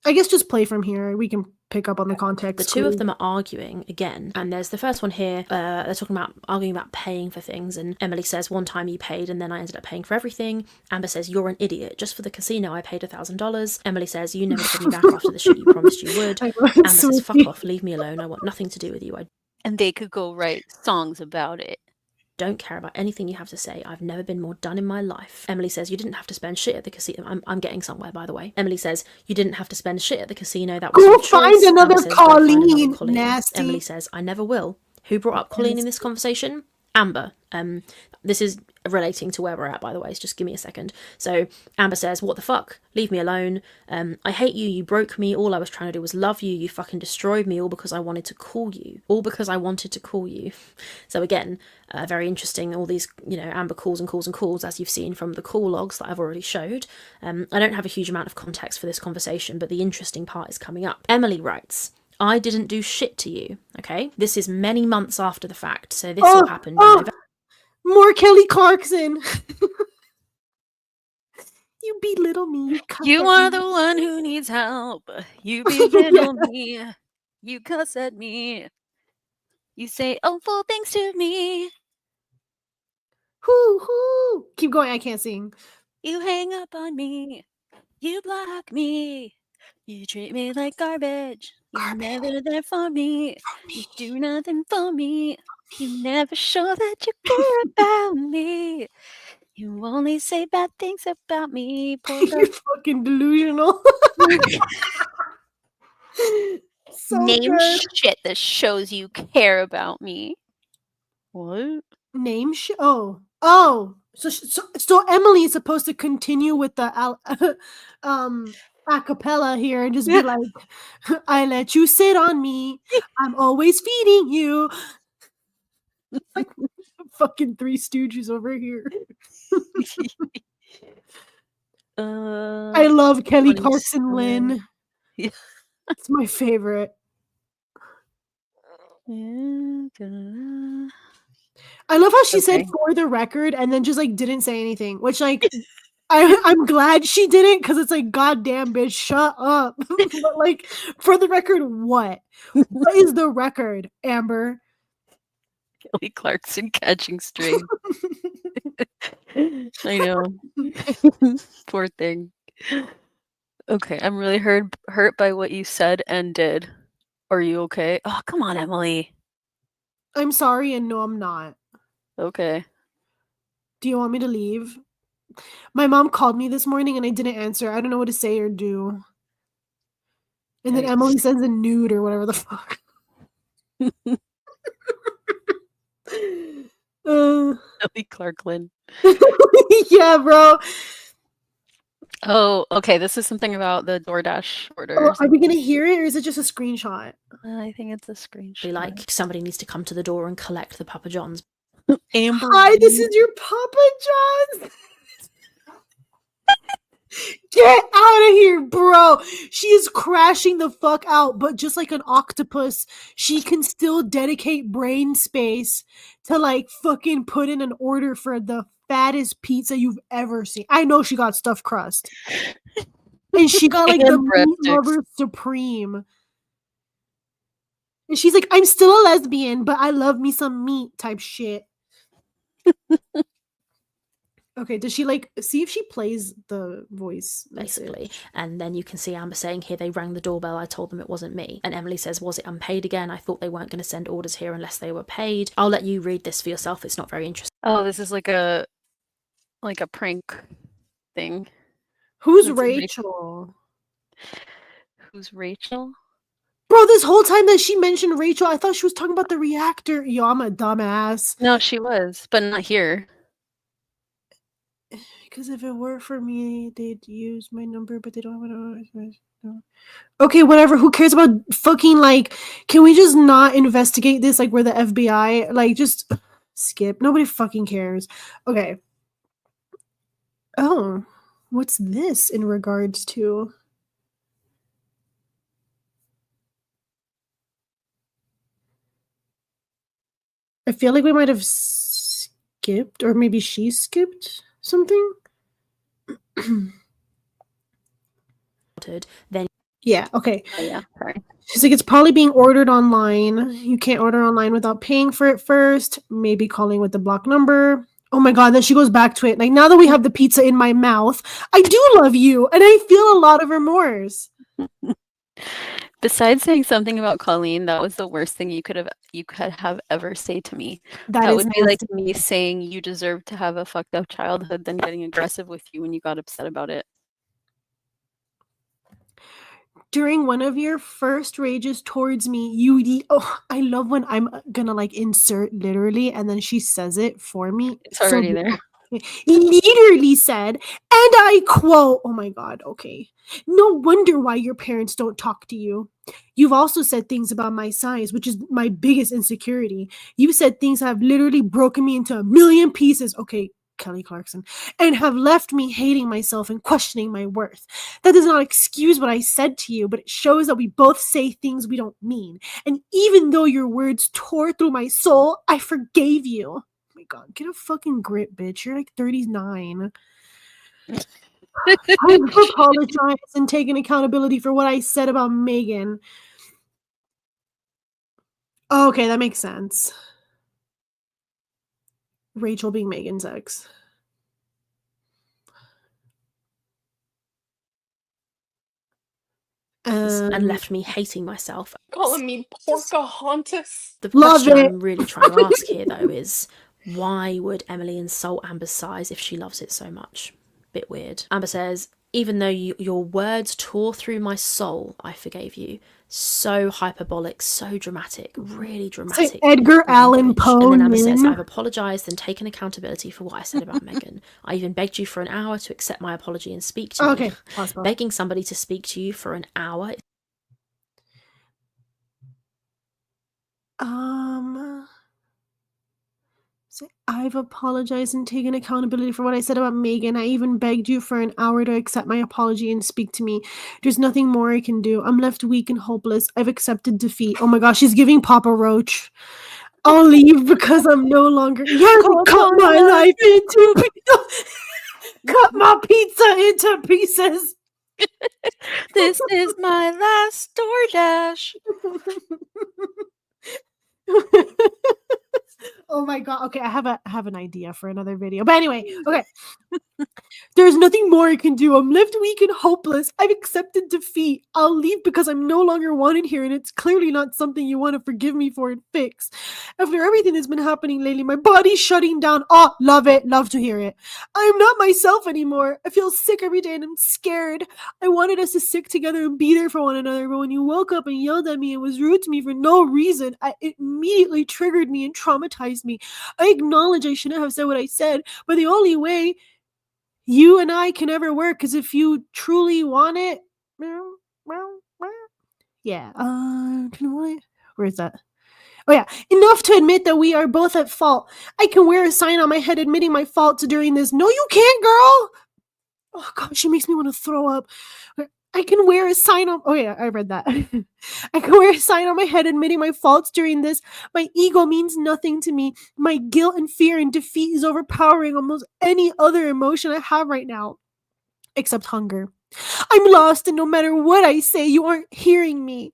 Speaker 2: I guess just play from here. We can pick up on the context.
Speaker 4: The two of them are arguing again, and there's the first one here. They're talking about arguing about paying for things, and Emily says, one time you paid and then I ended up paying for everything. Amber says, you're an idiot. Just for the casino I paid $1,000. Emily says, you never paid me back after the shit you promised you would. Amber says, fuck off, leave me alone. I want nothing to do with you.
Speaker 1: And they could go write songs about it.
Speaker 4: Don't care about anything you have to say. I've never been more done in my life. Emily says, you didn't have to spend shit at the casino. I'm getting somewhere, by the way. Emily says, you didn't have to spend shit at the casino. That was your choice.
Speaker 2: Find another
Speaker 4: Amber says, "Go find another
Speaker 2: Colleen. Nasty.
Speaker 4: Emily says, I never will. Who brought up Colleen in this conversation? Amber. This is relating to where we're at, by the way, so just give me a second. So Amber says, what the fuck? Leave me alone. I hate you. You broke me. All I was trying to do was love you. You fucking destroyed me, all because I wanted to call you. All because I wanted to call you. So again, very interesting, all these, Amber calls and calls and calls, as you've seen from the call logs that I've already showed. I don't have a huge amount of context for this conversation, but the interesting part is coming up. Emily writes, I didn't do shit to you, okay? This is many months after the fact, so this all happened in November.
Speaker 2: More Kelly Clarkson. You belittle me.
Speaker 1: You are the one who needs help. You belittle me. You cuss at me. You say awful things to me.
Speaker 2: Hoo. Keep going. I can't sing.
Speaker 1: You hang up on me. You block me. You treat me like garbage. You're never there for me. You do nothing for me. You never show that you care about me. You only say bad things about me. Poor girl.
Speaker 2: You're fucking delusional. So
Speaker 1: Name
Speaker 2: good.
Speaker 1: shit that shows you care about me. What?
Speaker 2: Name shit? Oh. So Emily is supposed to continue with the acapella here and just be like, I let you sit on me. I'm always feeding you. Like fucking Three Stooges over here. I love Kelly Clarkson Lynn.
Speaker 1: Yeah.
Speaker 2: It's my favorite. I love how she said for the record and then just like didn't say anything, which like I'm glad she didn't, because it's like, goddamn bitch, shut up. But like, for the record, what is the record, Amber?
Speaker 1: Kelly Clarkson catching strain. I know. Poor thing. Okay, I'm really hurt by what you said and did. Are you okay? Oh, come on, Emily.
Speaker 2: I'm sorry, and no, I'm not.
Speaker 1: Okay.
Speaker 2: Do you want me to leave? My mom called me this morning and I didn't answer. I don't know what to say or do. And then Emily sends a nude or whatever the fuck.
Speaker 1: Kelly Clarkson.
Speaker 2: Yeah, bro.
Speaker 1: Oh, okay. This is something about the DoorDash order.
Speaker 2: Oh, are we gonna hear it, or is it just a screenshot?
Speaker 1: I think it's a screenshot.
Speaker 4: Be like, somebody needs to come to the door and collect the Papa John's.
Speaker 1: Amber.
Speaker 2: Hi, this is your Papa John's. Get out of here, bro. She is crashing the fuck out, but just like an octopus, she can still dedicate brain space to like fucking put in an order for the fattest pizza you've ever seen. I know she got stuffed crust. And she got like the meat lover supreme. And she's like, I'm still a lesbian, but I love me some meat type shit. Okay, does she like see if she plays the voice
Speaker 4: basically
Speaker 2: message?
Speaker 4: And then you can see Amber saying here, they rang the doorbell, I told them it wasn't me. And Emily says, was it unpaid again? I thought they weren't going to send orders here unless they were paid. I'll let you read this for yourself, it's not very interesting.
Speaker 1: Oh, this is like a prank thing.
Speaker 2: Who's Rachel?
Speaker 1: Who's Rachel?
Speaker 2: Bro, this whole time that she mentioned Rachel, I thought she was talking about the reactor. Yo, I'm a dumbass.
Speaker 1: No, she was, but not here.
Speaker 2: Because if it were for me, they'd use my number, but they don't want to. Okay, whatever. Who cares about fucking, like, can we just not investigate this like we're the FBI? Like, just skip. Nobody fucking cares. Okay. Oh, what's this in regards to? I feel like we might have skipped, or maybe she skipped something.
Speaker 4: Then
Speaker 2: Yeah, okay.
Speaker 1: Oh, yeah, sorry.
Speaker 2: She's like, it's probably being ordered online. You can't order online without paying for it first. Maybe calling with the block number. Oh my god, then she goes back to it. Like, now that we have the pizza in my mouth, I do love you, and I feel a lot of remorse.
Speaker 1: Besides saying something about Colleen, that was the worst thing you could have ever say to me. That would be like me saying you deserve to have a fucked up childhood, then getting aggressive with you when you got upset about it.
Speaker 2: During one of your first rages towards me, I love when I'm gonna like insert literally, and then she says it for me.
Speaker 1: It's already there.
Speaker 2: Literally said, and I quote, oh my god, okay. No wonder why your parents don't talk to you. You've also said things about my size, which is my biggest insecurity. You said things that have literally broken me into a million pieces. Okay, Kelly Clarkson, and have left me hating myself and questioning my worth. That does not excuse what I said to you, but it shows that we both say things we don't mean. And even though your words tore through my soul, I forgave you. Oh my god, get a fucking grip, bitch. You're like 39. I apologize and taking accountability for what I said about Megan. Oh, okay, that makes sense. Rachel being Megan's ex.
Speaker 4: And left me hating myself.
Speaker 5: Calling me Pocahontas.
Speaker 4: The question I'm really trying to ask here, though, is why would Emily insult Amber's size if she loves it so much? Bit weird. Amber says, even though your words tore through my soul, I forgave you. So hyperbolic, so dramatic, really dramatic.
Speaker 2: Edgar Allan Poe.
Speaker 4: And then Amber says, I've apologised and taken accountability for what I said about Megan. I even begged you for an hour to accept my apology and speak to me. Begging somebody to speak to you for an hour.
Speaker 2: I've apologized and taken accountability for what I said about Megan. I even begged you for an hour to accept my apology and speak to me. There's nothing more I can do. I'm left weak and hopeless. I've accepted defeat. Oh my gosh, she's giving Papa Roach. I'll leave because I'm no longer. Yeah, cut my life into cut my pizza into pieces.
Speaker 1: This is my last DoorDash.
Speaker 2: Oh my god. Okay, I have an idea for another video. But anyway, okay. There's nothing more I can do. I'm left weak and hopeless. I've accepted defeat. I'll leave because I'm no longer wanted here, and it's clearly not something you want to forgive me for and fix. After everything that's been happening lately, my body's shutting down. Oh, love it. Love to hear it. I'm not myself anymore. I feel sick every day and I'm scared. I wanted us to stick together and be there for one another, but when you woke up and yelled at me and was rude to me for no reason, it immediately triggered me and traumatized me. I acknowledge I shouldn't have said what I said, but the only way you and I can ever work is if you truly want it. Yeah. Where is that? Oh yeah. Enough to admit that we are both at fault. I can wear a sign on my head admitting my faults during this. No, you can't, girl. Oh god, she makes me want to throw up. I can wear a sign on. Oh yeah, I read that. I can wear a sign on my head admitting my faults during this. My ego means nothing to me. My guilt and fear and defeat is overpowering almost any other emotion I have right now, except hunger. I'm lost, and no matter what I say, you aren't hearing me.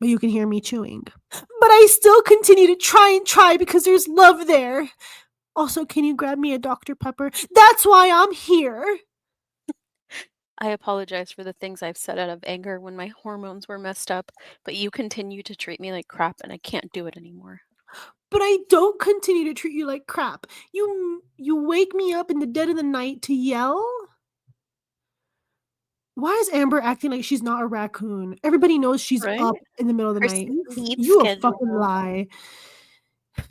Speaker 2: But you can hear me chewing. But I still continue to try because there's love there. Also, can you grab me a Dr. Pepper? That's why I'm here.
Speaker 1: I apologize for the things I've said out of anger when my hormones were messed up, but you continue to treat me like crap and I can't do it anymore.
Speaker 2: But I don't continue to treat you like crap. You wake me up in the dead of the night to yell? Why is Amber acting like she's not a raccoon? Everybody knows she's up in the middle of the night. You a fucking lie.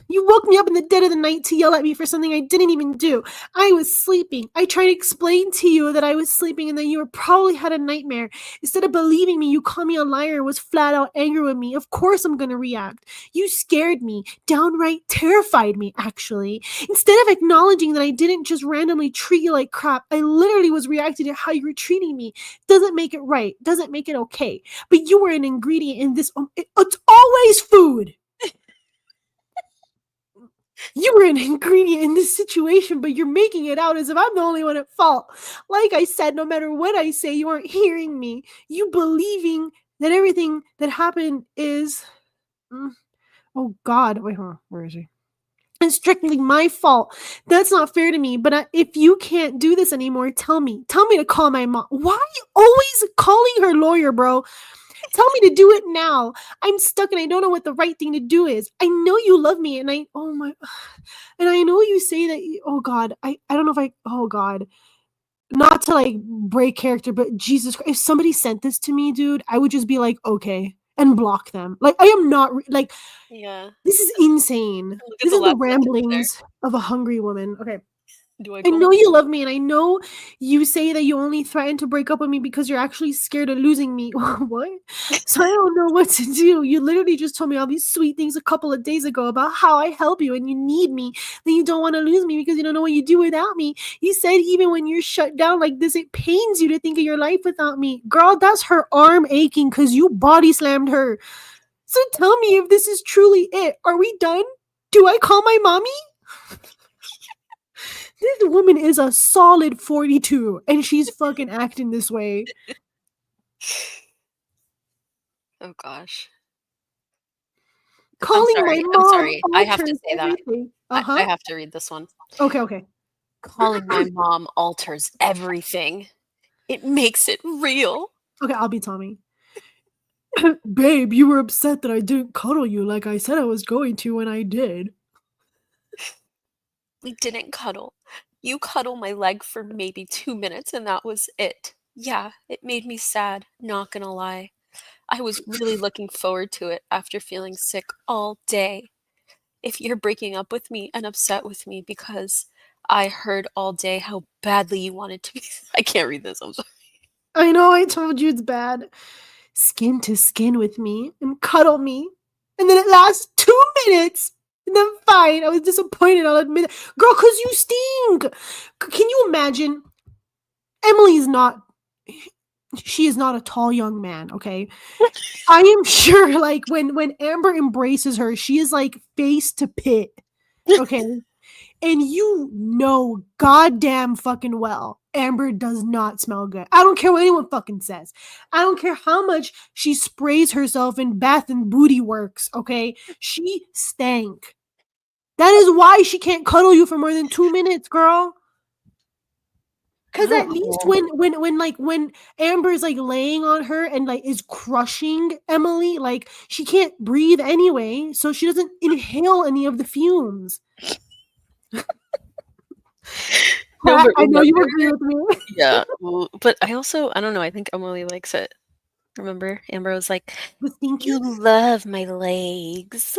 Speaker 2: You woke me up in the dead of the night to yell at me for something I didn't even do. I was sleeping. I tried to explain to you that I was sleeping and that you probably had a nightmare. Instead of believing me, you called me a liar and was flat out angry with me. Of course I'm going to react. You scared me, downright terrified me, actually. Instead of acknowledging that I didn't just randomly treat you like crap, I literally was reacting to how you were treating me. Doesn't make it right. Doesn't make it okay. But you were an ingredient in this. It's always food. You were an ingredient in this situation, but you're making it out as if I'm the only one at fault. Like I said, no matter what I say, you aren't hearing me. You believing that everything that happened is... oh God, wait, hold on. Where is he? It's strictly my fault. That's not fair to me. But if you can't do this anymore, tell me. Tell me to call my mom. Why are you always calling her lawyer, bro? Tell me to do it now. I'm stuck and I don't know what the right thing to do is. I know you love me and I know you say that oh God, I don't know if oh God. Not to like break character, but Jesus Christ, if somebody sent this to me, dude, I would just be like, okay, and block them. Like I am not like
Speaker 1: Yeah.
Speaker 2: this is insane.
Speaker 1: Look at
Speaker 2: This
Speaker 1: the
Speaker 2: is the
Speaker 1: last sentence there.
Speaker 2: ramblings of a hungry woman. Okay.
Speaker 1: Do I
Speaker 2: I
Speaker 1: call
Speaker 2: know
Speaker 1: him?
Speaker 2: you love me, and I know you say that you only threaten to break up with me because you're actually scared of losing me. What? So I don't know what to do. You literally just told me all these sweet things a couple of days ago about how I help you and you need me. Then you don't want to lose me because you don't know what you do without me. You said even when you're shut down like this, it pains you to think of your life without me. Girl, that's her arm aching because you body slammed her. So tell me if this is truly it. Are we done? Do I call my mommy? This woman is a solid 42 and she's fucking acting this way.
Speaker 1: Oh gosh.
Speaker 2: Calling my mom.
Speaker 1: I'm sorry. I have to
Speaker 2: alters
Speaker 1: say that.
Speaker 2: everything.
Speaker 1: I have to read this one.
Speaker 2: Okay.
Speaker 1: Calling my mom alters everything. It makes it real.
Speaker 2: Okay, I'll be Tommy. Babe, you were upset that I didn't cuddle you like I said I was going to when I did.
Speaker 1: We didn't cuddle. You cuddled my leg for maybe 2 minutes and that was it. Yeah, it made me sad, not gonna lie. I was really looking forward to it after feeling sick all day. If you're breaking up with me and upset with me because I heard all day how badly you wanted to be... I can't read this, I'm sorry.
Speaker 2: I know I told you it's bad. Skin to skin with me and cuddle me. And then it lasts 2 minutes. And then fine, I was disappointed, I'll admit it. Girl, because you stink. Can you imagine? Emily's not... she is not a tall young man, okay? I am sure, like, when Amber embraces her, she is, like, face to pit, okay? And you know goddamn fucking well Amber does not smell good. I don't care what anyone fucking says. I don't care how much she sprays herself in Bath and Booty Works, okay? She stank. That is why she can't cuddle you for more than 2 minutes, girl. Because at least when Amber's like laying on her and like is crushing Emily, like she can't breathe anyway, so she doesn't inhale any of the fumes.
Speaker 1: No, but
Speaker 2: I know you agree with me.
Speaker 1: Yeah, well, but I don't know, I think Emily likes it. Remember, Amber was like, "You love my legs.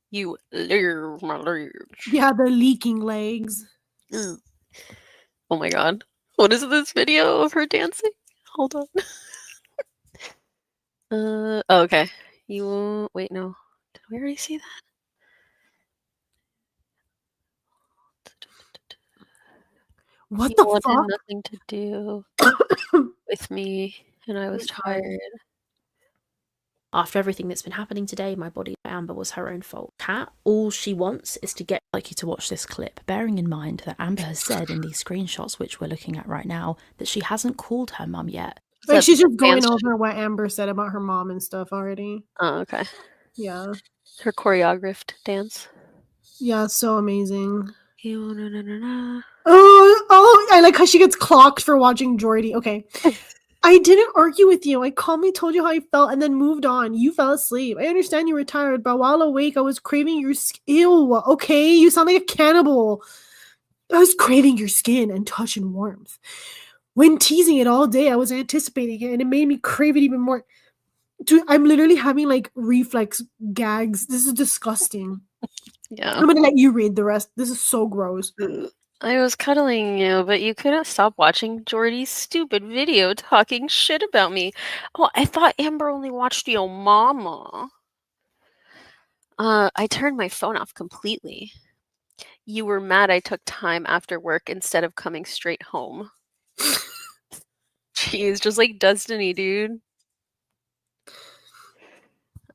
Speaker 1: You love my legs."
Speaker 2: Yeah, the leaking legs.
Speaker 1: Ugh. Oh my god. What is this video of her dancing? Hold on. Oh, okay. You wait, no. Did we already see that?
Speaker 2: What
Speaker 1: You
Speaker 2: the
Speaker 1: wanted
Speaker 2: fuck?
Speaker 1: nothing to do with me, and I was tired.
Speaker 4: After everything that's been happening today, my body, Amber, was her own fault. Kat, all she wants is to get like you to watch this clip, bearing in mind that Amber has said in these screenshots, which we're looking at right now, that she hasn't called her mum yet.
Speaker 2: Like she's just going over what Amber said about her mom and stuff already.
Speaker 1: Oh, okay.
Speaker 2: Yeah.
Speaker 1: Her choreographed dance.
Speaker 2: Yeah, so amazing.
Speaker 1: Oh,
Speaker 2: I like how she gets clocked for watching Jordy. Okay. I didn't argue with you. I calmly told you how I felt and then moved on. You fell asleep. I understand you were tired, but while awake, I was craving your ew. Okay, you sound like a cannibal. I was craving your skin and touch and warmth. When teasing it all day, I was anticipating it, and it made me crave it even more. Dude, I'm literally having like reflex gags. This is disgusting.
Speaker 1: Yeah.
Speaker 2: I'm gonna let you read the rest. This is so gross.
Speaker 1: I was cuddling you, but you couldn't stop watching Jordy's stupid video talking shit about me. Oh, I thought Amber only watched your mama. I turned my phone off completely. You were mad I took time after work instead of coming straight home. Jeez, just like Destiny, dude.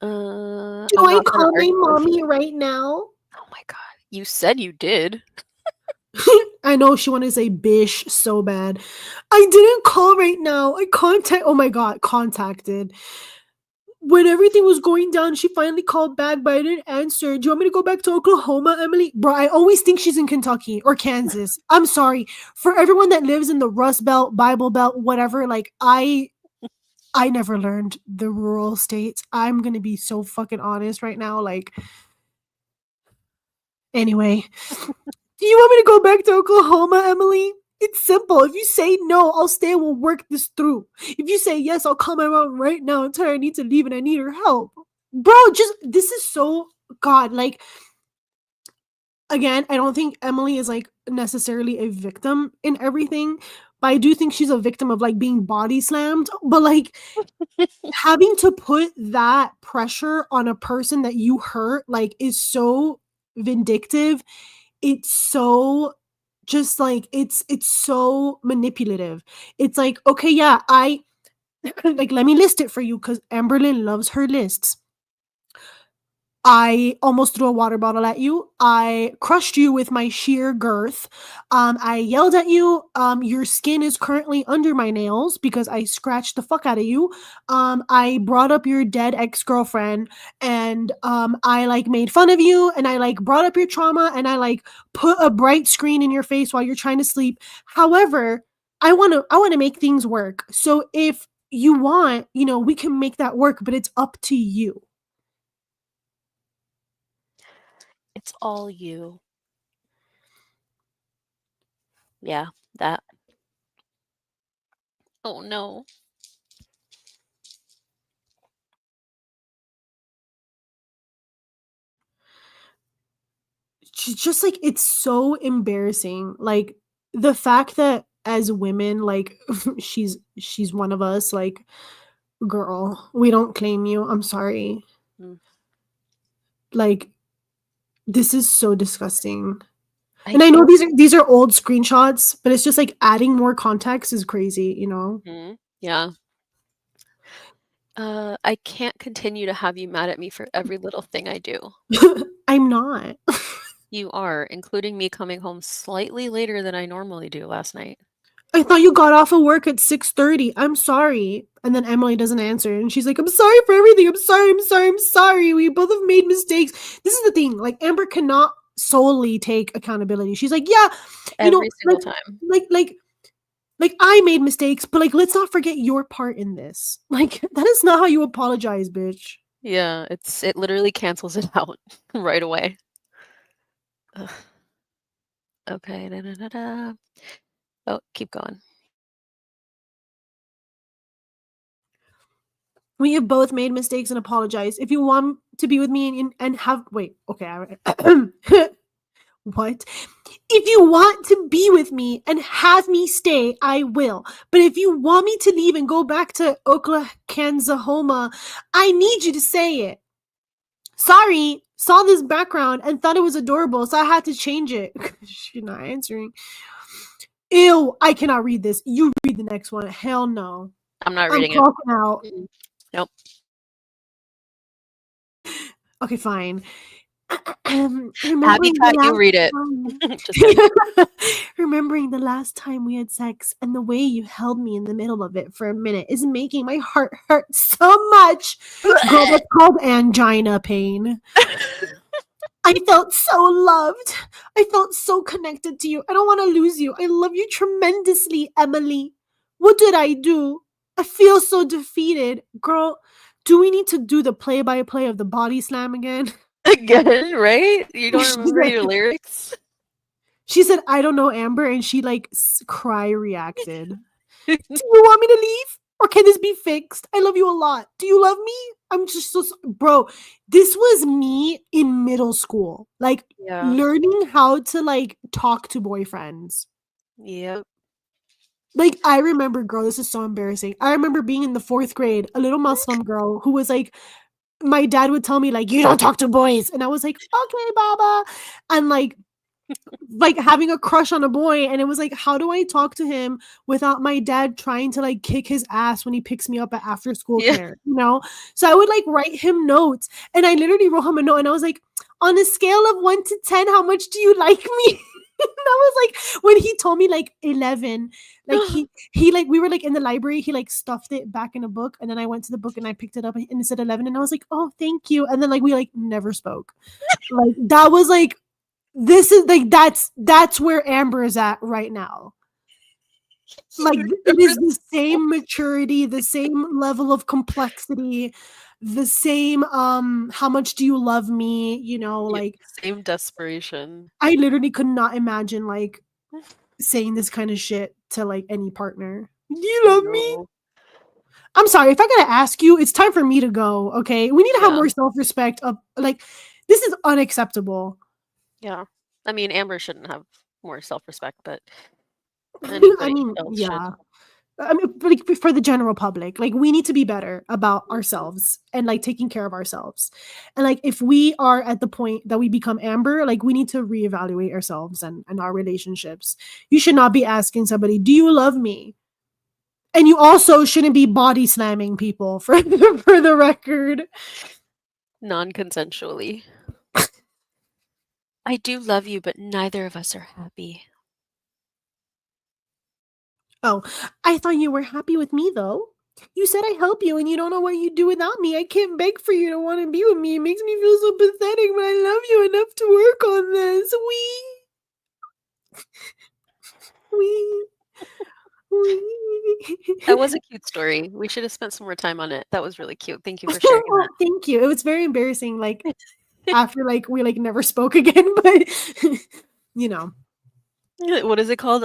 Speaker 2: Do I call my mommy right now?
Speaker 1: Oh my god. You said you did.
Speaker 2: I know she wanted to say bish so bad. I didn't call right now. Oh my god, contacted. When everything was going down, she finally called back, but I didn't answer. Do you want me to go back to Oklahoma, Emily? Bro, I always think she's in Kentucky or Kansas. I'm sorry. For everyone that lives in the Rust Belt, Bible Belt, whatever, like I never learned the rural states. I'm gonna be so fucking honest right now. Like, anyway. Do you want me to go back to Oklahoma, Emily? It's simple. If you say no, I'll stay and we'll work this through. If you say yes, I'll call my mom right now and tell her I need to leave and I need her help. Bro, this is so God. Like, again, I don't think Emily is like necessarily a victim in everything, but I do think she's a victim of like being body slammed. But like having to put that pressure on a person that you hurt, like, is so vindictive. It's so just like it's so manipulative. It's like, okay, yeah, I like, let me list it for you because Amberlynn loves her lists. I almost threw a water bottle at you. I crushed you with my sheer girth. I yelled at you. Your skin is currently under my nails because I scratched the fuck out of you. I brought up your dead ex-girlfriend and I like made fun of you and I like brought up your trauma and I like put a bright screen in your face while you're trying to sleep. However, I want to make things work. So if you want, we can make that work, but it's up to you.
Speaker 1: It's all you. Yeah, that. Oh no.
Speaker 2: Just like, it's so embarrassing. Like, the fact that as women, like, she's one of us, like, girl, we don't claim you. I'm sorry.
Speaker 1: Mm.
Speaker 2: Like, this is so disgusting.
Speaker 1: I
Speaker 2: And I know
Speaker 1: feel
Speaker 2: these are old screenshots, but it's just like adding more context is crazy,
Speaker 1: yeah. I can't continue to have you mad at me for every little thing I do.
Speaker 2: I'm not.
Speaker 1: You are, including me coming home slightly later than I normally do last night.
Speaker 2: I thought you got off of work at 6:30. I'm sorry. And then Emily doesn't answer. And she's like, I'm sorry for everything. I'm sorry. I'm sorry. I'm sorry. We both have made mistakes. This is the thing. Like, Amber cannot solely take accountability. She's like, yeah,
Speaker 1: Every single time.
Speaker 2: Like I made mistakes, but like, let's not forget your part in this. Like, that is not how you apologize, bitch.
Speaker 1: Yeah, it literally cancels it out right away. Ugh. Okay. Oh, keep going.
Speaker 2: We have both made mistakes and apologized. If you want to be with me and have wait, okay, what? If you want to be with me and have me stay, I will. But if you want me to leave and go back to Oklahoma, I need you to say it. Sorry, saw this background and thought it was adorable, so I had to change it. She's not answering. Ew, I cannot read this. You read the next one. Hell no.
Speaker 1: I'm not reading
Speaker 2: I'm talking out.
Speaker 1: Nope.
Speaker 2: Okay, fine.
Speaker 1: Happy cat, you read it.
Speaker 2: Remembering the last time we had sex and the way you held me in the middle of it for a minute is making my heart hurt so much. Girl, that's called angina pain. I felt so loved. I felt so connected to you. I don't want to lose you. I love you tremendously, Emily. What did I do? I feel so defeated. Girl, do we need to do the play-by-play of the body slam again?
Speaker 1: Again, right? You don't remember your lyrics?
Speaker 2: She said, I don't know, Amber, and she like cry reacted. Do you want me to leave? Or can this be fixed? I love you a lot. Do you love me? I'm just so bro, this was me in middle school. Like, learning how to like talk to boyfriends.
Speaker 1: Yep.
Speaker 2: Like, I remember, girl, this is so embarrassing. I remember being in the 4th grade, a little Muslim girl who was like, my dad would tell me, like, you don't talk to boys. And I was like, okay, Baba. And like, like having a crush on a boy, and it was like, how do I talk to him without my dad trying to like kick his ass when he picks me up at after school
Speaker 1: Yeah.
Speaker 2: care, you know? So I would like write him notes, and I literally wrote him a note, and I was like, on a scale of 1 to 10, how much do you like me? And I was like, when he told me like 11, like he like, we were like in the library, he like stuffed it back in a book, and then I went to the book and I picked it up and it said 11, and I was like, oh, thank you. And then like we like never spoke. Like that was like, this is like, that's where Amber is at right now. Like it is the same maturity, the same level of complexity, the same how much do you love me, you know, like
Speaker 1: same desperation.
Speaker 2: I literally could not imagine like saying this kind of shit to like any partner. Do you love me?
Speaker 1: No.
Speaker 2: I'm sorry, if I gotta ask you, it's time for me to go. Okay, we need to have
Speaker 1: Yeah.
Speaker 2: more self-respect. Of like, this is unacceptable.
Speaker 1: Yeah. I mean, Amber shouldn't have more self-respect, but
Speaker 2: I
Speaker 1: anybody
Speaker 2: mean,
Speaker 1: else
Speaker 2: yeah.
Speaker 1: should.
Speaker 2: I mean, like for the general public, like we need to be better about ourselves and like taking care of ourselves. And like if we are at the point that we become Amber, like we need to reevaluate ourselves and our relationships. You should not be asking somebody, "Do you love me?" And you also shouldn't be body slamming people for the record.
Speaker 1: Non-consensually. I do love you, but neither of us are happy.
Speaker 2: Oh, I thought you were happy with me though. You said I help you and you don't know what you'd do without me. I can't beg for you to want to be with me. It makes me feel so pathetic, but I love you enough to work on this. We.
Speaker 1: That was a cute story. We should have spent some more time on it. That was really cute. Thank you for sharing
Speaker 2: Well,
Speaker 1: that.
Speaker 2: thank you. It was very embarrassing, like after like we like never spoke again, but you know.
Speaker 1: What is it called?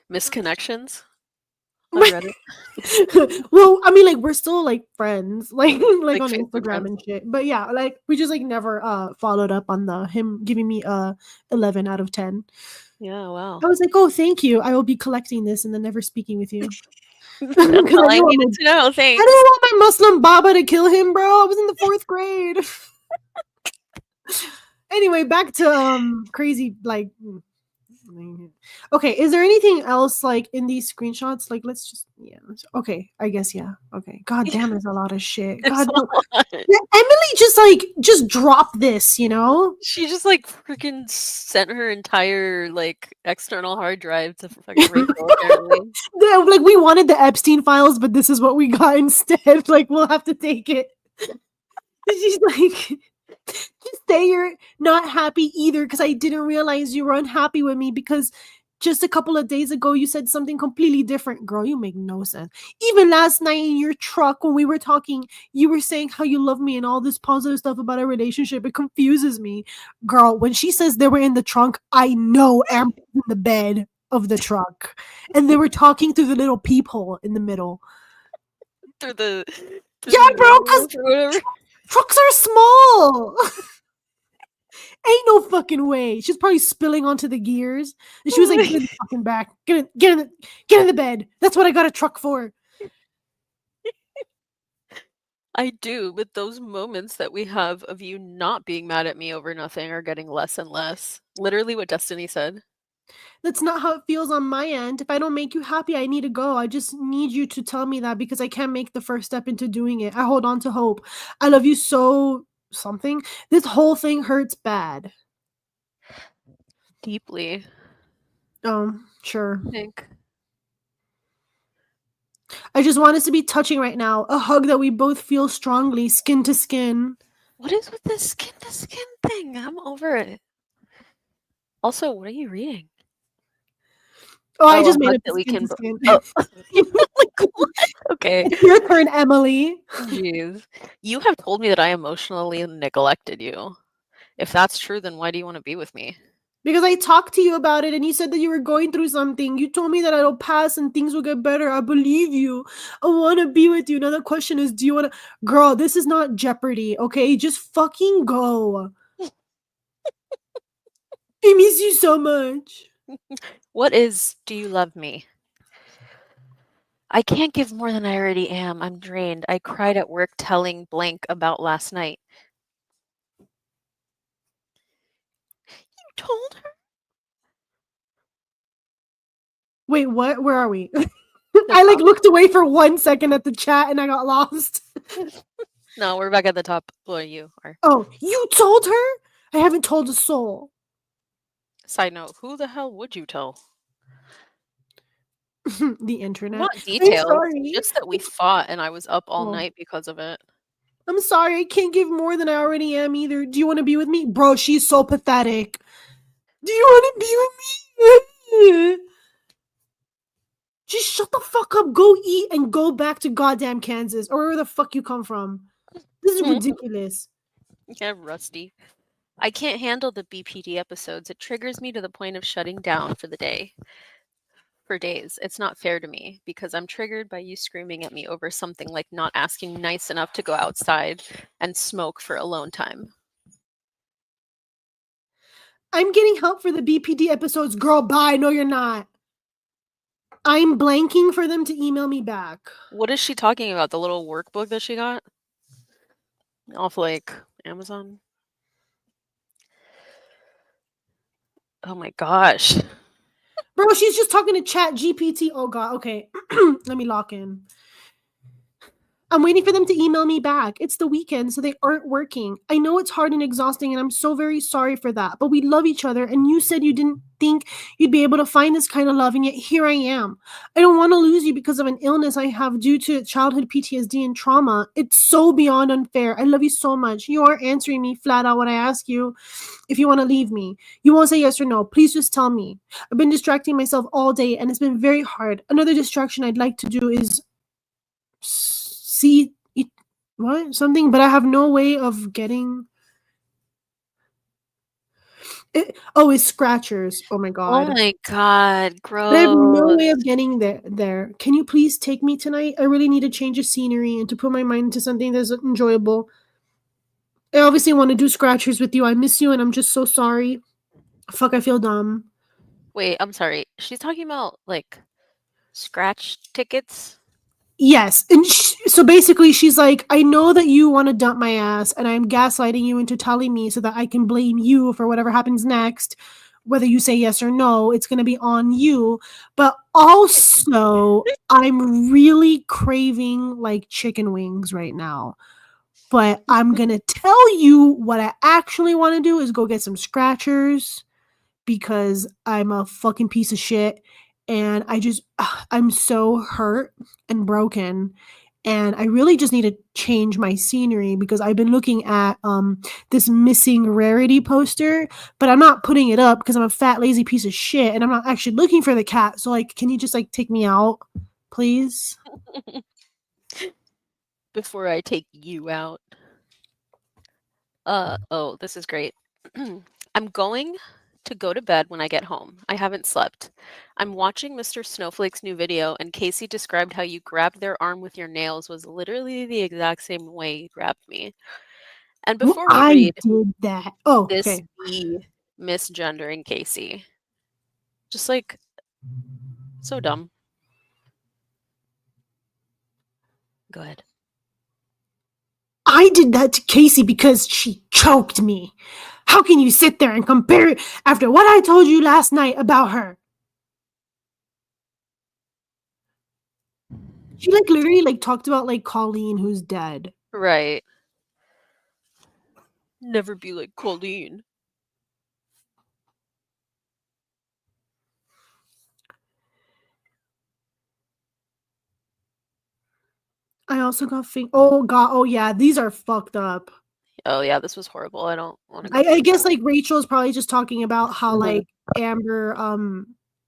Speaker 1: Misconnections on Reddit.
Speaker 2: Well, I mean, like we're still like friends, like
Speaker 1: Like
Speaker 2: on
Speaker 1: Facebook
Speaker 2: Instagram
Speaker 1: friends.
Speaker 2: and shit. But yeah, like we just like never followed up on the him giving me 11 out of 10.
Speaker 1: Yeah, wow.
Speaker 2: I was like, oh, thank you. I will be collecting this and then never speaking with you.
Speaker 1: That's all I needed to know.
Speaker 2: I
Speaker 1: Thanks.
Speaker 2: didn't want my Muslim Baba to kill him, bro. I was in the 4th grade. Anyway, back to crazy like. Okay, is there anything else like in these screenshots? Like, let's just okay. I guess yeah. Okay. God damn, there's a lot of shit.
Speaker 1: There's
Speaker 2: God,
Speaker 1: a
Speaker 2: no.
Speaker 1: lot.
Speaker 2: Yeah, Emily just dropped this, you know?
Speaker 1: She just like freaking sent her entire like external hard drive to fucking Rachel. Apparently.
Speaker 2: Like we wanted the Epstein files, but this is what we got instead. Like we'll have to take it. She's like, just say you're not happy either because I didn't realize you were unhappy with me because just a couple of days ago you said something completely different. Girl, you make no sense. Even last night in your truck when we were talking, you were saying how you love me and all this positive stuff about our relationship. It confuses me. Girl, when she says they were in the trunk, I know Amber's in the bed of the truck. And they were talking through the little peephole in the middle.
Speaker 1: Through the
Speaker 2: Yeah, bro, because
Speaker 1: whatever.
Speaker 2: trucks are small. Ain't no fucking way. She's probably spilling onto the gears. And she was like, get in the fucking back. Get in the bed. That's what I got a truck for.
Speaker 1: I do, but those moments that we have of you not being mad at me over nothing are getting less and less. Literally what Destiny said.
Speaker 2: That's not how it feels on my end. If I don't make you happy, I need to go. I just need you to tell me that because I can't make the first step into doing it. I hold on to hope. I love you so something. This whole thing hurts bad.
Speaker 1: Deeply.
Speaker 2: Sure.
Speaker 1: I think.
Speaker 2: I just want us to be touching right now. A hug that we both feel strongly, skin to skin.
Speaker 1: What is with this skin to skin thing? I'm over it. Also, what are you reading?
Speaker 2: Oh, I just made
Speaker 1: hug
Speaker 2: it
Speaker 1: that we
Speaker 2: skin
Speaker 1: can.
Speaker 2: to skin.
Speaker 1: Like, what? Okay.
Speaker 2: It's your turn, Emily.
Speaker 1: Jeez. You have told me that I emotionally neglected you. If that's true, then why do you want to be with me?
Speaker 2: Because I talked to you about it and you said that you were going through something. You told me that it'll pass and things will get better. I believe you. I want to be with you. Now the question is, do you want to... Girl, this is not Jeopardy, okay? Just fucking go. I miss you so much.
Speaker 1: What is, do you love me? I can't give more than I already am. I'm drained. I cried at work telling blank about last night. told her?
Speaker 2: Wait, what? Where are we? I like looked away for 1 second at the chat and I got lost.
Speaker 1: No, we're back at the top where you are.
Speaker 2: Oh, you told her? I haven't told a soul.
Speaker 1: Side note, who the hell would you tell?
Speaker 2: The internet.
Speaker 1: Not details,
Speaker 2: sorry.
Speaker 1: just that we fought and I was up all
Speaker 2: Oh.
Speaker 1: night because of it.
Speaker 2: I'm sorry, I can't give more than I already am either. Do you want to be with me? Bro, she's so pathetic. Do you want to be with me? Just shut the fuck up, go eat, and go back to goddamn Kansas, or wherever the fuck you come from. This is ridiculous.
Speaker 1: Yeah, Rusty. I can't handle the BPD episodes. It triggers me to the point of shutting down for the day. For days. It's not fair to me because I'm triggered by you screaming at me over something like not asking nice enough to go outside and smoke for alone time.
Speaker 2: I'm getting help for the BPD episodes. Girl, bye. No, you're not. I'm blanking for them to email me back.
Speaker 1: What is she talking about? The little workbook that she got? Off like Amazon? Oh my gosh.
Speaker 2: Bro, she's just talking to Chat GPT. Oh god, okay. Let me lock in. I'm waiting for them to email me back. It's the weekend, so they aren't working. I know it's hard and exhausting, and I'm so very sorry for that. But we love each other, and you said you didn't think you'd be able to find this kind of love, and yet here I am. I don't want to lose you because of an illness I have due to childhood PTSD and trauma. It's so beyond unfair. I love you so much. You are answering me flat out when I ask you if you want to leave me. You won't say yes or no. Please just tell me. I've been distracting myself all day, and it's been very hard. Another distraction I'd like to do is see it, what something, but I have no way of getting it. Oh, it's scratchers. Oh my god.
Speaker 1: Oh my god, gross.
Speaker 2: But I have no way of getting there. Can you please take me tonight? I really need a change of scenery and to put my mind into something that's enjoyable. I obviously want to do scratchers with you. I miss you and I'm just so sorry. Fuck, I feel dumb.
Speaker 1: Wait, I'm sorry. She's talking about like scratch tickets?
Speaker 2: Yes. And so basically she's like, I know that you want to dump my ass and I'm gaslighting you into telling me so that I can blame you for whatever happens next. Whether you say yes or no, it's going to be on you. But also, I'm really craving like chicken wings right now. But I'm going to tell you what I actually want to do is go get some scratchers because I'm a fucking piece of shit. And I'm so hurt and broken. And I really just need to change my scenery because I've been looking at this missing rarity poster, but I'm not putting it up because I'm a fat, lazy piece of shit and I'm not actually looking for the cat. So, like, can you just, like, take me out, please?
Speaker 1: Before I take you out. Oh, this is great. I'm going to go to bed when I get home. I haven't slept. I'm watching Mr. Snowflake's new video, and Casey described how you grabbed their arm with your nails was literally the exact same way you grabbed me. And before we
Speaker 2: I
Speaker 1: read
Speaker 2: did that. Oh,
Speaker 1: this
Speaker 2: okay.
Speaker 1: misgendering Casey, just like so dumb. Go ahead.
Speaker 2: I did that to Casey because she choked me. How can you sit there and compare it after what I told you last night about her? She like literally like talked about like Colleen who's dead.
Speaker 1: Right. Never be like Colleen.
Speaker 2: I also got oh god, oh yeah, these are fucked up.
Speaker 1: Oh yeah, this was horrible. I don't want to go.
Speaker 2: I guess like Rachel is probably just talking about how
Speaker 1: Mhm.
Speaker 2: like Amber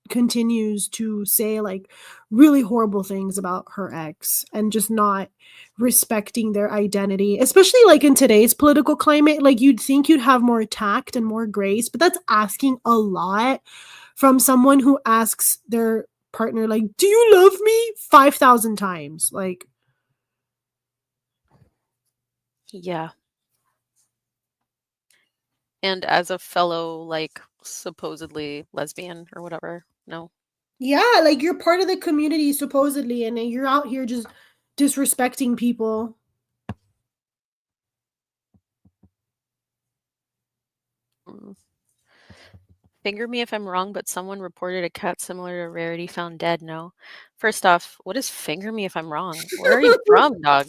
Speaker 2: continues to say like really horrible things about her ex and just not respecting their identity, especially like in today's political climate. Like you'd think you'd have more tact and more grace, but that's asking a lot from someone who asks their partner like, do you love me 5,000 times? Like,
Speaker 1: Yeah. And as a fellow, like, supposedly lesbian or whatever, no.
Speaker 2: yeah, like you're part of the community supposedly, and then you're out here just disrespecting people.
Speaker 1: Mm. Finger me if I'm wrong, but someone reported a cat similar to Rarity found dead. No. First off, what is finger me if I'm wrong? Where are you from, dog?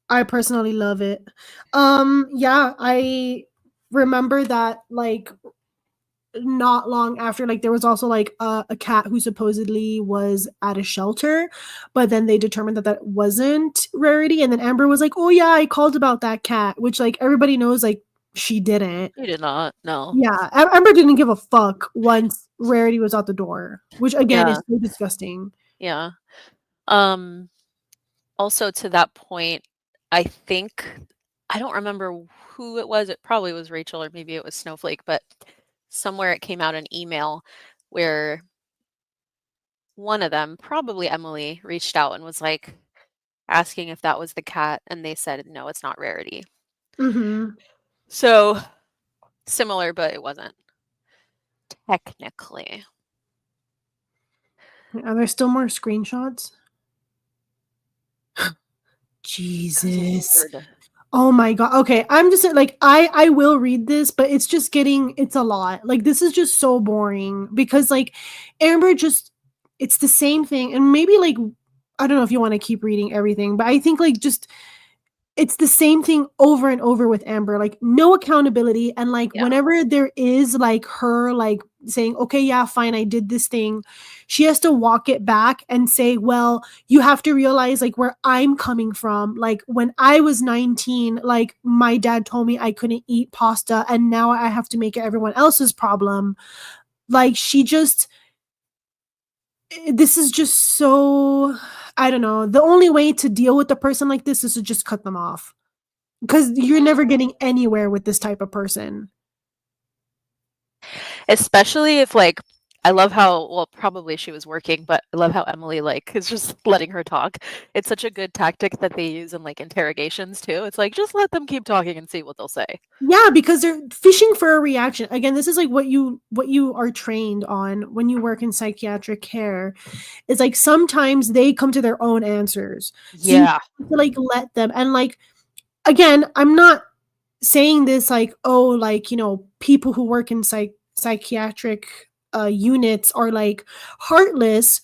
Speaker 2: I personally love it. Yeah, I remember that like not long after, like there was also like a cat who supposedly was at a shelter, but then they determined that that wasn't Rarity, and then Amber was like, oh yeah, I called about that cat, which like everybody knows like she didn't.
Speaker 1: You did not. No.
Speaker 2: Yeah, Amber didn't give a fuck once Rarity was out the door, which again
Speaker 1: Yeah.
Speaker 2: is so disgusting.
Speaker 1: Yeah. Also to that point, I don't remember who it was. It probably was Rachel or maybe it was Snowflake, but somewhere it came out an email where one of them, probably Emily, reached out and was like asking if that was the cat, and they said no, it's not Rarity.
Speaker 2: Mm-hmm.
Speaker 1: So similar, but it wasn't technically.
Speaker 2: Are there still more screenshots? Jesus.
Speaker 1: Lord.
Speaker 2: Oh my god. Okay, I'm just like I will read this, but it's just getting it's a lot. Like this is just so boring because like Amber just it's the same thing and maybe like I don't know if you want to keep reading everything, but I think like just it's the same thing over and over with Amber, like no accountability. And like
Speaker 1: Yeah.
Speaker 2: whenever there is like her like saying, okay, yeah, fine, I did this thing, she has to walk it back and say, well, you have to realize like where I'm coming from. Like when I was 19, like my dad told me I couldn't eat pasta and now I have to make it everyone else's problem. Like she just this is just so I don't know. The only way to deal with a person like this is to just cut them off. Because you're never getting anywhere with this type of person.
Speaker 1: Especially if like I love how well probably she was working, but I love how Emily like is just letting her talk. It's such a good tactic that they use in like interrogations too. It's like just let them keep talking and see what they'll say.
Speaker 2: Yeah, because they're fishing for a reaction. Again, this is like what you are trained on when you work in psychiatric care. Is like sometimes they come to their own answers. So you
Speaker 1: Yeah.
Speaker 2: have to like let them and like again, I'm not saying this like, oh, like, you know, people who work in psychiatric units are like heartless.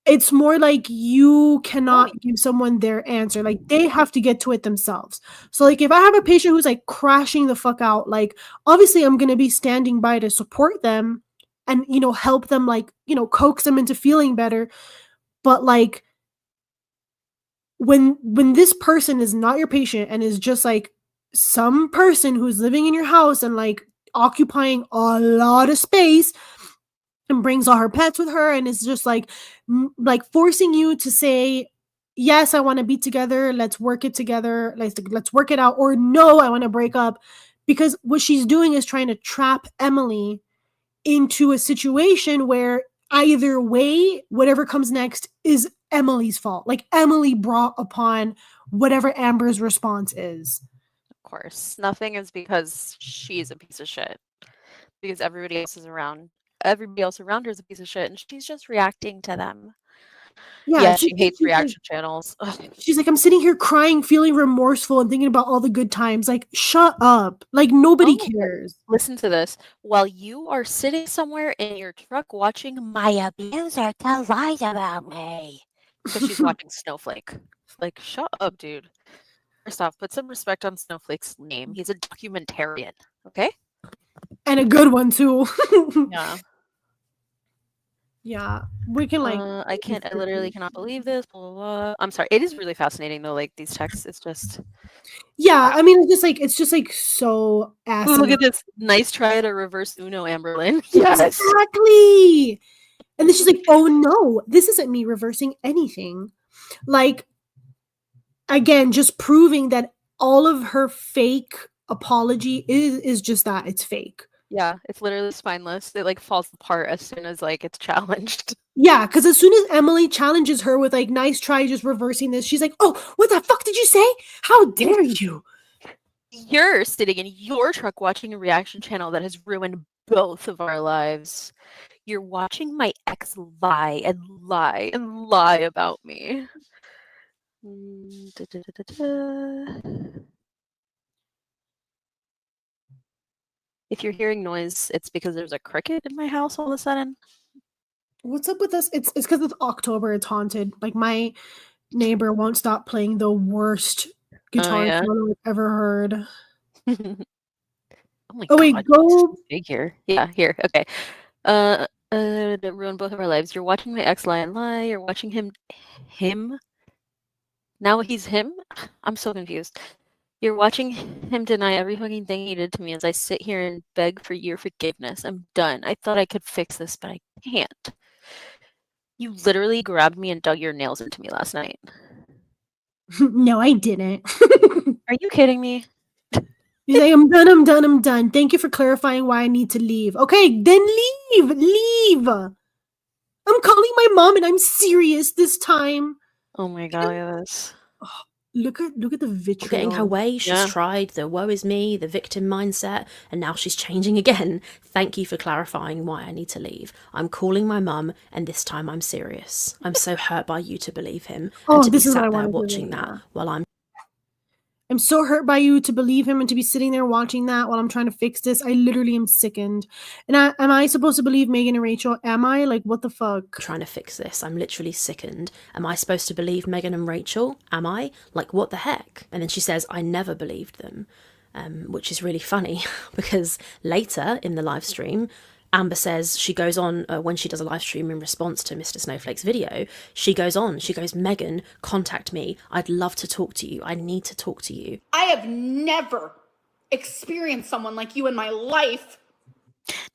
Speaker 2: It's more like you cannot give someone their answer. Like they have to get to it themselves. So like if I have a patient who's like crashing the fuck out, like obviously I'm going to be standing by to support them and you know help them like, you know, coax them into feeling better. But like when this person is not your patient and is just like some person who's living in your house and like occupying a lot of space and brings all her pets with her and is just like like forcing you to say yes, I want to be together, let's work it together, let's work it out, or no, I want to break up, because what she's doing is trying to trap Emily into a situation where either way whatever comes next is Emily's fault. Like Emily brought upon whatever Amber's response is.
Speaker 1: Of course. Nothing is because she's a piece of shit. Because everybody else around her is a piece of shit and she's just reacting to them. Yeah, she hates reaction channels. Ugh.
Speaker 2: She's like, I'm sitting here crying, feeling remorseful, and thinking about all the good times. Like, shut up. Like, nobody cares.
Speaker 1: Listen to this. While you are sitting somewhere in your truck watching my abuser tell lies about me. Because she's watching Snowflake. Like, shut up, dude. First off, put some respect on Snowflake's name. He's a documentarian, okay?
Speaker 2: And a good one, too.
Speaker 1: Yeah.
Speaker 2: Yeah. We can, like...
Speaker 1: I literally cannot believe this, blah, blah, blah. I'm sorry. It is really fascinating, though, like, these texts. It's just...
Speaker 2: Yeah, I mean, it's just like so asinine.
Speaker 1: Look at this. Nice try to reverse Uno, Amberlynn. Yes.
Speaker 2: Exactly. And then she's like, oh no, this isn't me reversing anything. Like, again, just proving that all of her fake apology is just that. It's fake.
Speaker 1: Yeah, it's literally spineless. It like falls apart as soon as like it's challenged.
Speaker 2: Yeah, because as soon as Emily challenges her with like, nice try just reversing this, she's like, oh, what the fuck did you say? How dare you?
Speaker 1: You're sitting in your truck watching a reaction channel that has ruined both of our lives. You're watching my ex lie and lie and lie about me. If you're hearing noise, it's because there's a cricket in my house all of a sudden.
Speaker 2: What's up with this? It's because it's October. It's haunted. Like my neighbor won't stop playing the worst guitar
Speaker 1: yeah.
Speaker 2: solo I've ever heard.
Speaker 1: Oh my
Speaker 2: Oh wait,
Speaker 1: god,
Speaker 2: go.
Speaker 1: big here. Yeah, here. Okay. That ruined both of our lives. You're watching my ex lie and lie. You're watching him. Now he's him? I'm so confused. You're watching him deny every fucking thing he did to me as I sit here and beg for your forgiveness. I'm done. I thought I could fix this, but I can't. You literally grabbed me and dug your nails into me last night.
Speaker 2: No, I didn't.
Speaker 1: Are you kidding me?
Speaker 2: He's like, I'm done, I'm done, I'm done. Thank you for clarifying why I need to leave. Okay, then leave. Leave. I'm calling my mom and I'm serious this time.
Speaker 1: Oh my god, look at this.
Speaker 2: Look at the vitriol.
Speaker 4: Getting her way, she's tried the woe is me, the victim mindset, and now she's changing again. Thank you for clarifying why I need to leave. I'm calling my mum, and this time I'm serious. I'm so hurt by you to believe him, and to be sat there watching that while
Speaker 2: I'm so hurt by you to believe him and to be sitting there watching that while I'm trying to fix this. I literally am sickened. And am I supposed to believe Megan and Rachel? Am I? Like, what the fuck?
Speaker 4: Trying to fix this. I'm literally sickened. Am I supposed to believe Megan and Rachel? Am I? Like, what the heck? And then she says, I never believed them, which is really funny because later in the live stream, Amber says, she goes on when she does a live stream in response to Mr. Snowflake's video, she goes, Megan, contact me. I'd love to talk to you. I need to talk to you.
Speaker 6: I have never experienced someone like you in my life.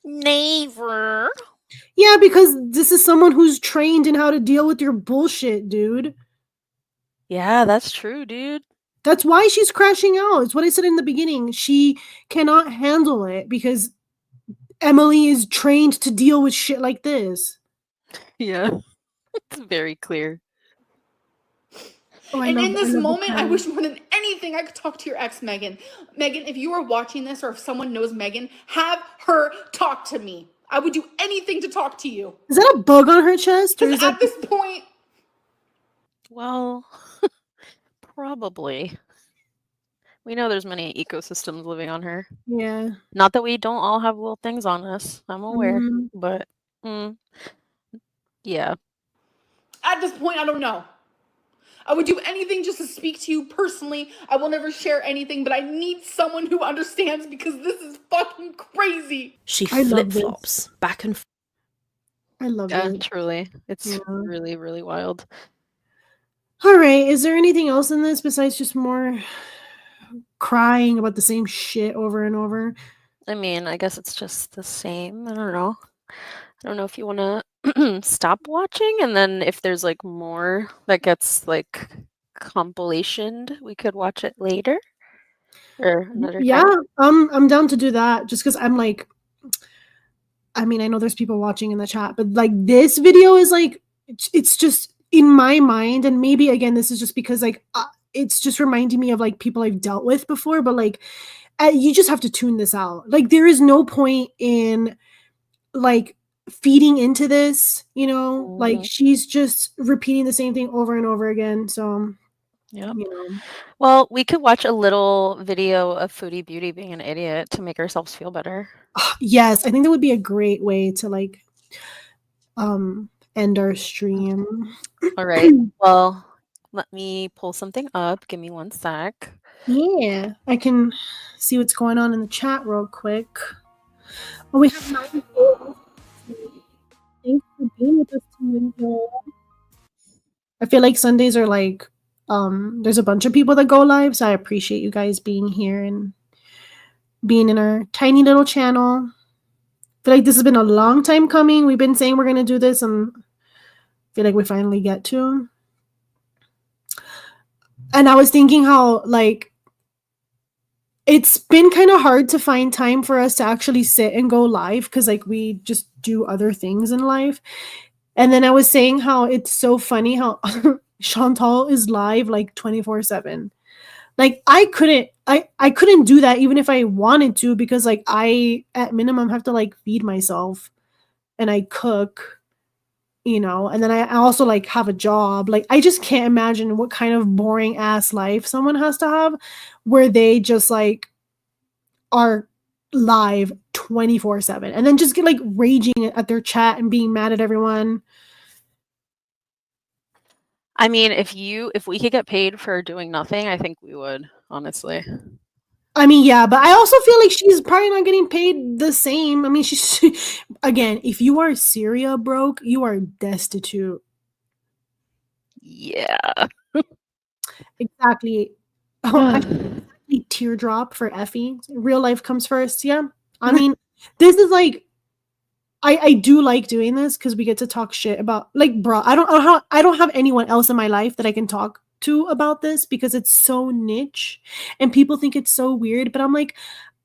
Speaker 1: Never.
Speaker 2: Yeah, because this is someone who's trained in how to deal with your bullshit, dude.
Speaker 1: Yeah, that's true, dude.
Speaker 2: That's why she's crashing out. It's what I said in the beginning. She cannot handle it because Emily is trained to deal with shit like this.
Speaker 1: Yeah, it's very clear.
Speaker 6: Oh, and in this moment, I wish more than anything I could talk to your ex, Megan. Megan, if you are watching this or if someone knows Megan, have her talk to me. I would do anything to talk to you.
Speaker 2: Is that a bug on her chest? Or is
Speaker 6: at this point?
Speaker 1: Well, probably. We know there's many ecosystems living on her.
Speaker 2: Yeah.
Speaker 1: Not that we don't all have little things on us. I'm aware, but yeah.
Speaker 6: At this point, I don't know. I would do anything just to speak to you personally. I will never share anything, but I need someone who understands because this is fucking crazy.
Speaker 4: She flip-flops back and forth.
Speaker 2: I love it.
Speaker 1: Truly. It's really, really wild.
Speaker 2: All right. Is there anything else in this besides just more crying about the same shit over and over?
Speaker 1: I mean, I guess it's just the same. I don't know. I don't know if you want to stop watching, and then if there's like more that gets like compilationed, we could watch it later or another time.
Speaker 2: Yeah, I'm down to do that just because I'm like, I mean, I know there's people watching in the chat, but like this video is like, it's just in my mind, and maybe again, this is just because like it's just reminding me of like people I've dealt with before, but like you just have to tune this out. Like there is no point in like feeding into this, you know, like she's just repeating the same thing over and over again. So
Speaker 1: yeah, you know. Well, we could watch a little video of Foodie Beauty being an idiot to make ourselves feel better.
Speaker 2: Yes, I think that would be a great way to like end our stream.
Speaker 1: All right. Well, let me pull something up. Give me 1 sec.
Speaker 2: Yeah, I can see what's going on in the chat real quick. Oh, we have 9 people. Thanks for being with us tonight. I feel like Sundays are like there's a bunch of people that go live, so I appreciate you guys being here and being in our tiny little channel. I feel like this has been a long time coming. We've been saying we're gonna do this, and I feel like we finally get to. And I was thinking how like it's been kind of hard to find time for us to actually sit and go live because like we just do other things in life. And then I was saying how it's so funny how Chantal is live like 24/7. Like I couldn't do that even if I wanted to, because like I at minimum have to like feed myself and I cook, you know, and then I also like have a job. Like I just can't imagine what kind of boring ass life someone has to have where they just like are live 24/7 and then just get like raging at their chat and being mad at everyone.
Speaker 1: I mean, if we could get paid for doing nothing, I think we would, honestly.
Speaker 2: I mean, yeah, but I also feel like she's probably not getting paid the same. I mean, she's again, if you are Syria broke, you are destitute.
Speaker 1: Yeah.
Speaker 2: Exactly. Oh, exactly. Teardrop for Effie. Real life comes first. Yeah. I mean, this is like I do like doing this because we get to talk shit about like bro. I don't have anyone else in my life that I can talk to about this because it's so niche and people think it's so weird. But I'm like,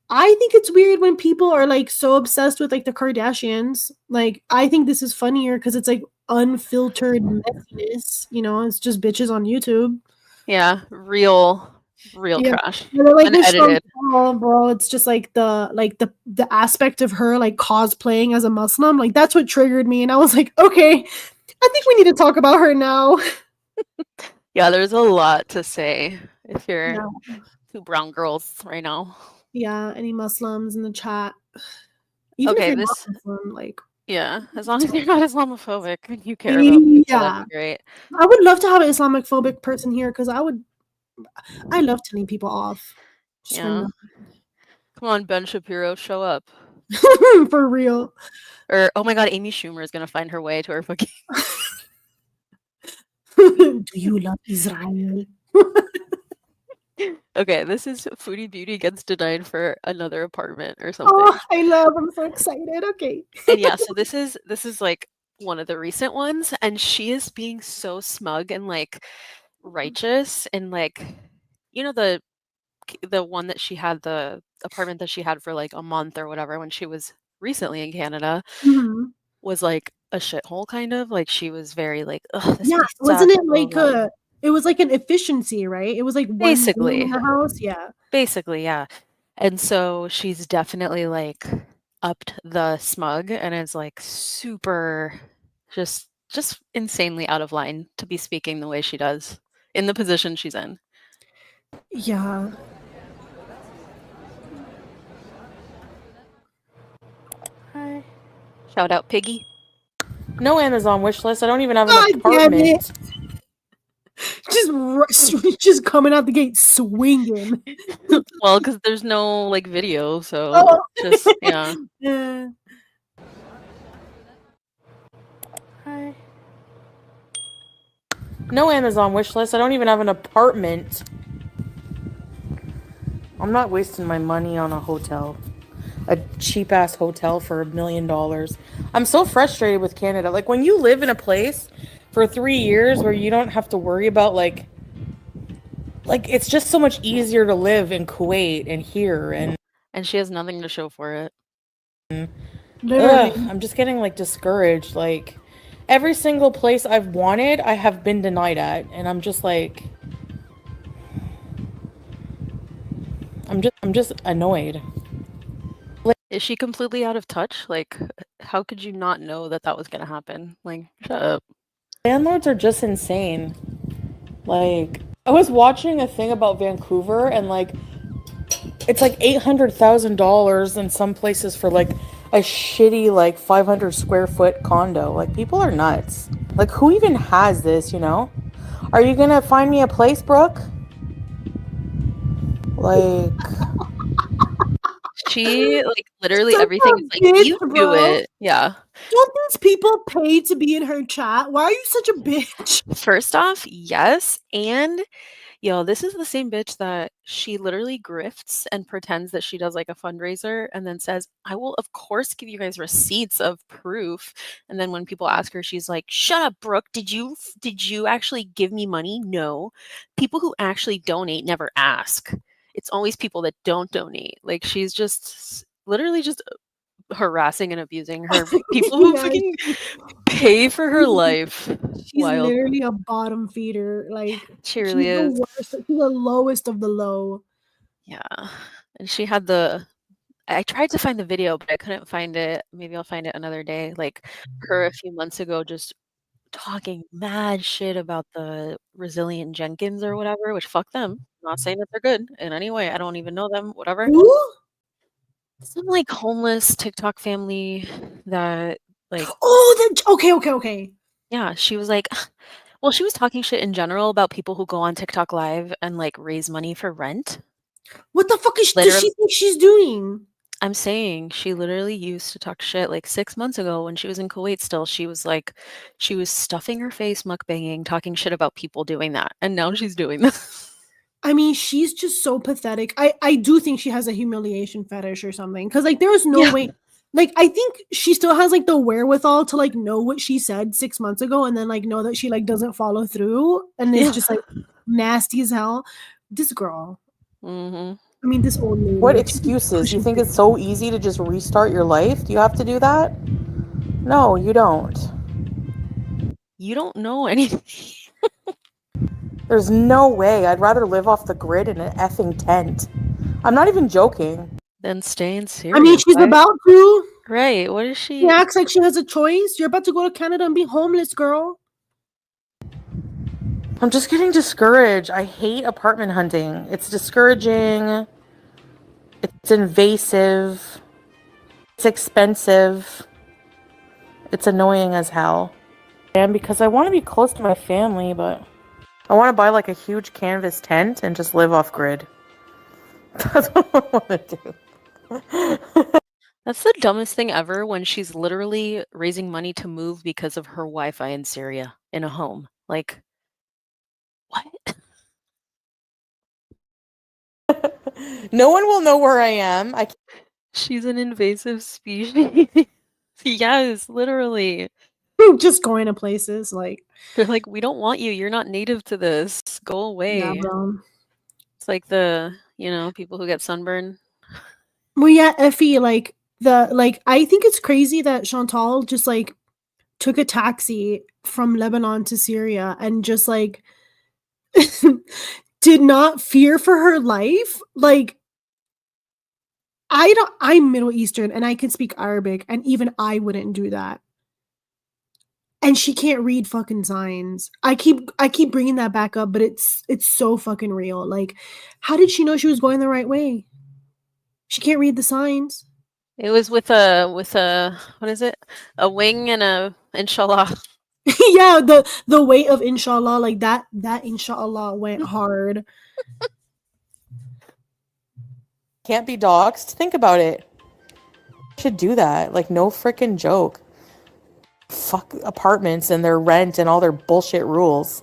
Speaker 2: I think it's weird when people are like so obsessed with like the Kardashians. Like, I think this is funnier because it's like unfiltered messiness. You know, it's just bitches on YouTube.
Speaker 1: Yeah, real
Speaker 2: Yeah.
Speaker 1: trash.
Speaker 2: And then, like with
Speaker 1: Unedited.
Speaker 2: Chantal, bro, it's just like the aspect of her like cosplaying as a Muslim, like that's what triggered me, and I was like, okay, I think we need to talk about her now.
Speaker 1: Yeah, there's a lot to say if you're
Speaker 2: Yeah.
Speaker 1: two brown girls right now.
Speaker 2: Yeah, any Muslims in the chat? Even if
Speaker 1: Okay,
Speaker 2: you're
Speaker 1: this
Speaker 2: not Muslim, like
Speaker 1: yeah, as long as you're not Islamophobic and you care about people, that'd
Speaker 2: yeah,
Speaker 1: be great.
Speaker 2: I would love to have an Islamophobic person here because I love telling people off. Just for
Speaker 1: Yeah.
Speaker 2: nothing.
Speaker 1: Come on, Ben Shapiro, show up.
Speaker 2: For real.
Speaker 1: Or oh my god, Amy Schumer is gonna find her way to her fucking
Speaker 2: Do you love Israel?
Speaker 1: Okay, this is Foodie Beauty gets denied for another apartment or something.
Speaker 2: Oh, I'm so excited. Okay.
Speaker 1: And yeah, so this is like one of the recent ones, and she is being so smug and like righteous and like you know the one that she had the apartment that she had for like a month or whatever when she was recently in Canada
Speaker 2: Mhm.
Speaker 1: was like a shithole kind of like she was very like ugh this
Speaker 2: Yeah,
Speaker 1: place
Speaker 2: wasn't
Speaker 1: sucks,
Speaker 2: it
Speaker 1: blah,
Speaker 2: like
Speaker 1: blah, blah.
Speaker 2: it was like an efficiency, right? It was like one room in
Speaker 1: Basically
Speaker 2: the house, yeah.
Speaker 1: basically yeah, and so she's definitely like upped the smug and is like super just insanely out of line to be speaking the way she does in the position she's in.
Speaker 2: Yeah.
Speaker 3: Hi.
Speaker 1: Shout out Piggy.
Speaker 3: No Amazon wish list. I don't even have an
Speaker 2: God damn it.
Speaker 3: apartment.
Speaker 2: Just coming out the gate swinging.
Speaker 1: Well, because there's no like video, so
Speaker 2: Oh.
Speaker 1: just yeah.
Speaker 2: Yeah.
Speaker 3: Hi. No Amazon wish list. I don't even have an apartment. I'm not wasting my money on a hotel. A cheap ass hotel for $1 million. I'm so frustrated with Canada. Like when you live in a place for 3 years where you don't have to worry about like it's just so much easier to live in Kuwait and here
Speaker 1: And she has nothing to show for it.
Speaker 2: Literally.
Speaker 3: I'm just getting like discouraged. Like every single place I've wanted, I have been denied at, and I'm just like I'm just annoyed.
Speaker 1: Is she completely out of touch? Like, how could you not know that that was gonna happen? Like, shut up.
Speaker 3: Landlords are just insane. Like, I was watching a thing about Vancouver, and like, it's like $800,000 in some places for like a shitty like 500 square foot condo. Like, people are nuts. Like, who even has this? You know? Are you gonna find me a place, Brooke? Like.
Speaker 1: She like literally
Speaker 2: Such
Speaker 1: everything
Speaker 2: a
Speaker 1: is like
Speaker 2: bitch,
Speaker 1: you do
Speaker 2: bro.
Speaker 1: it. Yeah.
Speaker 2: Don't these people pay to be in her chat? Why are you such a bitch?
Speaker 1: First off, yes, and yo, this is the same bitch that she literally grifts and pretends that she does like a fundraiser and then says, I will, of course, give you guys receipts of proof. And then when people ask her, she's like, shut up, Brooke. Did you actually give me money? No. People who actually donate never ask. It's always people that don't donate. Like she's just literally just harassing and abusing her people who
Speaker 2: Yeah,
Speaker 1: fucking pay for her life.
Speaker 2: she's
Speaker 1: Wild.
Speaker 2: literally a bottom feeder. Like
Speaker 1: She
Speaker 2: she's
Speaker 1: really
Speaker 2: the
Speaker 1: is.
Speaker 2: worst. She's the lowest of the low.
Speaker 1: Yeah. And she had I tried to find the video, but I couldn't find it. Maybe I'll find it another day. Like her a few months ago just talking mad shit about the Resilient Jenkins or whatever, which fuck them. I'm not saying that they're good in any way. I don't even know them, whatever.
Speaker 2: Who?
Speaker 1: Some like homeless TikTok family that like
Speaker 2: okay.
Speaker 1: yeah, she was like well, she was talking shit in general about people who go on TikTok live and like raise money for rent.
Speaker 2: What the fuck does she
Speaker 1: Literally,
Speaker 2: think she's doing?
Speaker 1: I'm saying she literally used to talk shit like 6 months ago when she was in Kuwait still. She was like, she was stuffing her face, mukbanging, talking shit about people doing that. And now she's doing this.
Speaker 2: I mean, she's just so pathetic. I do think she has a humiliation fetish or something. Cause like there's no way. Like I think she still has like the wherewithal to like know what she said 6 months ago and then like know that she like doesn't follow through and it's just like nasty as hell. This girl.
Speaker 1: Mm-hmm.
Speaker 2: I mean, this old lady.
Speaker 3: What excuses? You think it's so easy to just restart your life? Do you have to do that? No, you don't.
Speaker 1: You don't know anything.
Speaker 3: There's no way. I'd rather live off the grid in an effing tent. I'm not even joking.
Speaker 1: Then stay in Syria.
Speaker 2: I mean, she's about to.
Speaker 1: Right. What is she?
Speaker 2: She acts like she has a choice. You're about to go to Canada and be homeless, girl.
Speaker 3: I'm just getting discouraged. I hate apartment hunting. It's discouraging. It's invasive. It's expensive. It's annoying as hell. And because I want to be close to my family, but I want to buy like a huge canvas tent and just live off grid. That's what I want to do.
Speaker 1: That's the dumbest thing ever when she's literally raising money to move because of her Wi-Fi in Syria in a home. Like, what?
Speaker 3: No one will know where I am.
Speaker 1: She's an invasive species. Yes, literally.
Speaker 2: Just going to places like
Speaker 1: they're like, we don't want you. You're not native to this. Go away.
Speaker 2: Yeah, bro.
Speaker 1: It's like the, people who get sunburn.
Speaker 2: Well, yeah, Effie, I think it's crazy that Chantal just like took a taxi from Lebanon to Syria and just like did not fear for her life. Like, I'm Middle Eastern and I can speak Arabic, and even I wouldn't do that. And she can't read fucking signs. I keep bringing that back up, but it's so fucking real. Like, how did she know she was going the right way? She can't read the signs.
Speaker 1: It was with a what is it? A wing and a inshallah.
Speaker 2: Yeah, the weight of inshallah, like that inshallah went hard.
Speaker 3: Can't be doxxed. Think about it. Should do that. Like, no freaking joke. Fuck apartments and their rent and all their bullshit rules.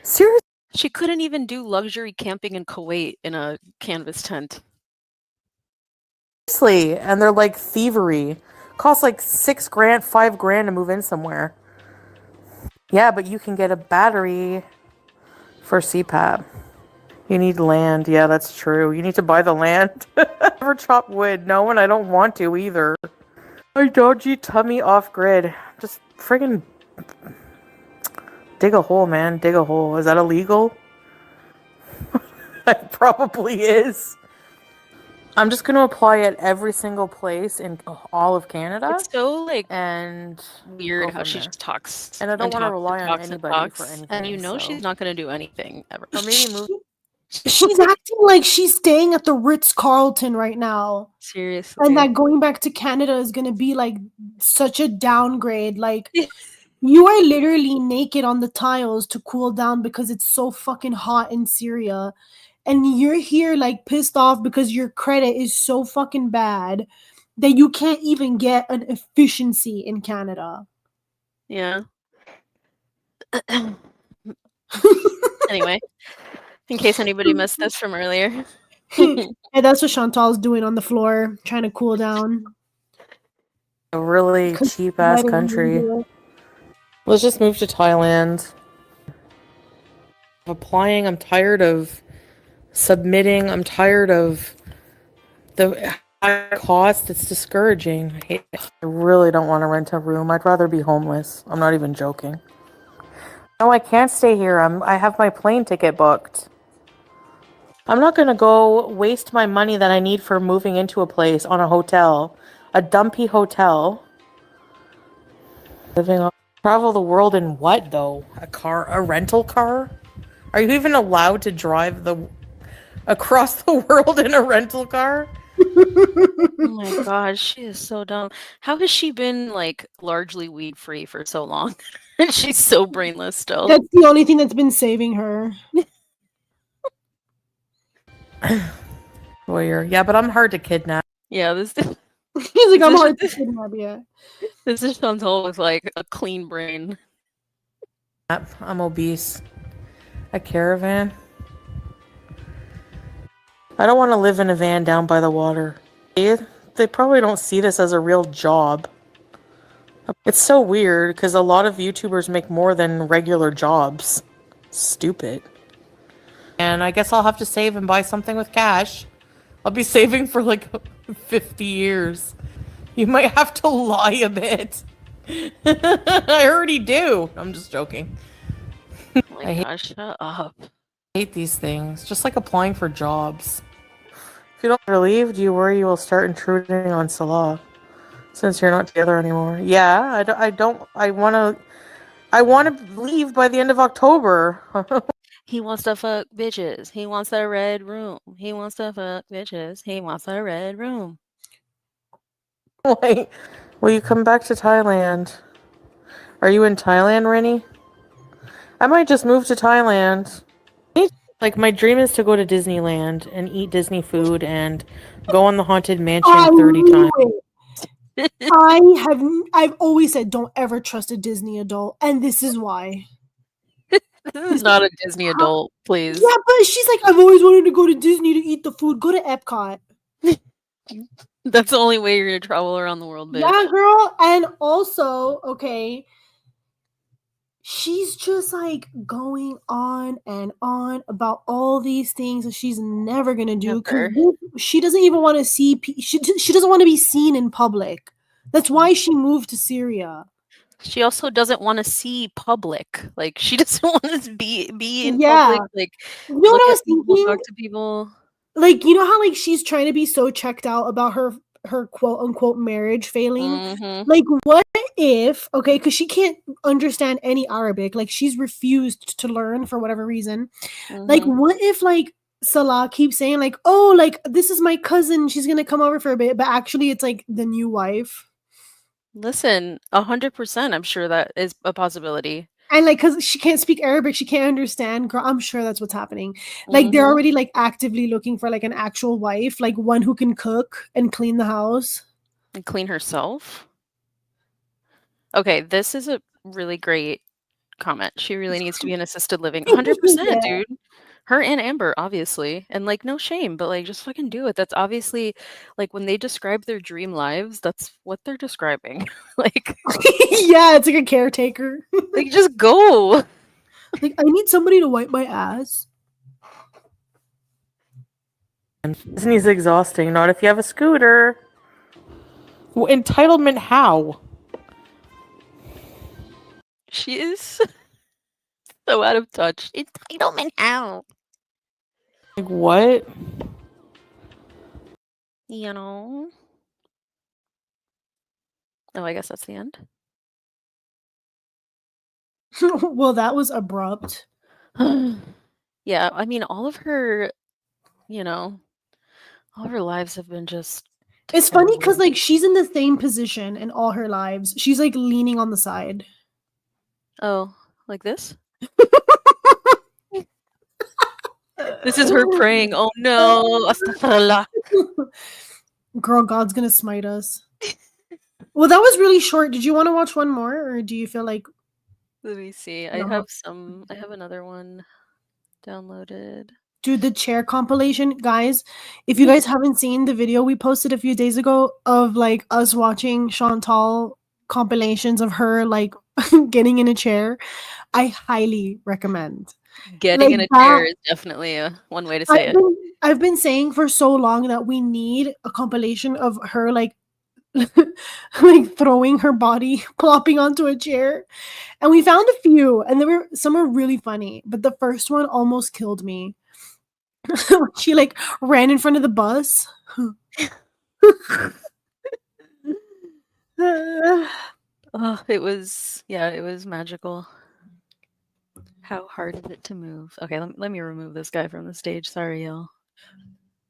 Speaker 3: Seriously?
Speaker 1: She couldn't even do luxury camping in Kuwait in a canvas tent.
Speaker 3: Seriously, and they're like thievery. Costs like $6,000, $5,000 to move in somewhere. Yeah, but you can get a battery for CPAP. You need land. Yeah, that's true. You need to buy the land. Never chop wood. No, and I don't want to either. My dodgy tummy off grid. Just friggin' dig a hole, man. Dig a hole. Is that illegal? It probably is. I'm just going to apply at every single place in all of Canada.
Speaker 1: It's so
Speaker 3: and
Speaker 1: weird how she just talks.
Speaker 3: And I don't want to rely on anybody for anything.
Speaker 1: And she's not going to do anything ever.
Speaker 3: Or maybe move.
Speaker 2: She's acting like she's staying at the Ritz-Carlton right now.
Speaker 1: Seriously.
Speaker 2: And that going back to Canada is going to be like such a downgrade. Like, you are literally naked on the tiles to cool down because it's so fucking hot in Syria. And you're here like pissed off because your credit is so fucking bad that you can't even get an efficiency in Canada.
Speaker 1: Yeah. Anyway, in case anybody missed this from earlier.
Speaker 2: And that's what Chantal's doing on the floor, trying to cool down.
Speaker 3: A really cheap ass country. Let's just move to Thailand. Applying, I'm tired of submitting. I'm tired of the high cost. It's discouraging. I really don't want to rent a room. I'd rather be homeless. I'm not even joking. No, I can't stay here. I have my plane ticket booked. I'm not going to go waste my money that I need for moving into a place on a hotel. A dumpy hotel. Travel the world in what, though? A rental car? Are you even allowed to drive across the world in a rental car?
Speaker 1: Oh my gosh, she is so dumb. How has she been like largely weed free for so long? And she's so brainless still.
Speaker 2: That's the only thing that's been saving her.
Speaker 3: Lawyer. Yeah, but I'm hard to kidnap.
Speaker 1: Yeah, this
Speaker 2: He's like, I'm
Speaker 1: This
Speaker 2: hard to
Speaker 1: is-
Speaker 2: kidnap, yeah.
Speaker 1: this is Chantal with like a clean brain.
Speaker 3: I'm obese. A caravan. I don't want to live in a van down by the water. They probably don't see this as a real job. It's so weird because a lot of YouTubers make more than regular jobs. Stupid. And I guess I'll have to save and buy something with cash. I'll be saving for like 50 years. You might have to lie a bit. I already do. I'm just joking.
Speaker 1: Oh my gosh, shut up.
Speaker 3: I hate these things. Just like applying for jobs. If you don't leave, do you worry you will start intruding on Salah? Since you're not together anymore. Yeah, I want to leave by the end of October.
Speaker 1: He wants to fuck bitches. He wants a red room. He wants to fuck bitches. He wants a red room.
Speaker 3: Wait, will you come back to Thailand? Are you in Thailand, Rennie? I might just move to Thailand. Like, my dream is to go to Disneyland and eat Disney food and go on the Haunted Mansion 30 times.
Speaker 2: I've always said don't ever trust a Disney adult, and this is why.
Speaker 1: This is not a Disney adult, please.
Speaker 2: Yeah, but she's like, I've always wanted to go to Disney to eat the food. Go to Epcot.
Speaker 1: That's the only way you're gonna travel around the world, bitch.
Speaker 2: Yeah, girl. And also, okay, she's just like going on and on about all these things that she's never gonna do because she doesn't even want to see. She doesn't want to be seen in public. That's why she moved to Syria.
Speaker 1: She also doesn't want to see public. Like she doesn't want to be in public. Like
Speaker 2: you know what I was thinking?
Speaker 1: Talk to people.
Speaker 2: Like, you know how like she's trying to be so checked out about her quote unquote marriage failing.
Speaker 1: Mm-hmm.
Speaker 2: Like, what if, okay, because she can't understand any Arabic, like she's refused to learn for whatever reason.
Speaker 1: Mm-hmm.
Speaker 2: Like, what if like Salah keeps saying like, oh, like this is my cousin, she's gonna come over for a bit, but actually it's like the new wife.
Speaker 1: Listen, 100%, I'm sure that is a possibility.
Speaker 2: And like, because she can't speak Arabic, she can't understand. Girl, I'm sure that's what's happening. Like, they're already like actively looking for like an actual wife, like one who can cook and clean the house
Speaker 1: and clean herself. Okay, this is a really great comment. She really needs to be in assisted living. 100%, yeah. Dude. Her and Amber, obviously. And like, no shame, but like, just fucking do it. That's obviously like when they describe their dream lives, that's what they're describing. Like,
Speaker 2: yeah, it's like a caretaker.
Speaker 1: Like, just go.
Speaker 2: Like, I need somebody to wipe my ass.
Speaker 3: Disney's exhausting. Not if you have a scooter. Well, entitlement how?
Speaker 1: She is so out of touch. Entitlement how?
Speaker 3: Like what?
Speaker 1: You know? Oh, I guess that's the end.
Speaker 2: Well, that was abrupt.
Speaker 1: Yeah, I mean, all of her, you know, all of her lives have been just...
Speaker 2: It's funny because, like, she's in the same position in all her lives. She's, like, leaning on the side.
Speaker 1: Oh, like this? This is her praying. Oh, no. Astaghfirullah.
Speaker 2: Girl, God's gonna smite us. Well, that was really short. Did you want to watch one more, or do you feel like...
Speaker 1: Let me see. I have another one downloaded.
Speaker 2: Dude, the chair compilation, guys. If you guys haven't seen the video we posted a few days ago of like us watching Chantal compilations of her like getting in a chair, I highly recommend.
Speaker 1: Getting in a chair is definitely one way to say it.
Speaker 2: I've been saying for so long that we need a compilation of her like like throwing her body, plopping onto a chair. And we found a few, and some are really funny, but the first one almost killed me. She like ran in front of the bus.
Speaker 1: Oh, it was magical. How hard is it to move? Okay, let me remove this guy from the stage. Sorry, y'all.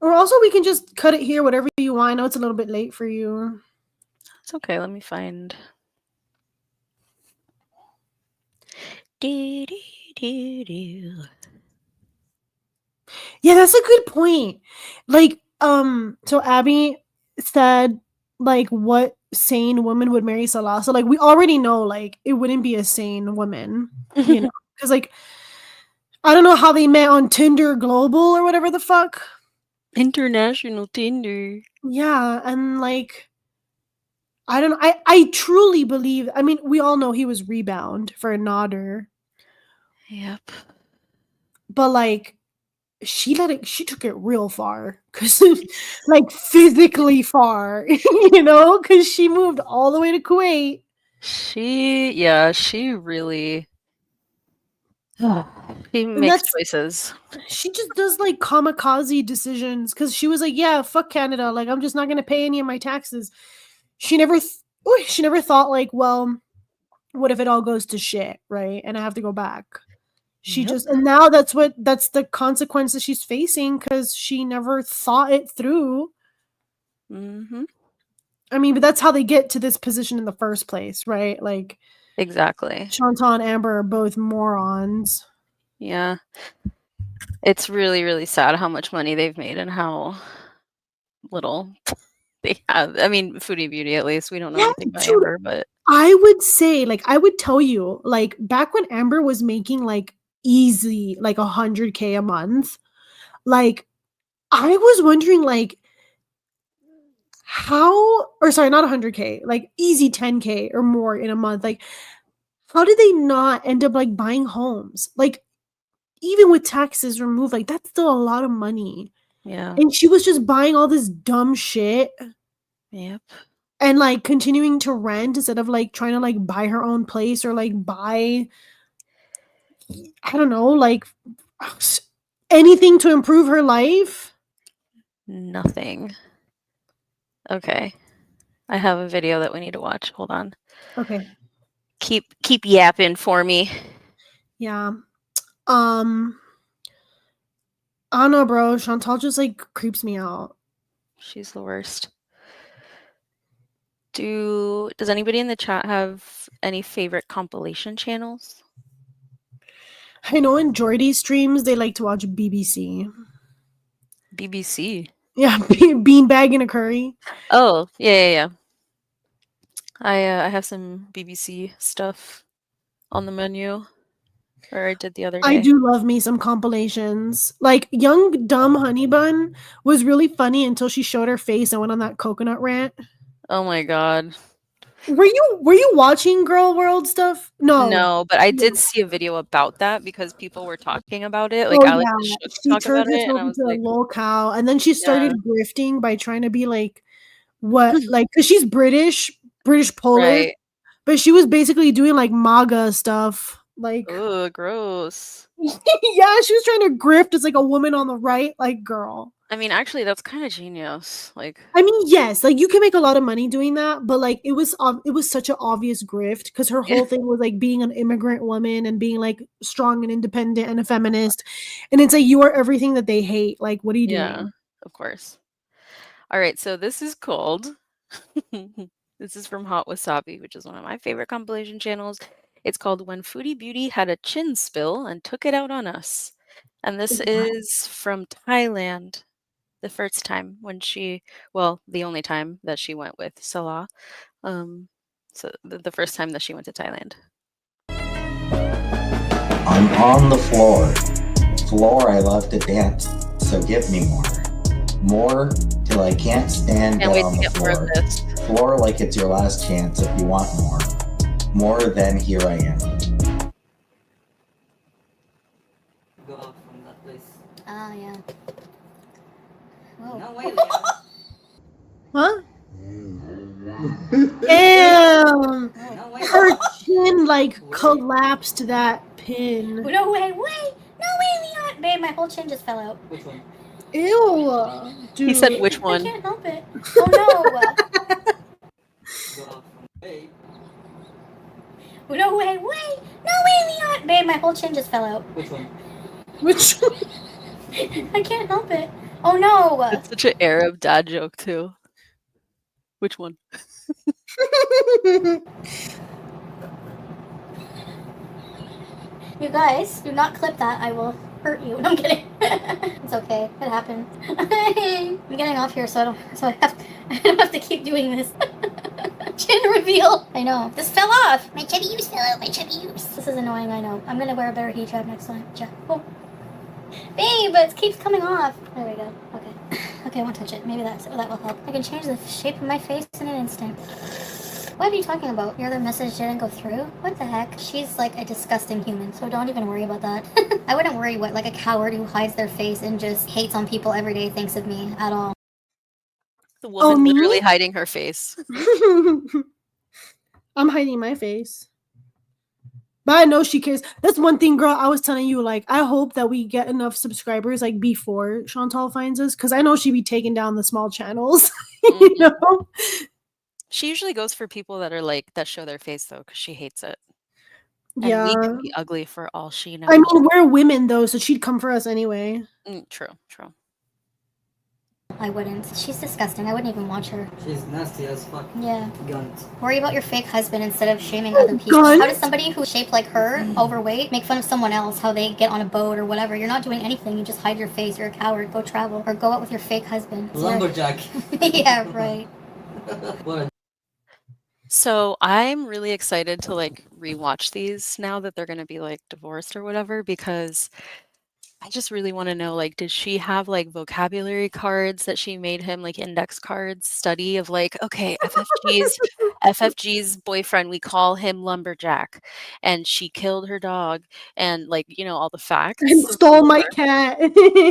Speaker 2: Or also we can just cut it here, whatever you want. I know it's a little bit late for you.
Speaker 1: It's okay. Let me find.
Speaker 2: Yeah, that's a good point. Like, so Abby said, like, what sane woman would marry Salah? So, like, we already know, like, it wouldn't be a sane woman, you know, because, like, I don't know how they met on Tinder Global or whatever the fuck.
Speaker 1: International Tinder.
Speaker 2: Yeah, and like, I don't know. I truly believe. I mean, we all know he was rebound for a nodder,
Speaker 1: Yep.
Speaker 2: but like, she took it real far, because like physically far, you know, because she moved all the way to Kuwait.
Speaker 1: She really she
Speaker 2: And
Speaker 1: makes choices.
Speaker 2: she just does like kamikaze decisions, because she was like, yeah, fuck Canada, like I'm just not gonna pay any of my taxes. She never she never thought like, well, what if it all goes to shit, right, and I have to go back. She
Speaker 1: Yep.
Speaker 2: just, and now that's the consequences she's facing, because she never thought it through.
Speaker 1: Mm-hmm.
Speaker 2: I mean, but that's how they get to this position in the first place, right? Like,
Speaker 1: Exactly.
Speaker 2: Chantal and Amber are both morons.
Speaker 1: Yeah. It's really, really sad how much money they've made and how little they have. I mean, Foodie Beauty, at least. We don't know anything about
Speaker 2: dude,
Speaker 1: Amber, but
Speaker 2: I would say, like, I would tell you, like, back when Amber was making like easy like 100K a month, like, I was wondering, like, how, or sorry, not 100K, like easy 10K or more in a month, like, how did they not end up like buying homes? Like, even with taxes removed, like, that's still a lot of money.
Speaker 1: yeah.
Speaker 2: And she was just buying all this dumb shit
Speaker 1: Yep.
Speaker 2: and like continuing to rent instead of like trying to like buy her own place, or like buy, I don't know, like anything to improve her life.
Speaker 1: Nothing. Okay. I have a video that we need to watch. Hold on.
Speaker 2: Okay.
Speaker 1: Keep yapping for me.
Speaker 2: Yeah. I don't know, bro. Chantal just like creeps me out.
Speaker 1: She's the worst. Does anybody in the chat have any favorite compilation channels?
Speaker 2: I know in Jordy streams they like to watch BBC.
Speaker 1: BBC.
Speaker 2: Yeah, beanbag and a curry.
Speaker 1: Oh, yeah. I have some BBC stuff on the menu, or I did the other day.
Speaker 2: I do love me some compilations. Like, Young Dumb Honey Bun was really funny until she showed her face and went on that coconut rant.
Speaker 1: Oh my god.
Speaker 2: Were you watching Girl World stuff?
Speaker 1: No, but I did see a video about that because people were talking about it. Like,
Speaker 2: Oh
Speaker 1: Alex
Speaker 2: yeah,
Speaker 1: Shook
Speaker 2: she
Speaker 1: talked about
Speaker 2: turned
Speaker 1: it, and
Speaker 2: herself
Speaker 1: I was
Speaker 2: into a
Speaker 1: like,
Speaker 2: lol cow, and then she started
Speaker 1: yeah,
Speaker 2: grifting by trying to be like, what, like, because she's British Polish,
Speaker 1: right.
Speaker 2: but she was basically doing like MAGA stuff. Like,
Speaker 1: Ugh, gross.
Speaker 2: yeah, she was trying to grift as like a woman on the right. Like, girl.
Speaker 1: I mean, actually, that's kind of genius. Like,
Speaker 2: I mean, yes, like you can make a lot of money doing that, but like it was such an obvious grift, because her whole thing was like being an immigrant woman and being like strong and independent and a feminist, and it's like, you are everything that they hate. Like, what are you doing?
Speaker 1: Of course. All right, so this is called. This is from Hot Wasabi, which is one of my favorite compilation channels. It's called "When Foodie Beauty Had a Chin Spill and Took It Out on Us," and this is from Thailand. The first time the only time that she went with Salah. So the first time that she went to Thailand.
Speaker 8: I'm on the floor. Floor, I love to dance, so give me more. More till I can't stand
Speaker 1: Can't wait
Speaker 8: on
Speaker 1: to
Speaker 8: the
Speaker 1: get more of
Speaker 8: floor.
Speaker 1: this.
Speaker 8: Floor like it's your last chance if you want more. More than here I am.
Speaker 9: Go out from that place.
Speaker 10: Ah, yeah. Whoa.
Speaker 9: No way, Leon.
Speaker 2: Huh? Damn!
Speaker 9: No way.
Speaker 2: Her chin like collapsed that pin.
Speaker 10: No way, Leon! Babe, my whole chin just fell out.
Speaker 9: Which one?
Speaker 2: Ew. Dude.
Speaker 1: He said which
Speaker 10: I
Speaker 1: one?
Speaker 10: can't help it. Oh no!
Speaker 9: Go out from way.
Speaker 10: No way, Leon! Babe, my whole chin just fell out.
Speaker 9: Which one?
Speaker 2: Which one?
Speaker 10: I can't help it. Oh no!
Speaker 1: It's such an Arab dad joke too. Which one?
Speaker 10: You guys, do not clip that. I will hurt you. No, I'm kidding. It's okay. It happened. I'm getting off here, so I don't have to keep doing this. Chin reveal. I know. This fell off. My chubby use fell out. My chubby use. This is annoying. I know. I'm gonna wear a better hijab next time. Yeah. Oh. Babe, it keeps coming off. There we go. Okay. Okay, I won't touch it. Maybe that will help. I can change the shape of my face in an instant. What are you talking about? Your other message didn't go through? What the heck? She's like a disgusting human, so don't even worry about that. I wouldn't worry what like a coward who hides their face and just hates on people every day thinks of me at all.
Speaker 1: The woman
Speaker 2: me?
Speaker 1: literally hiding her face.
Speaker 2: I'm hiding my face. But I know she cares. That's one thing, girl. I was telling you, like, I hope that we get enough subscribers, like, before Chantal finds us, because I know she'd be taking down the small channels. You know?
Speaker 1: She usually goes for people that are like that show their face though, because she hates it.
Speaker 2: Yeah.
Speaker 1: And we can be ugly for all she knows.
Speaker 2: I mean, we're women though, so she'd come for us anyway.
Speaker 1: True.
Speaker 10: I wouldn't. She's disgusting. I wouldn't even watch her.
Speaker 9: She's nasty as fuck.
Speaker 10: Yeah.
Speaker 9: Gunt.
Speaker 10: Worry about your fake husband instead of shaming other people.
Speaker 2: Gunt?
Speaker 10: How does somebody who's shaped like her, overweight, make fun of someone else, how they get on a boat or whatever? You're not doing anything. You just hide your face. You're a coward. Go travel. Or go out with your fake husband.
Speaker 9: Lumberjack.
Speaker 10: Yeah, right.
Speaker 9: What?
Speaker 1: So I'm really excited to like rewatch these now that they're gonna be like divorced or whatever, because I just really want to know, like, did she have like vocabulary cards that she made him, like index cards, study of like, okay, FFG's boyfriend, we call him Lumberjack, and she killed her dog, and like, you know, all the facts.
Speaker 2: And stole my cat.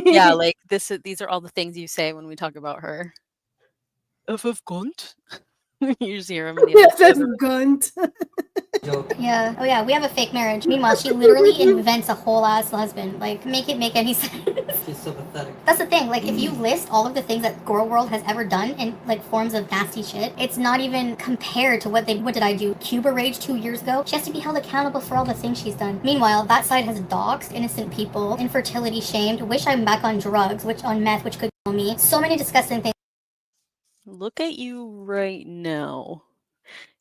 Speaker 1: Yeah, like these are all the things you say when we talk about her. FF Gunt. You just hear him in the
Speaker 2: FF Gunt.
Speaker 9: Joke.
Speaker 10: Yeah. Oh yeah, we have a fake marriage. Meanwhile, she literally invents a whole ass husband. Like, make it make any sense.
Speaker 9: She's so pathetic.
Speaker 10: That's the thing. Like, if you list all of the things that Girl World has ever done in like forms of nasty shit, it's not even compared to what did I do? Cuba Rage 2 years ago? She has to be held accountable for all the things she's done. Meanwhile, that side has doxed innocent people, infertility shamed, wish I'm back on drugs, on meth, which could kill me. So many disgusting things.
Speaker 1: Look at you right now.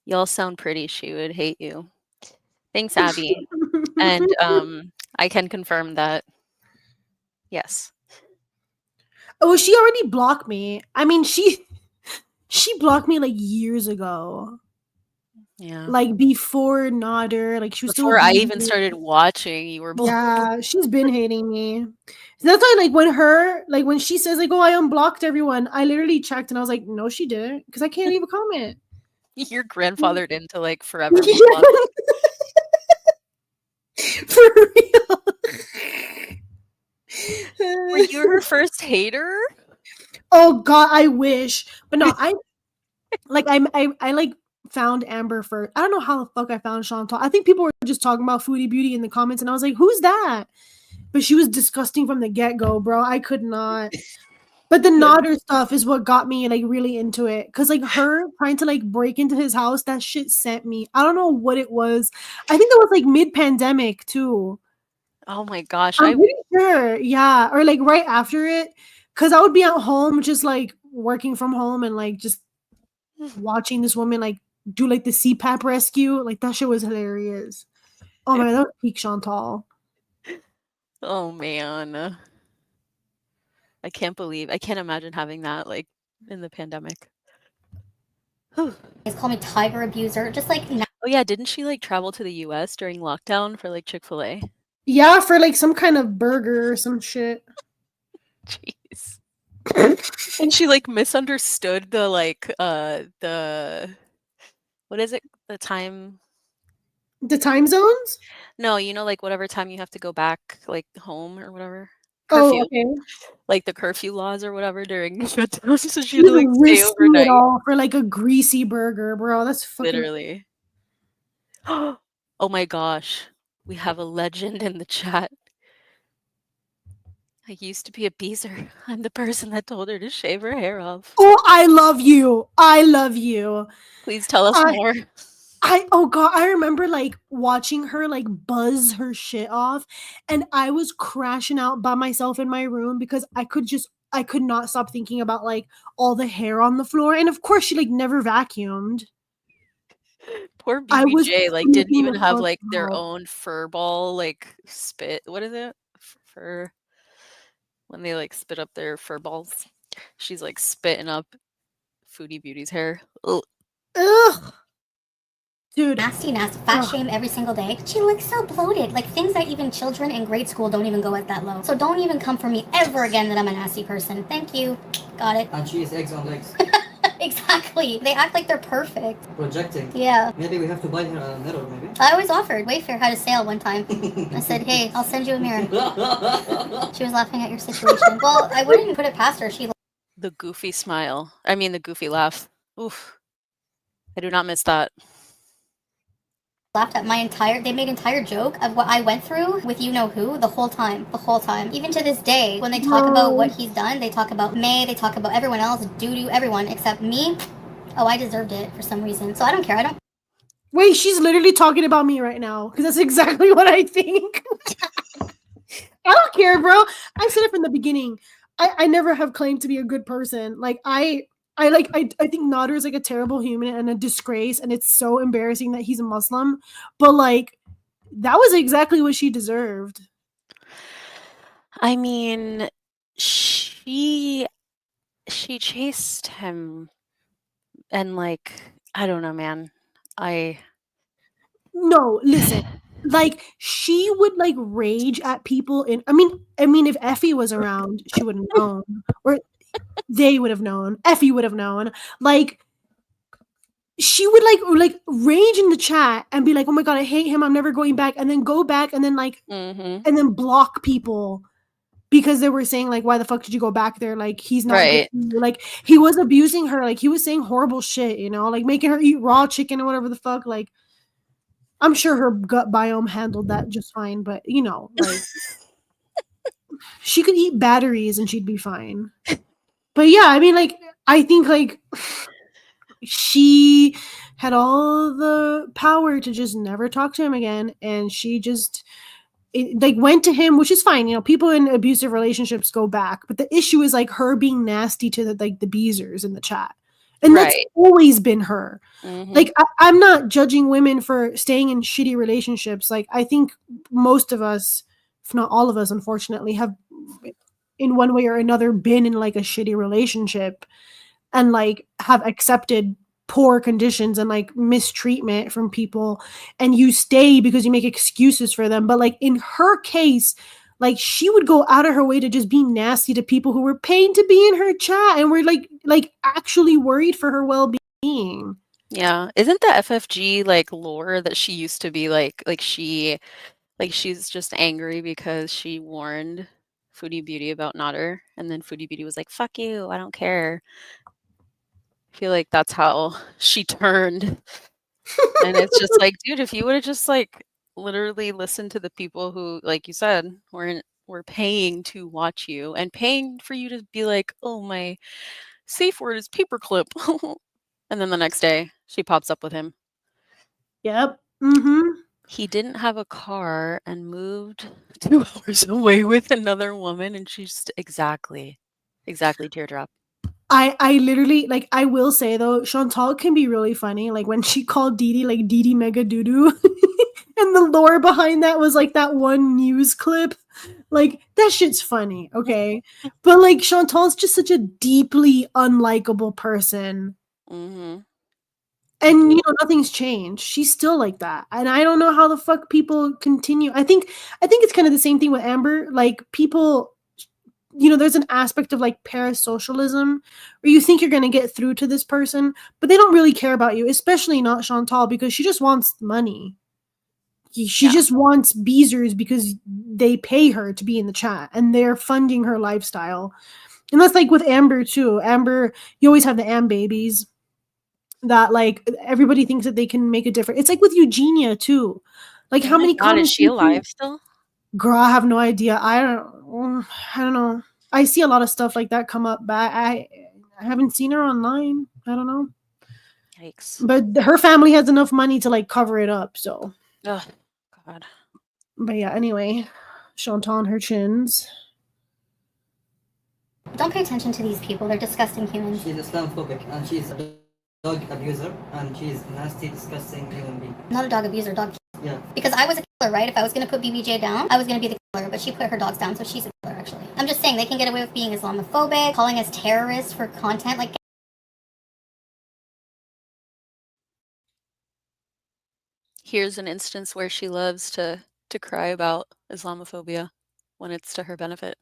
Speaker 1: Y'all sound pretty. She would hate you. Thanks, Abby. And I can confirm that. Yes.
Speaker 2: Oh, she already blocked me. I mean, she blocked me like years ago.
Speaker 1: Yeah.
Speaker 2: Like before Nodder, like she was
Speaker 1: before
Speaker 2: still
Speaker 1: I even started watching, you were blocked.
Speaker 2: Yeah, she's been hating me. So that's why, like, when she says like, "Oh, I unblocked everyone," I literally checked and I was like, "No, she didn't," because I can't leave a comment.
Speaker 1: You're grandfathered into like forever.
Speaker 2: For real.
Speaker 1: Were you her first hater?
Speaker 2: Oh God, I wish, but no, I like found Amber first. I don't know how the fuck I found Chantal. I think people were just talking about Foodie Beauty in the comments, and I was like, "Who's that?" But she was disgusting from the get-go, bro. I could not. But the Nodder stuff is what got me like really into it. Cause like her trying to like break into his house, that shit sent me. I don't know what it was. I think it was like mid-pandemic too.
Speaker 1: Oh my gosh.
Speaker 2: I'm pretty sure. Yeah. Or like right after it. Cause I would be at home just like working from home and like just watching this woman like do like the CPAP rescue. Like that shit was hilarious. Oh my God, that was peak Chantal.
Speaker 1: Oh man. I can't imagine having that like in the pandemic.
Speaker 10: They call me tiger abuser. Just like
Speaker 1: oh yeah, didn't she like travel to the US during lockdown for like Chick-fil-A?
Speaker 2: Yeah, for like some kind of burger or some shit.
Speaker 1: Jeez. And she like misunderstood the like the what is it? The time
Speaker 2: zones?
Speaker 1: No, you know, like whatever time you have to go back like home or whatever.
Speaker 2: Curfew. Oh, okay.
Speaker 1: Like the curfew laws or whatever during shutdown. So she had to like stay
Speaker 2: overnight. It all for like a greasy burger, bro. That's fucking
Speaker 1: literally. Oh my gosh. We have a legend in the chat. I used to be a beezer. I'm the person that told her to shave her hair off.
Speaker 2: Oh, I love you. I love you.
Speaker 1: Please tell us more.
Speaker 2: Oh God, I remember like watching her like buzz her shit off, and I was crashing out by myself in my room because I could just I could not stop thinking about like all the hair on the floor, and of course she like never vacuumed.
Speaker 1: Poor
Speaker 2: I was
Speaker 1: BBJ, like, didn't
Speaker 2: freaking
Speaker 1: even
Speaker 2: the
Speaker 1: have,
Speaker 2: fuck
Speaker 1: like, their
Speaker 2: out.
Speaker 1: own fur ball, like, spit what is it? Fur when they, like, spit up their fur balls. She's, like, spitting up Foodie Beauty's hair. Ugh.
Speaker 2: Ugh. Dude.
Speaker 10: Nasty, fat shame every single day. She looks so bloated, like things that even children in grade school don't even go at that low. So don't even come for me ever again that I'm a nasty person. Thank you. Got it.
Speaker 9: And she is eggs on legs.
Speaker 10: Exactly. They act like they're perfect.
Speaker 9: Projecting.
Speaker 10: Yeah.
Speaker 9: Maybe we have to buy her a mirror, maybe?
Speaker 10: I always offered. Wayfair had a sale one time. I said, hey, I'll send you a mirror. She was laughing at your situation. Well, I wouldn't put it past her. She
Speaker 1: The goofy smile. I mean, the goofy laugh. Oof. I do not miss that.
Speaker 10: laughed at they made entire joke of what I went through with you know who the whole time. Even to this day, when they talk about what he's done, they talk about May, they talk about everyone else, doo-doo, everyone, except me. Oh, I deserved it for some reason. So I don't care.
Speaker 2: Wait, she's literally talking about me right now, because that's exactly what I think. I don't care, bro. I said it from the beginning. I never have claimed to be a good person. Like, I think Nader is like a terrible human and a disgrace, and it's so embarrassing that he's a Muslim. But like, that was exactly what she deserved.
Speaker 1: I mean, she chased him, and like, I don't know, man.
Speaker 2: No, listen. Like, she would like rage at people I mean, if Effie was around, she would have known, or they would have known. Effie would have known. Like, she would like rage in the chat and be like, "Oh my god, I hate him. I'm never going back," and then go back and then like and then block people because they were saying like, "Why the fuck did you go back there? Like, he's not good
Speaker 1: Right.
Speaker 2: for you." Like, he was abusing her. Like, he was saying horrible shit. You know, like making her eat raw chicken or whatever the fuck. Like, I'm sure her gut biome handled that just fine, but you know, like she could eat batteries and she'd be fine. But yeah, I mean, like, I think like she had all the power to just never talk to him again, and she just like went to him, which is fine. You know, people in abusive relationships go back, but the issue is like her being nasty to the Beezers in the chat. And that's always been her. Like, I'm not judging women for staying in shitty relationships. Like, I think most of us, if not all of us, unfortunately, have in one way or another been in like a shitty relationship and like have accepted poor conditions and like mistreatment from people, and you stay because you make excuses for them. But like in her case, like she would go out of her way to just be nasty to people who were paying to be in her chat and were like actually worried for her well-being.
Speaker 1: Yeah. Isn't the FFG like lore that she used to be like she's just angry because she warned Foodie Beauty about Nader, and then Foodie Beauty was like, "Fuck you, I don't care." I feel like that's how she turned. And it's just like, dude, if you would have just like literally listened to the people who, like you said, were paying to watch you and paying for you to be like, "Oh, my safe word is paperclip." And then the next day she pops up with him.
Speaker 2: Yep.
Speaker 1: He didn't have a car and moved 2 hours away with another woman, and she's just exactly teardrop.
Speaker 2: I literally, like, I will say though, Chantal can be really funny. Like when she called Didi like Didi Mega Doodoo, and the lore behind that was like that one news clip. Like, that shit's funny, okay? But like Chantal's just such a deeply unlikable person. And you know, nothing's changed. She's still like that. And I don't know how the fuck people continue. I think it's kind of the same thing with Amber. Like, people, you know, there's an aspect of like parasocialism where you think you're going to get through to this person, but they don't really care about you, especially not Chantal, because she just wants money. She just wants Beezers because they pay her to be in the chat and they're funding her lifestyle. And that's like with Amber too. Amber, you always have the Am babies that like everybody thinks that they can make a difference. It's like with Eugenia too. Like, how many
Speaker 1: is she alive still?
Speaker 2: Girl, I have no idea. I don't know. I see a lot of stuff like that come up, but I haven't seen her online. I don't know.
Speaker 1: Yikes.
Speaker 2: But her family has enough money to like cover it up, so.
Speaker 1: Oh, God.
Speaker 2: But yeah, anyway, Chantal and her chins.
Speaker 10: Don't pay attention to these people. They're disgusting humans.
Speaker 9: She's Islamophobic and she's a dog abuser and she's nasty, disgusting human being.
Speaker 10: Not a dog abuser, dog.
Speaker 9: Yeah.
Speaker 10: Because I was a killer, right? If I was going to put BBJ down, I was going to be the killer, but she put her dogs down, so she's a killer, actually. I'm just saying, they can get away with being Islamophobic, calling us terrorists for content, like...
Speaker 1: Here's an instance where she loves to cry about Islamophobia when it's to her benefit.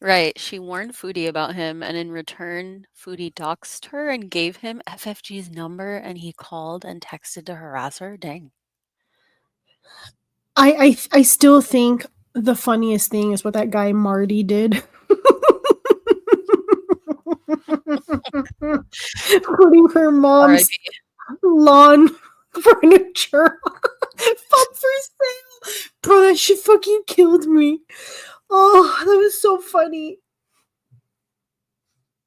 Speaker 1: Right, she warned Foodie about him, and in return, Foodie doxed her and gave him FFG's number, and he called and texted to harass her. Dang.
Speaker 2: I still think the funniest thing is what that guy Marty did. Putting her mom's lawn furniture up for sale. Bro, that shit fucking killed me. Oh, that was so funny.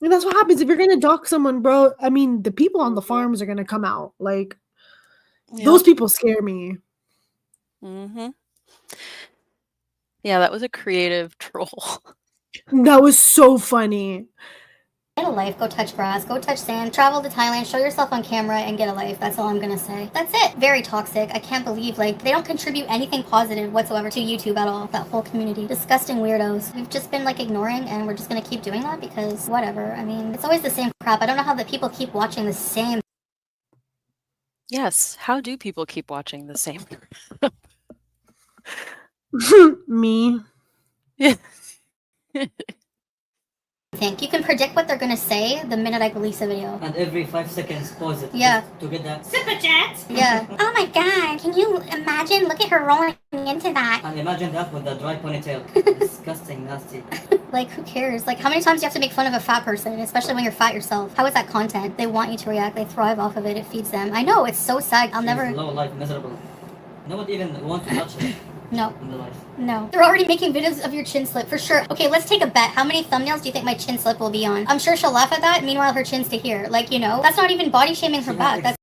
Speaker 2: And that's what happens if you're gonna dox someone, bro. I mean, the people on the farms are gonna come out. Like, those people scare me.
Speaker 1: Mm-hmm. Yeah, that was a creative troll.
Speaker 2: That was so funny.
Speaker 10: Get a life, go touch grass, go touch sand, travel to Thailand, show yourself on camera, and get a life. That's all I'm gonna say. That's it. Very toxic. I can't believe, like, they don't contribute anything positive whatsoever to YouTube at all. That whole community. Disgusting weirdos. We've just been, like, ignoring, and we're just gonna keep doing that because whatever. I mean, it's always the same crap. I don't know how the people keep watching the same.
Speaker 1: Yes, how do people keep watching the same?
Speaker 2: Me.
Speaker 1: Yeah.
Speaker 10: Think you can predict what they're gonna say the minute I release a video.
Speaker 9: And every 5 seconds pause it.
Speaker 10: Yeah.
Speaker 9: To get that.
Speaker 10: Super chat. Yeah. Oh my god, can you imagine? Look at her rolling into that.
Speaker 9: And imagine that with the dry ponytail. Disgusting, nasty.
Speaker 10: Like, who cares? Like, how many times do you have to make fun of a fat person, especially when you're fat yourself? How is that content? They want you to react. They thrive off of it. It feeds them. I know, it's so sad. I'll never...
Speaker 9: Low life, miserable. No one even wants to touch it.
Speaker 10: No.
Speaker 9: In the life.
Speaker 10: No. They're already making videos of your chin slip, for sure. Okay, let's take a bet. How many thumbnails do you think my chin slip will be on? I'm sure she'll laugh at that. Meanwhile, her chin's to here. Like, you know, that's not even body shaming her back. That's...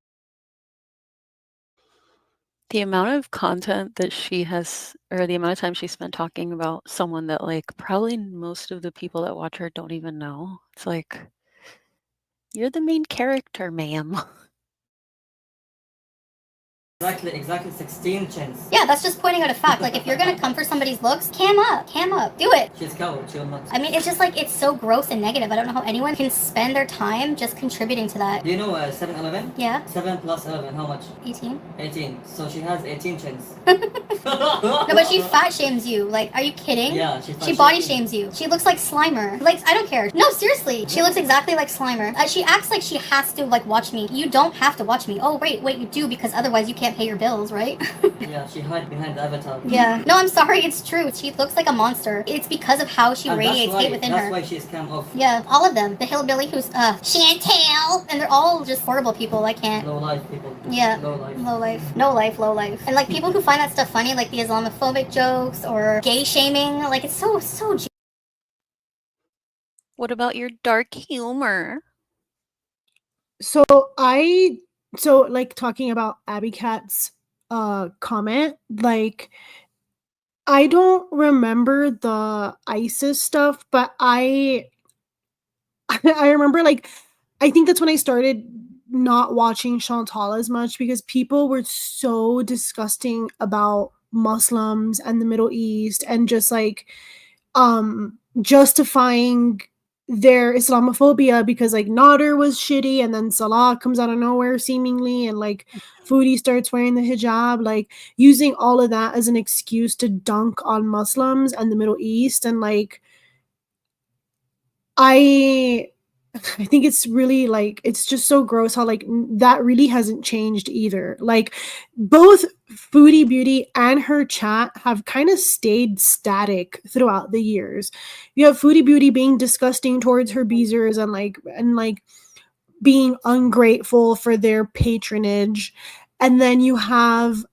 Speaker 1: The amount of content that she has, or the amount of time she spent talking about someone that, like, probably most of the people that watch her don't even know. It's like, you're the main character, ma'am.
Speaker 9: Exactly 16 chins.
Speaker 10: Yeah, that's just pointing out a fact. Like, if you're gonna come for somebody's looks, cam up, do it.
Speaker 9: She's coward, she'll not.
Speaker 10: I mean, it's just like, it's so gross and negative. I don't know how anyone can spend their time just contributing to that.
Speaker 9: Do you know 7-Eleven?
Speaker 10: Yeah.
Speaker 9: 7 plus 11, how much?
Speaker 10: 18.
Speaker 9: 18. So she has 18 chins.
Speaker 10: No, but she fat shames you. Like, are you kidding?
Speaker 9: Yeah,
Speaker 10: she body shames you. She looks like Slimer. Like, I don't care. No, seriously. She looks exactly like Slimer. She acts like she has to, like, watch me. You don't have to watch me. Oh, wait, you do, because otherwise you can't pay your bills, right?
Speaker 9: Yeah, she hides behind the avatar.
Speaker 10: Yeah. No, I'm sorry, it's true. She looks like a monster. It's because of how she radiates hate within her.
Speaker 9: That's why she's cam off.
Speaker 10: Yeah, all of them. The hillbilly who's, Chantal! And they're all just horrible people. I can't.
Speaker 9: Low life people.
Speaker 10: Yeah.
Speaker 9: Low life.
Speaker 10: Low life. No life, low life. And, like, people who find that stuff funny, like the Islamophobic jokes or gay shaming, like, it's so
Speaker 1: What about your dark humor?
Speaker 2: So, like, talking about Abby Cat's comment, like, I don't remember the ISIS stuff, but I remember, like, I think that's when I started not watching Chantal as much because people were so disgusting about Muslims and the Middle East and just, like, justifying their Islamophobia because, like, Nader was shitty and then Salah comes out of nowhere seemingly and, like, Foodie starts wearing the hijab, like, using all of that as an excuse to dunk on Muslims and the Middle East. And, like, I think it's really, like, it's just so gross how, like, that really hasn't changed either. Like, both Foodie Beauty and her chat have kind of stayed static throughout the years. You have Foodie Beauty being disgusting towards her beezers and like being ungrateful for their patronage. And then you have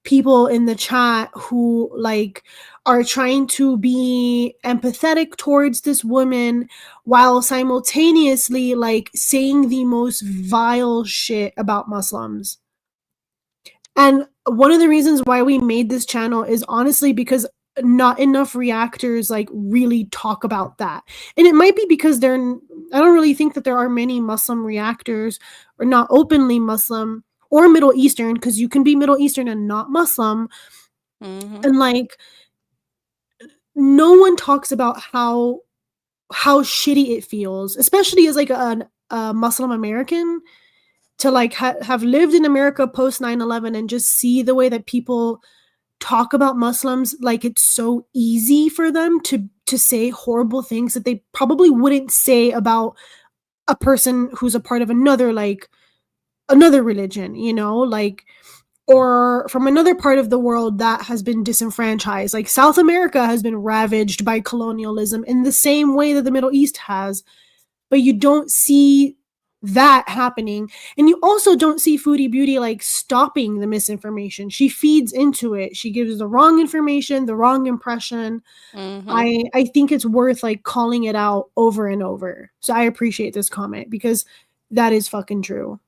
Speaker 2: people in the chat who, like, are trying to be empathetic towards this woman while simultaneously, like, saying the most vile shit about Muslims. And one of the reasons why we made this channel is honestly because not enough reactors like really talk about that. And it might be because I don't really think that there are many Muslim reactors, or not openly Muslim or Middle Eastern, because you can be Middle Eastern and not Muslim. And like no one talks about how shitty it feels, especially as like a Muslim American, to like have lived in America post 9/11 and just see the way that people talk about Muslims like it's so easy for them to say horrible things that they probably wouldn't say about a person who's a part of another religion, you know, like, or from another part of the world that has been disenfranchised. Like South America has been ravaged by colonialism in the same way that the Middle East has, but you don't see that happening. And you also don't see Foodie Beauty like stopping the misinformation. She feeds into it. She gives the wrong information, the wrong impression. I think it's worth like calling it out over and over. So I appreciate this comment because that is fucking true.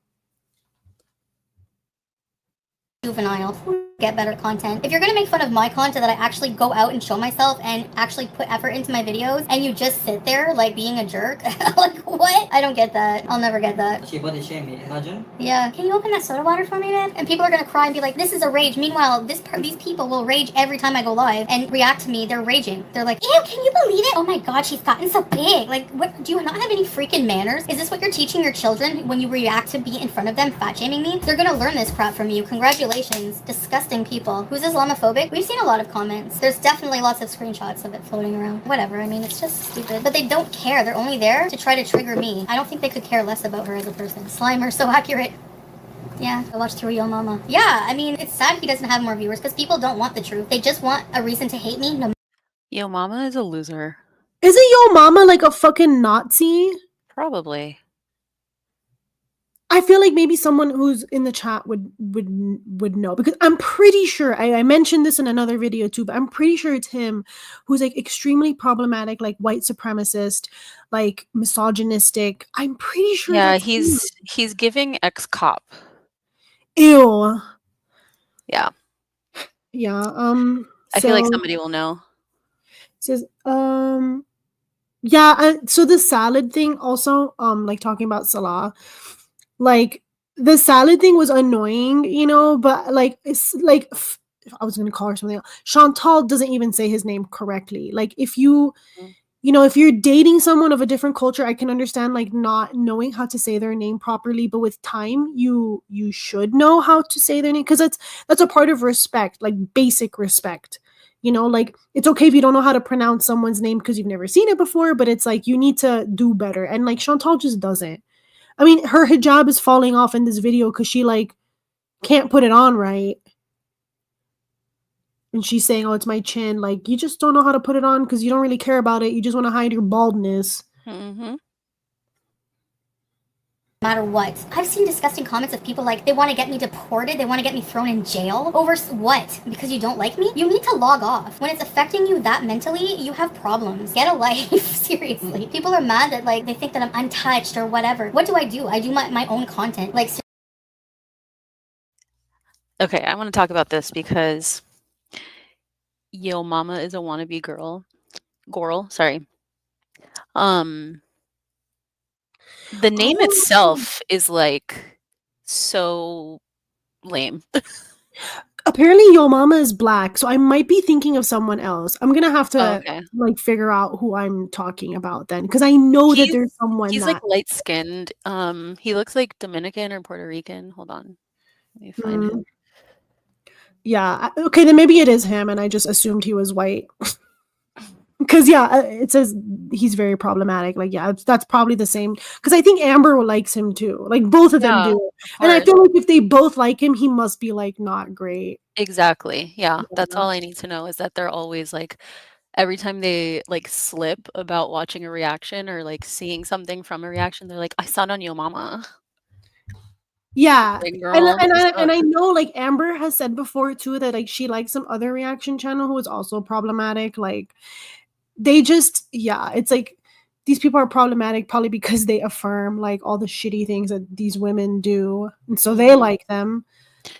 Speaker 10: Juvenile. Get better content. If you're gonna make fun of my content that I actually go out and show myself and actually put effort into my videos, and you just sit there like being a jerk, like what? I don't get that. I'll never get that.
Speaker 9: She body shame me, imagine.
Speaker 10: Yeah. Can you open that soda water for me, babe? And people are gonna cry and be like, this is a rage. Meanwhile, these people will rage every time I go live and react to me. They're raging. They're like, ew, can you believe it? Oh my god, she's gotten so big. Like, what? Do you not have any freaking manners? Is this what you're teaching your children when you react to be in front of them fat shaming me? They're gonna learn this crap from you. Congratulations. Disgusting people. Who's Islamophobic? We've seen a lot of comments. There's definitely lots of screenshots of it floating around. Whatever. I mean, it's just stupid. But they don't care. They're only there to try to trigger me. I don't think they could care less about her as a person. Slimer, so accurate. Yeah, I watched through Yo Mama. Yeah, I mean, it's sad he doesn't have more viewers because people don't want the truth. They just want a reason to hate me. No.
Speaker 1: Yo Mama is a loser.
Speaker 2: Isn't Yo Mama like a fucking Nazi?
Speaker 1: Probably.
Speaker 2: I feel like maybe someone who's in the chat would know, because I'm pretty sure I mentioned this in another video too, but I'm pretty sure it's him who's like extremely problematic, like white supremacist, like misogynistic. I'm pretty sure.
Speaker 1: Yeah,
Speaker 2: that's him.
Speaker 1: he's giving ex-cop.
Speaker 2: Ew.
Speaker 1: Yeah.
Speaker 2: Yeah.
Speaker 1: I feel like somebody will know.
Speaker 2: Says yeah. So the salad thing also, like talking about Salah. Like the salad thing was annoying, you know, but like it's like I was gonna call her something else. Chantal doesn't even say his name correctly. Like if you know, if you're dating someone of a different culture, I can understand like not knowing how to say their name properly, but with time you should know how to say their name, because that's a part of respect, like basic respect. You know, like it's okay if you don't know how to pronounce someone's name because you've never seen it before, but it's like you need to do better. And like Chantal just doesn't. I mean, her hijab is falling off in this video because she like can't put it on right. And she's saying, oh, it's my chin. Like, you just don't know how to put it on because you don't really care about it. You just want to hide your baldness.
Speaker 10: No matter what. I've seen disgusting comments of people like, they want to get me deported, they want to get me thrown in jail. Over what? Because you don't like me? You need to log off. When it's affecting you that mentally, you have problems. Get a life. Seriously. People are mad that like, they think that I'm untouched or whatever. What do? I do my own content. Like,
Speaker 1: Okay, I want to talk about this because Yo Mama is a wannabe girl. Sorry. The name itself is like so lame.
Speaker 2: Apparently Yo Mama is black, so I might be thinking of someone else. I'm gonna have to like figure out who I'm talking about then, because I know that there's someone
Speaker 1: he's like light skinned. He looks like Dominican or Puerto Rican. Hold on, let me find him.
Speaker 2: Yeah, okay, then maybe it is him, and I just assumed he was white. Because yeah, it says he's very problematic. Like, yeah, that's probably the same. Because I think Amber likes him too. Like both of them do. And I feel like if they both like him, he must be like not great.
Speaker 1: Exactly. Yeah, that's all I need to know is that they're always like, every time they like slip about watching a reaction or like seeing something from a reaction, they're like, I saw it on Yo Mama.
Speaker 2: Yeah,
Speaker 1: Like,
Speaker 2: and I know like Amber has said before too that like she likes some other reaction channel who is also problematic. Like they just, yeah, it's like these people are problematic probably because they affirm like all the shitty things that these women do, and so they like them.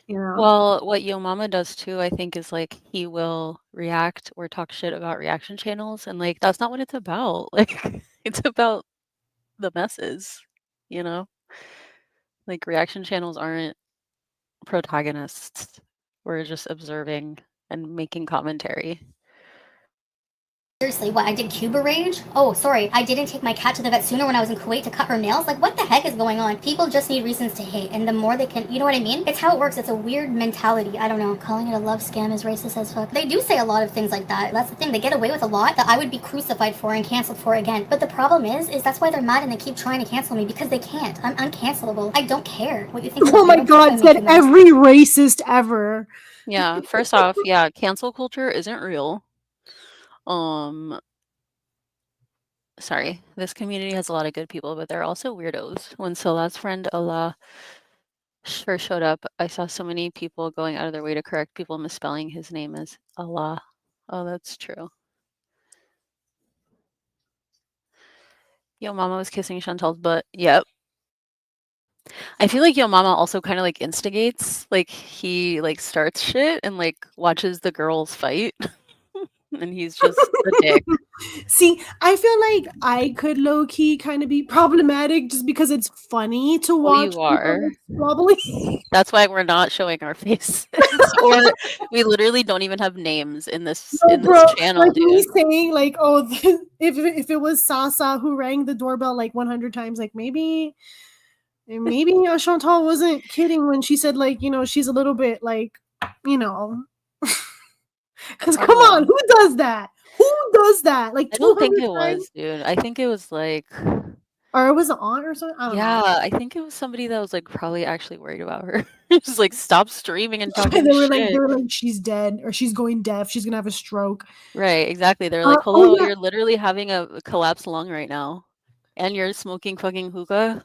Speaker 2: You know?
Speaker 1: Well, what Yo Mama does too, I think, is like he will react or talk shit about reaction channels, and like that's not what it's about. Like it's about the messes, you know? Like reaction channels aren't protagonists. We're just observing and making commentary.
Speaker 10: Seriously, what, I did Cuba rage? Oh, sorry, I didn't take my cat to the vet sooner when I was in Kuwait to cut her nails? Like, what the heck is going on? People just need reasons to hate, and the more they can, you know what I mean? It's how it works. It's a weird mentality. I don't know. Calling it a love scam is racist as fuck. They do say a lot of things like that. That's the thing. They get away with a lot that I would be crucified for and canceled for again. But the problem is that's why they're mad and they keep trying to cancel me, because they can't. I'm uncancelable. I don't care what you think about
Speaker 2: Oh
Speaker 10: me.
Speaker 2: my
Speaker 10: I don't care if I
Speaker 2: god,
Speaker 10: make
Speaker 2: said
Speaker 10: you mad.
Speaker 2: every racist ever.
Speaker 1: Yeah, first off, yeah, cancel culture isn't real. Sorry, this community has a lot of good people, but they're also weirdos. When Salah's friend Allah first showed up, I saw so many people going out of their way to correct people misspelling his name as Allah. Oh, that's true. Yo Mama was kissing Chantal's butt. Yep. I feel like Yo Mama also kind of like instigates, like he like starts shit and like watches the girls fight, and he's just a dick.
Speaker 2: See, I feel like I could low key kind of be problematic just because it's funny to
Speaker 1: Well,
Speaker 2: watch
Speaker 1: you
Speaker 2: people
Speaker 1: are.
Speaker 2: get squabbly.
Speaker 1: That's why we're not showing our faces, or we literally don't even have names in this
Speaker 2: No, bro,
Speaker 1: channel,
Speaker 2: like me
Speaker 1: dude.
Speaker 2: saying like, oh, if it was Sasa who rang the doorbell like 100 times, like maybe Chantal wasn't kidding when she said like, you know, she's a little bit like, you know, because come on, who does that? Who does that? Like
Speaker 1: I don't think
Speaker 2: 200
Speaker 1: it
Speaker 2: times?
Speaker 1: was, dude. I think it was like,
Speaker 2: Or it was an aunt or something? I don't
Speaker 1: yeah,
Speaker 2: know.
Speaker 1: I think it was somebody that was like probably actually worried about her. Just like stop streaming and talking
Speaker 2: they were
Speaker 1: shit.
Speaker 2: like, she's dead or she's going deaf. She's gonna have a stroke.
Speaker 1: Right, exactly. They're like,
Speaker 2: Oh
Speaker 1: hello,
Speaker 2: yeah,
Speaker 1: you're literally having a collapsed lung right now, and you're smoking fucking hookah.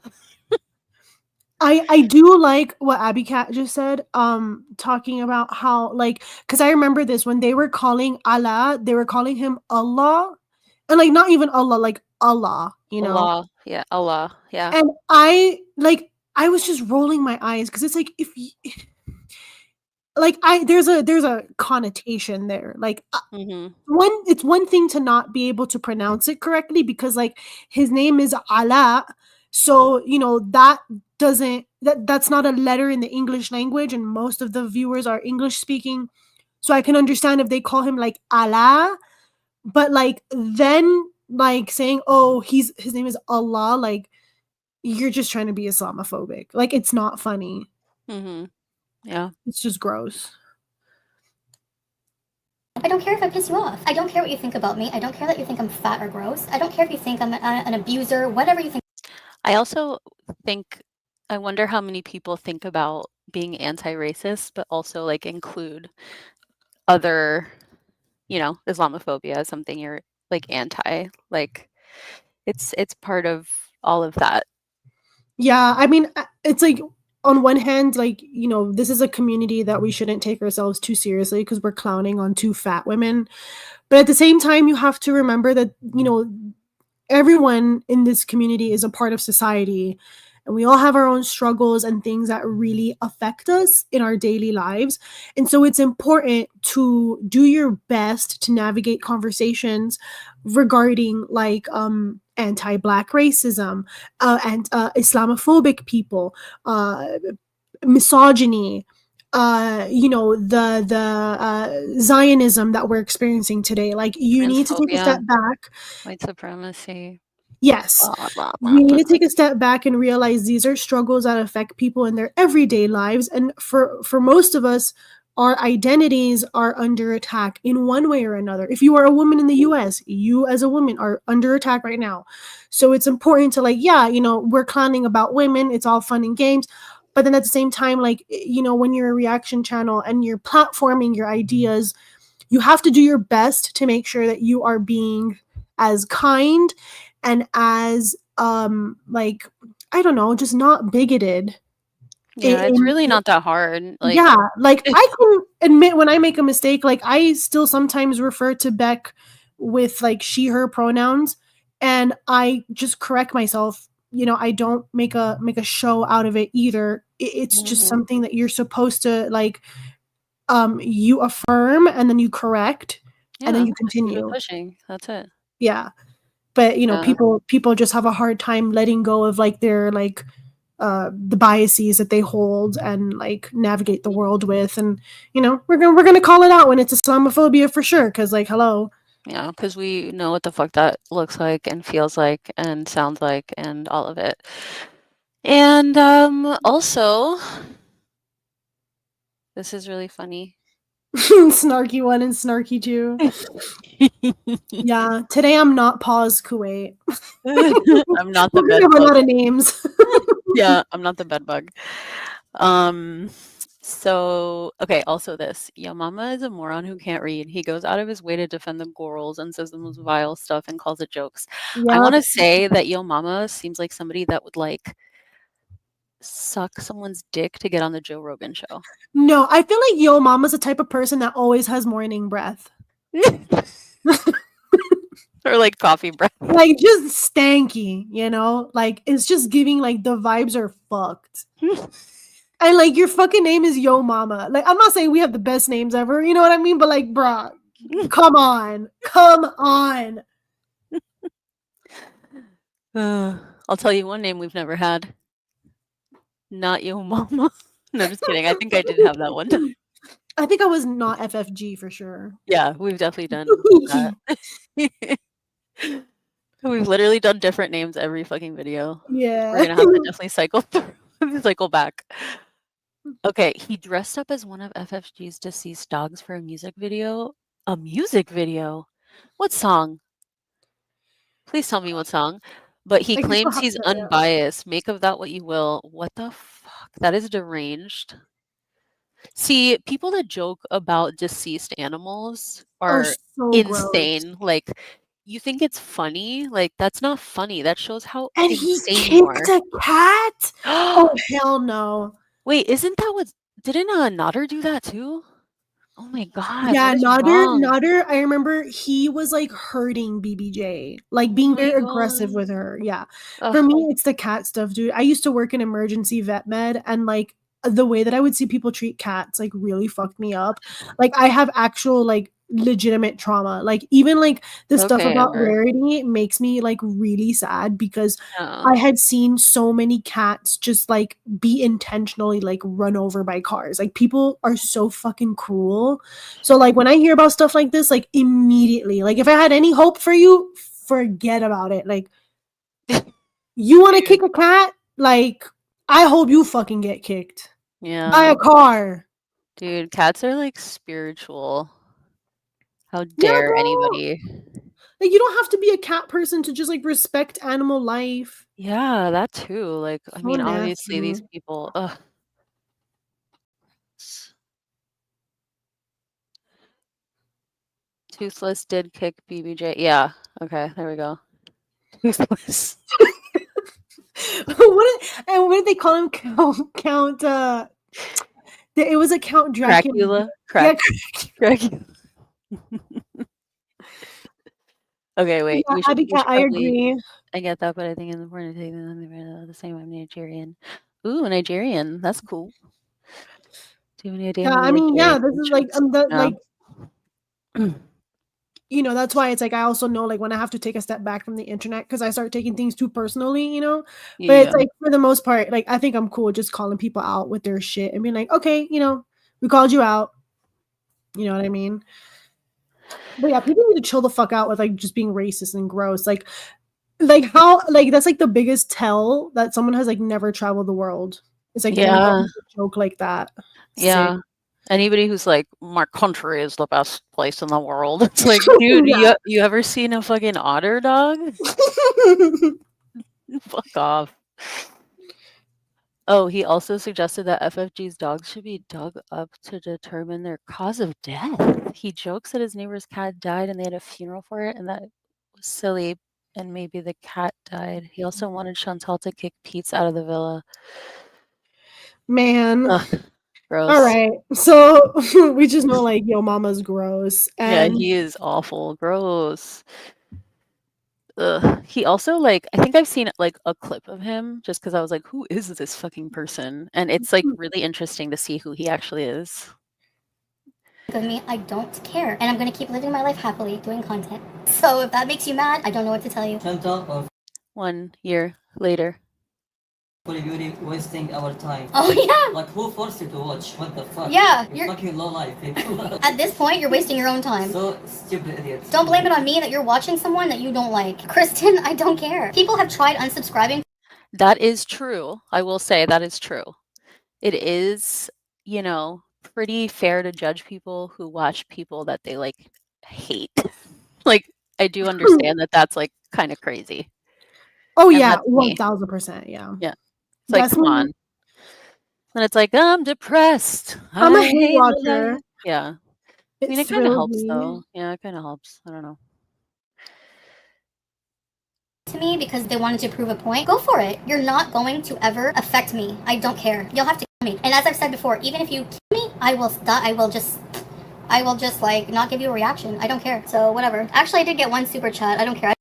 Speaker 2: I do like what Abby Cat just said, talking about how like, because I remember this when they were calling Allah, they were calling him Allah, and like not even Allah, like Allah, you know.
Speaker 1: Allah, yeah, Allah, yeah.
Speaker 2: And I was just rolling my eyes because it's like if you, like there's a connotation there, like
Speaker 1: Mm-hmm.
Speaker 2: it's one thing to not be able to pronounce it correctly because like his name is Allah, so you know that's not a letter in the English language, and most of the viewers are English speaking, so I can understand if they call him like Allah, but like then like saying, oh, his name is Allah, like you're just trying to be Islamophobic, like it's not funny.
Speaker 1: Mm-hmm. Yeah.
Speaker 2: It's just gross.
Speaker 10: I don't care if I piss you off. I don't care what you think about me. I don't care that you think I'm fat or gross. I don't care if you think I'm an abuser, whatever you think.
Speaker 1: I also think, I wonder how many people think about being anti-racist, but also like include other, you know, Islamophobia as something you're like anti. Like it's part of all of that.
Speaker 2: Yeah, I mean, it's like on one hand, like, you know, this is a community that we shouldn't take ourselves too seriously because we're clowning on two fat women. But at the same time, you have to remember that, you know, everyone in this community is a part of society, and we all have our own struggles and things that really affect us in our daily lives. And so it's important to do your best to navigate conversations regarding like anti-black racism and Islamophobic people, misogyny, you know, the Zionism that we're experiencing today. Like you need to take a step
Speaker 1: Transphobia,
Speaker 2: back.
Speaker 1: white supremacy.
Speaker 2: Yes.
Speaker 1: Blah, blah, blah,
Speaker 2: You need
Speaker 1: blah.
Speaker 2: to take a step back and realize these are struggles that affect people in their everyday lives. And for most of us, our identities are under attack in one way or another. If you are a woman in the US, you as a woman are under attack right now. So it's important to like, yeah, you know, we're clowning about women. It's all fun and games. But then at the same time, like, you know, when you're a reaction channel and you're platforming your ideas, you have to do your best to make sure that you are being as kind and as like, I don't know, just not bigoted.
Speaker 1: Yeah, it's really not that hard. Like,
Speaker 2: yeah, like I can admit when I make a mistake, like I still sometimes refer to Beck with like she her pronouns, and I just correct myself. You know, I don't make a show out of it either. it's just
Speaker 1: Mhm.
Speaker 2: something that you're supposed to like you affirm and then you correct and then
Speaker 1: Yeah,
Speaker 2: you
Speaker 1: just keep it
Speaker 2: continue.
Speaker 1: pushing. That's it.
Speaker 2: Yeah. But
Speaker 1: Yeah.
Speaker 2: people just have a hard time letting go of like their like the biases that they hold and like navigate the world with. And we're gonna call it out when it's Islamophobia for sure, because like hello.
Speaker 1: Yeah, because we know what the fuck that looks like and feels like and sounds like and all of it. And also, this is really funny.
Speaker 2: Snarky 1 and Snarky 2. Yeah, today I'm not pause Kuwait.
Speaker 1: I'm not the
Speaker 2: We're
Speaker 1: bed
Speaker 2: gonna have a
Speaker 1: bug.
Speaker 2: lot of names.
Speaker 1: Yeah, I'm not the bed bug. So okay, also this. Yo mama is a moron who can't read. He goes out of his way to defend the girls and says the most vile stuff and calls it jokes. I want
Speaker 2: Yep.
Speaker 1: to say that Yo mama seems like somebody that would like suck someone's dick to get on the Joe Rogan show.
Speaker 2: No, I feel like Yo Mama's the type of person that always has morning breath.
Speaker 1: Or like coffee breath.
Speaker 2: Like just stanky, like it's just giving like the vibes are fucked. And like your fucking name is Yo Mama. Like I'm not saying we have the best names ever, you know what I mean? But like, bruh, come on.
Speaker 1: I'll tell you one name we've never had. Not Yo mama. No, just kidding. I think I did have that one time.
Speaker 2: I think I was not FFG for sure.
Speaker 1: Yeah, we've definitely done that. We've literally done different names every fucking video.
Speaker 2: Yeah.
Speaker 1: We're gonna have to definitely cycle back. Okay, he dressed up as one of FFG's deceased dogs for a music video. A music video? What song? Please tell me what song. But he claims he's unbiased. Make of that what you will. What the fuck? That is deranged. See, people that joke about deceased animals are
Speaker 2: so
Speaker 1: insane.
Speaker 2: gross.
Speaker 1: Like, you think it's funny? Like, that's not funny. That shows how
Speaker 2: And he
Speaker 1: insane you are.
Speaker 2: kicked a cat? Oh, hell no.
Speaker 1: Wait, isn't that what... Didn't Nodder do that too? Oh my god,
Speaker 2: Yeah,
Speaker 1: what is
Speaker 2: Nodder,
Speaker 1: wrong?
Speaker 2: I remember he was like hurting BBJ, like being very aggressive with her. Yeah. For me, it's the cat stuff, dude. I used to work in emergency vet med, and like the way that I would see people treat cats like really fucked me up. Like I have actual like legitimate trauma. Like even like the stuff
Speaker 1: Okay,
Speaker 2: about
Speaker 1: Amber.
Speaker 2: Rarity makes me like really sad because
Speaker 1: Yeah.
Speaker 2: I had seen so many cats just like be intentionally like run over by cars. Like people are so fucking cruel. So like when I hear about stuff like this, like immediately, like if I had any hope for you, forget about it. Like you want to kick a cat? Like I hope you fucking get kicked.
Speaker 1: Yeah.
Speaker 2: By a car.
Speaker 1: Dude, cats are like spiritual. How
Speaker 2: Yeah,
Speaker 1: dare
Speaker 2: bro.
Speaker 1: anybody?
Speaker 2: Like you don't have to be a cat person to just like respect animal life.
Speaker 1: Yeah, that too. Like, I
Speaker 2: So
Speaker 1: mean, obviously these
Speaker 2: nasty.
Speaker 1: people, Toothless did kick BBJ. Yeah. Okay, there we go. Toothless.
Speaker 2: What did they call him? Count it was a Count Dracula.
Speaker 1: Cracula. Okay, wait.
Speaker 2: Yeah,
Speaker 1: We should
Speaker 2: I
Speaker 1: probably,
Speaker 2: agree.
Speaker 1: I get that, but I think it's important to take them the same. I'm Nigerian. Ooh, Nigerian. That's cool. Do you have any idea?
Speaker 2: Yeah, I mean, yeah, this is like that's why it's like I also know like when I have to take a step back from the internet because I start taking things too personally, But it's like for the most part, like I think I'm cool just calling people out with their shit and being like, okay, we called you out. You know what I mean? But yeah, people need to chill the fuck out with like just being racist and gross. Like how like that's like the biggest tell that someone has like never traveled the world. It's like a joke like that.
Speaker 1: Yeah.
Speaker 2: Sick.
Speaker 1: Anybody who's like, my country is the best place in the world. It's like, dude, you ever seen a fucking otter dog? Fuck off. Oh, he also suggested that FFG's dogs should be dug up to determine their cause of death. He jokes that his neighbor's cat died and they had a funeral for it, and that was silly, and maybe the cat died. He also wanted Chantal to kick Pete's out of the villa.
Speaker 2: Man.
Speaker 1: Gross.
Speaker 2: All right. So we just know like Yo Mama's gross. And
Speaker 1: yeah, he is awful. Gross. Ugh. He also, like, I think I've seen, like, a clip of him just because I was like, "Who is this fucking person?" And it's, like, really interesting to see who he actually is.
Speaker 10: Of me, I don't care. And I'm gonna keep living my life happily doing content. So if that makes you mad, I don't know what to tell you.
Speaker 9: Chantal or
Speaker 1: 1 year later.
Speaker 9: Foodie Beauty wasting our time.
Speaker 10: Oh yeah!
Speaker 9: Like, who forced you to watch? What the fuck?
Speaker 10: Yeah,
Speaker 9: you're fucking low life.
Speaker 10: At this point, you're wasting your own time.
Speaker 9: So stupid idiot.
Speaker 10: Don't blame it on me that you're watching someone that you don't like. Kristen, I don't care. People have tried unsubscribing.
Speaker 1: That is true. I will say that is true. It is, you know, pretty fair to judge people who watch people that they, like, hate. Like, I do understand that that's, like, kinda crazy.
Speaker 2: Oh,
Speaker 1: And
Speaker 2: yeah,
Speaker 1: that's me.
Speaker 2: 1000%, yeah.
Speaker 1: Yeah. It's like,
Speaker 2: That's
Speaker 1: come
Speaker 2: me.
Speaker 1: on. And it's like, "I'm depressed.
Speaker 2: I'm a
Speaker 1: I
Speaker 2: hate
Speaker 1: hate
Speaker 2: watcher.
Speaker 1: life." Yeah. I
Speaker 2: It
Speaker 1: mean, it kinda
Speaker 2: thrills
Speaker 1: helps,
Speaker 2: me.
Speaker 1: though. Yeah, it kinda helps. I don't know.
Speaker 10: To me because they wanted to prove a point. Go for it. You're not going to ever affect me. I don't care. You'll have to kill me. And as I've said before, even if you kill me, I will just like not give you a reaction. I don't care. So whatever. Actually, I did get one super chat. I don't care.
Speaker 1: What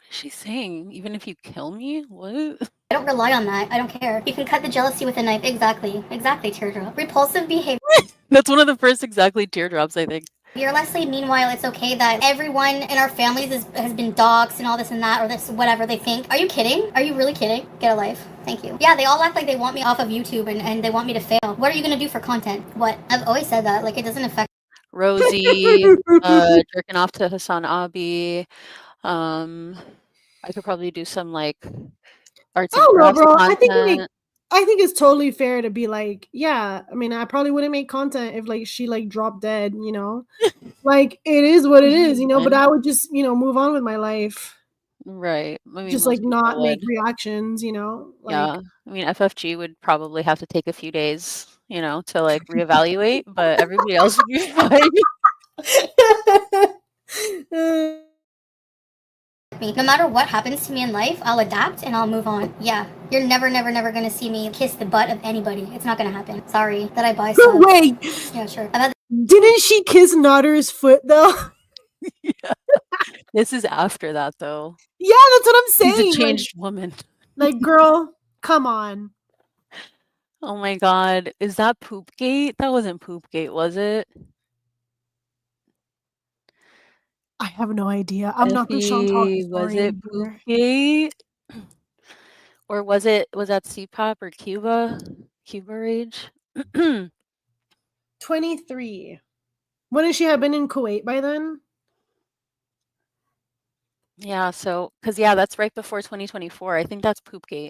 Speaker 1: is she saying? Even if you kill me? What?
Speaker 10: I don't rely on that. I don't care. You can cut the jealousy with a knife. Exactly. Exactly, Teardrop. Repulsive behavior.
Speaker 1: That's one of the first exactly teardrops, I think.
Speaker 10: Leslie, meanwhile, it's okay that everyone in our families has been doxxed and all this and that, or this, whatever they think. Are you kidding? Are you really kidding? Get a life. Thank you. Yeah, they all act like they want me off of YouTube and they want me to fail. What are you gonna do for content? What? I've always said that. Like, it doesn't affect
Speaker 1: Rosie, jerking off to Hassan Abi. I could probably do some, like, arts
Speaker 2: I
Speaker 1: and
Speaker 2: don't know,
Speaker 1: crafts
Speaker 2: bro.
Speaker 1: content.
Speaker 2: I think it's totally fair to be like, yeah, I mean, I probably wouldn't make content if like she like dropped dead, you know? Like it is what it is, you know, but I would just, you know, move on with my life.
Speaker 1: Right. I mean,
Speaker 2: Just
Speaker 1: most
Speaker 2: like
Speaker 1: people
Speaker 2: not make
Speaker 1: would.
Speaker 2: reactions, you know? Like
Speaker 1: Yeah. I mean, FFG would probably have to take a few days, you know, to, like, reevaluate, but everybody else would be fine.
Speaker 10: me. No matter what happens to me in life, I'll adapt and I'll move on. Yeah. You're never gonna see me kiss the butt of anybody. It's not gonna happen. Sorry that I buy stuff.
Speaker 2: Wait,
Speaker 10: Yeah, sure. I've had
Speaker 2: didn't she kiss Notter's foot though?
Speaker 1: Yeah. This is after that, though.
Speaker 2: Yeah, that's what I'm saying.
Speaker 1: She's a changed woman.
Speaker 2: Like, girl, come on.
Speaker 1: Oh my god. Is that Poopgate? That wasn't Poopgate, was it?
Speaker 2: I have no idea. I'm not the Chantal
Speaker 1: Effie, was it
Speaker 2: historian here.
Speaker 1: Poopgate? Or was that C-pop or Cuba? Cuba Rage?
Speaker 2: 23. Wouldn't she have been in Kuwait by then?
Speaker 1: Yeah, so, because, yeah, that's right before 2024. I think that's Poopgate.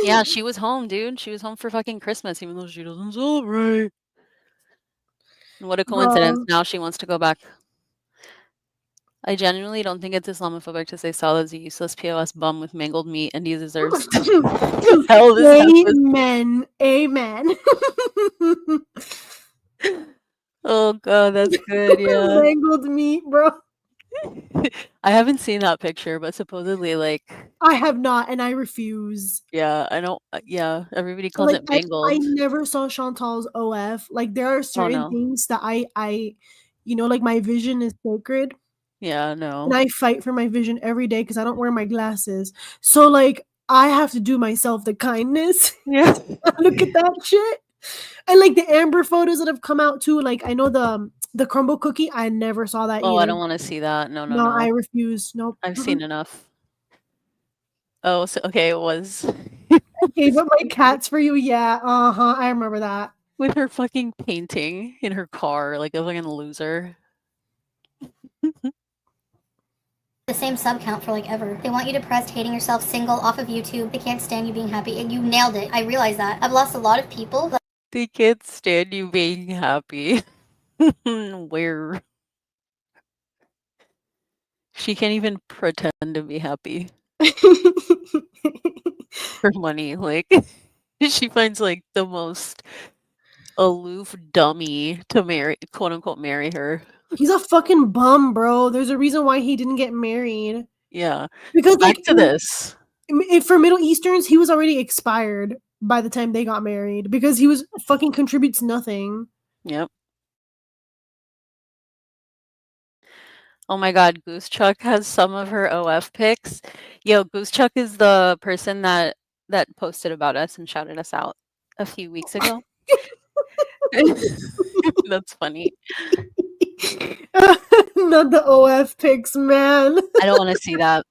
Speaker 1: Yeah, she was home, dude. She was home for fucking Christmas, even though she doesn't celebrate. And what a coincidence. Now she wants to go back. I genuinely don't think it's Islamophobic to say Salah is a useless POS bum with mangled meat and he deserves hell this
Speaker 2: Amen. Amen.
Speaker 1: Oh god, that's good, yeah.
Speaker 2: Mangled meat, bro.
Speaker 1: I haven't seen that picture, but supposedly, like,
Speaker 2: I have not, and I refuse.
Speaker 1: yeah, I don't. Yeah, everybody calls
Speaker 2: Like
Speaker 1: it mangled.
Speaker 2: I never saw Chantal's OF. Like there are certain
Speaker 1: no.
Speaker 2: things that I, you know, like my vision is sacred.
Speaker 1: Yeah,
Speaker 2: And
Speaker 1: no.
Speaker 2: I fight for my vision every day because I don't wear my glasses. So like I have to do myself the kindness.
Speaker 1: Yeah.
Speaker 2: Look at that shit. And like the Amber photos that have come out too. Like I know the crumble cookie. I never saw that
Speaker 1: Oh,
Speaker 2: either.
Speaker 1: I don't want to see that. No, no, no.
Speaker 2: I refuse. Nope.
Speaker 1: I've seen enough. Oh, so okay, it was.
Speaker 2: Okay, but my cat's for you. Yeah. I remember that.
Speaker 1: With her fucking painting in her car, like a fucking loser.
Speaker 10: the same sub count for like ever. They want you depressed, hating yourself, single, off of YouTube. They can't stand you being happy. And you nailed it. I realize that. I've lost a lot of people.
Speaker 1: They can't stand you being happy. Where? She can't even pretend to be happy. For money, like she finds like the most aloof dummy to marry, quote unquote, marry her.
Speaker 2: He's a fucking bum, bro. There's a reason why he didn't get married.
Speaker 1: Yeah.
Speaker 2: Because
Speaker 1: back
Speaker 2: like
Speaker 1: to this.
Speaker 2: For Middle Easterns, he was already expired by the time they got married because he was fucking contributes nothing.
Speaker 1: Yep. Oh my god, Goose Chuck has some of her OF pics. Yo, Goose Chuck is the person that posted about us and shouted us out a few weeks ago. That's funny.
Speaker 2: Not the OF pics, man.
Speaker 1: I don't want to see that.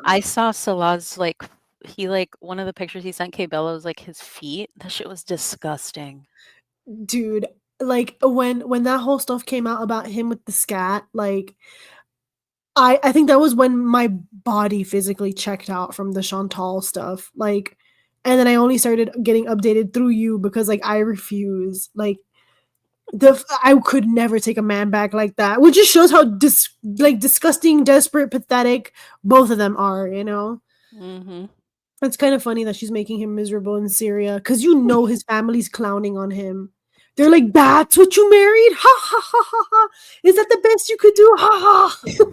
Speaker 1: I saw Salah's one of the pictures he sent K Bella was like his feet. That shit was disgusting.
Speaker 2: Dude, like when that whole stuff came out about him with the scat, like I think that was when my body physically checked out from the Chantal stuff. Like, and then I only started getting updated through you because like I refuse. Like I could never take a man back like that, which just shows how disgusting, desperate, pathetic both of them are. You know.
Speaker 1: Mm-hmm.
Speaker 2: It's kind of funny that she's making him miserable in Syria because you know his family's clowning on him. They're like, "That's what you married? Ha ha ha ha ha! Is that the best you could do? Ha ha!"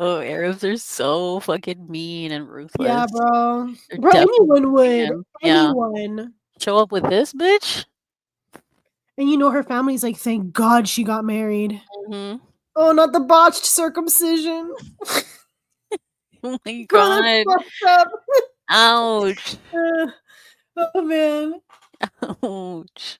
Speaker 1: Oh, Arabs are so fucking mean and ruthless.
Speaker 2: Yeah, bro.
Speaker 1: They're
Speaker 2: Bro,
Speaker 1: definitely
Speaker 2: anyone would.
Speaker 1: him. Yeah.
Speaker 2: Anyone.
Speaker 1: Show up with this bitch?
Speaker 2: And you know her family's like, thank God she got married.
Speaker 1: Mm-hmm.
Speaker 2: Oh, not the botched circumcision.
Speaker 1: Oh my
Speaker 2: Bro, that's
Speaker 1: god.
Speaker 2: fucked up.
Speaker 1: Ouch.
Speaker 2: Oh man.
Speaker 1: Ouch.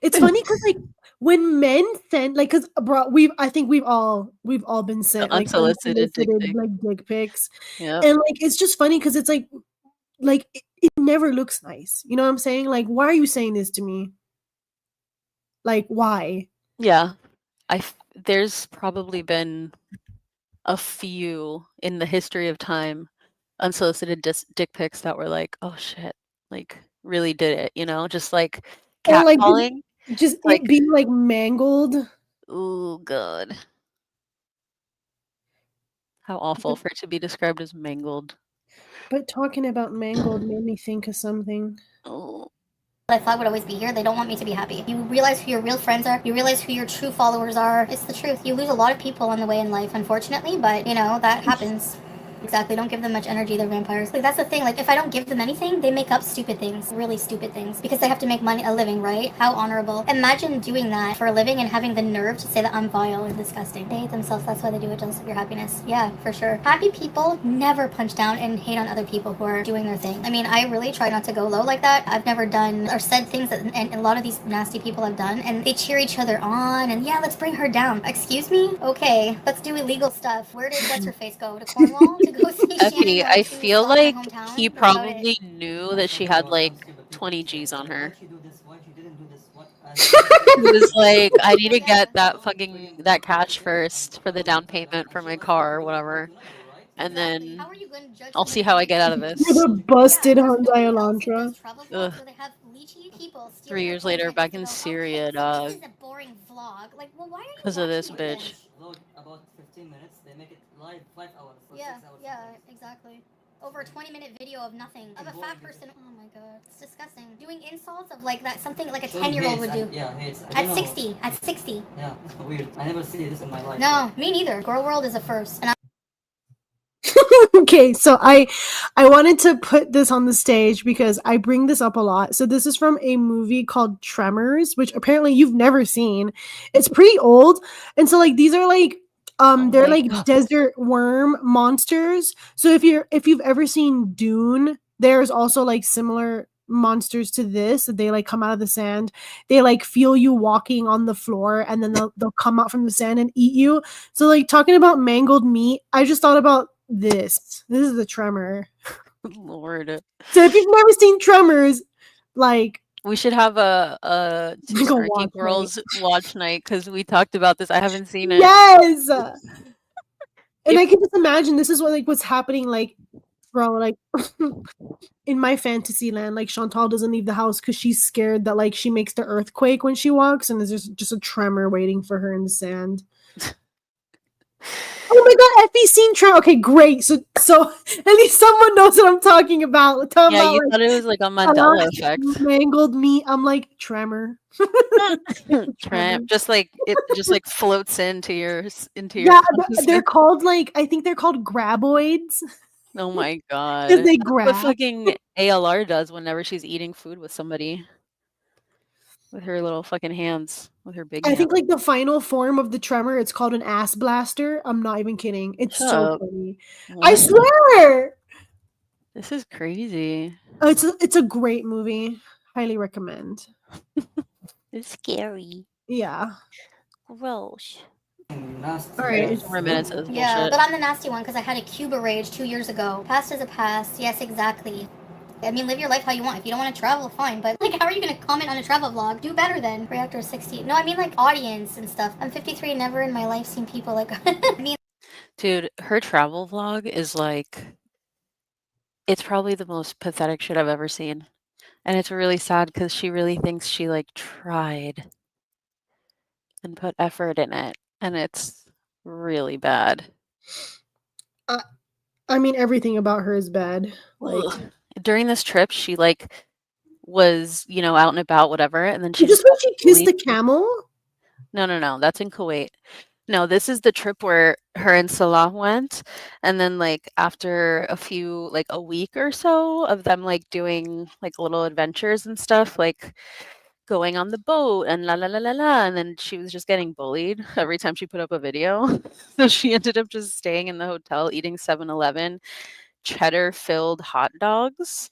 Speaker 2: It's funny because like when men send like because bro I think we've all been sent like
Speaker 1: Unsolicited dick pics.
Speaker 2: like dick pics.
Speaker 1: Yeah.
Speaker 2: And like it's just funny because it's like it never looks nice. You know what I'm saying? Like, why are you saying this to me? Like, why?
Speaker 1: Yeah. There's probably been a few in the history of time unsolicited dick pics that were like, oh shit, like really did it, you know, just like
Speaker 2: Or like
Speaker 1: catcalling.
Speaker 2: just
Speaker 1: like,
Speaker 2: it being like mangled.
Speaker 1: Oh god. How awful for it to be described as mangled.
Speaker 2: But talking about mangled made me think of something.
Speaker 1: Oh.
Speaker 10: I thought would always be here. They don't want me to be happy. You realize who your real friends are. You realize who your true followers are. It's the truth. You lose a lot of people on the way in life, unfortunately, but, you know, that happens. Exactly. Don't give them much energy. They're vampires. Like, that's the thing. Like, if I don't give them anything, they make up stupid things. Really stupid things. Because they have to make money, a living, right? How honorable. Imagine doing that for a living and having the nerve to say that I'm vile and disgusting. They hate themselves. That's why they do it, jealous of your happiness. Yeah, for sure. Happy people never punch down and hate on other people who are doing their thing. I mean, I really try not to go low like that. I've never done or said things that and a lot of these nasty people have done, and they cheer each other on, and yeah, let's bring her down. Excuse me? Okay, let's do illegal stuff. Where did What's-Her-Face go? To Cornwall? To go see
Speaker 1: Effie, I feel like he
Speaker 10: That's about
Speaker 1: probably knew that she had like 20 G's on her. He was like, I need to get that cash first for the down payment for my car or whatever. And then I'll see how I get out of this.
Speaker 2: The busted Hyundai Elantra.
Speaker 1: Ugh. 3 years later, back in Syria, dog.
Speaker 10: This is a boring vlog. Like, well, why are you
Speaker 1: Because of this
Speaker 10: watching
Speaker 1: bitch.
Speaker 9: About 15 minutes, they make it live 5 hours.
Speaker 10: Yeah, exactly. Over a 20-minute video of nothing. Of a fat person. Oh my god. It's disgusting. Doing insults of like that something like a 10-year-old would do.
Speaker 9: Yeah, hates.
Speaker 10: At 60. At 60.
Speaker 9: Yeah, weird. I never see this in my life.
Speaker 10: No, me neither. Girl World is a first. And
Speaker 2: Okay, so I wanted to put this on the stage because I bring this up a lot. So this is from a movie called Tremors, which apparently you've never seen. It's pretty old. And so like these are like they're like desert worm monsters. So if you've ever seen Dune, there's also like similar monsters to this. They like come out of the sand. They like feel you walking on the floor, and then they'll come out from the sand and eat you. So like talking about mangled meat, I just thought about this. This is the Tremor.
Speaker 1: Lord.
Speaker 2: So if you've never seen Tremors, like
Speaker 1: we should have a two
Speaker 2: Like a
Speaker 1: Snarky
Speaker 2: watch
Speaker 1: Girls watch night because we talked about this. I haven't seen it.
Speaker 2: yes. And I can just imagine this is what's happening, like, bro, like in my fantasy land, like Chantal doesn't leave the house because she's scared that like she makes the earthquake when she walks, and there's just a tremor waiting for her in the sand. Oh my god, Effie's seen Tremor. Okay, great. So at least someone knows what I'm talking about.
Speaker 1: You thought it was like a Mandela effect.
Speaker 2: Mangled meat. I'm like Tremor.
Speaker 1: Just like it just like floats into your
Speaker 2: Yeah, they're called like I think they're called graboids.
Speaker 1: Oh my god.
Speaker 2: They
Speaker 1: That's
Speaker 2: grab.
Speaker 1: what fucking ALR does whenever she's eating food with somebody. with her little fucking hands, with her big
Speaker 2: I
Speaker 1: hands.
Speaker 2: think like the final form of the tremor, it's called an ass blaster. I'm not even kidding. It's
Speaker 1: Shut
Speaker 2: so
Speaker 1: up.
Speaker 2: funny. I
Speaker 1: What?
Speaker 2: swear.
Speaker 1: This is crazy.
Speaker 2: It's a great movie. Highly recommend.
Speaker 1: It's scary.
Speaker 2: Yeah.
Speaker 1: Gross.
Speaker 9: Nasty.
Speaker 2: All right.
Speaker 9: as
Speaker 2: It's,
Speaker 1: More minutes of this
Speaker 10: Yeah,
Speaker 1: bullshit.
Speaker 10: but I'm the nasty one because I had a Cuba rage 2 years ago. Past is a past. Yes, exactly. I mean, live your life how you want. If you don't want to travel, fine. But, like, how are you going to comment on a travel vlog? Do better then. Reactor 60. No, I mean, like, audience and stuff. I'm 53, never in my life seen people like me.
Speaker 1: Dude, her travel vlog is like, it's probably the most pathetic shit I've ever seen. And it's really sad because she really thinks she like tried and put effort in it. And it's really bad.
Speaker 2: I mean, everything about her is bad. Like,
Speaker 1: Ugh. During this trip, she like was, out and about, whatever, and then she
Speaker 2: is this
Speaker 1: just
Speaker 2: when
Speaker 1: got
Speaker 2: she kissed
Speaker 1: bullied.
Speaker 2: the camel?
Speaker 1: No, that's in Kuwait. No, this is the trip where her and Salah went, and then like after a week or so of them like doing like little adventures and stuff, like going on the boat and la la la la la, and then she was just getting bullied every time she put up a video. So she ended up just staying in the hotel eating 7-Eleven cheddar-filled hot dogs.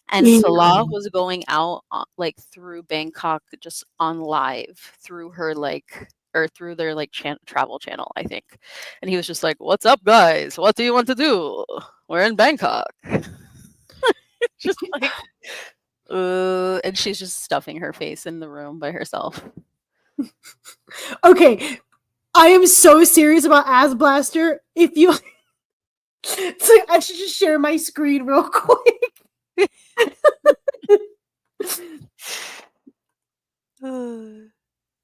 Speaker 1: And Salah was going out like through Bangkok just on live through her like or through their like travel channel, I think. And he was just like, "What's up, guys? What do you want to do? We're in Bangkok." Just like, and she's just stuffing her face in the room by herself.
Speaker 2: Okay, I am so serious about Ass Blaster. If you, so I should just share my screen real quick.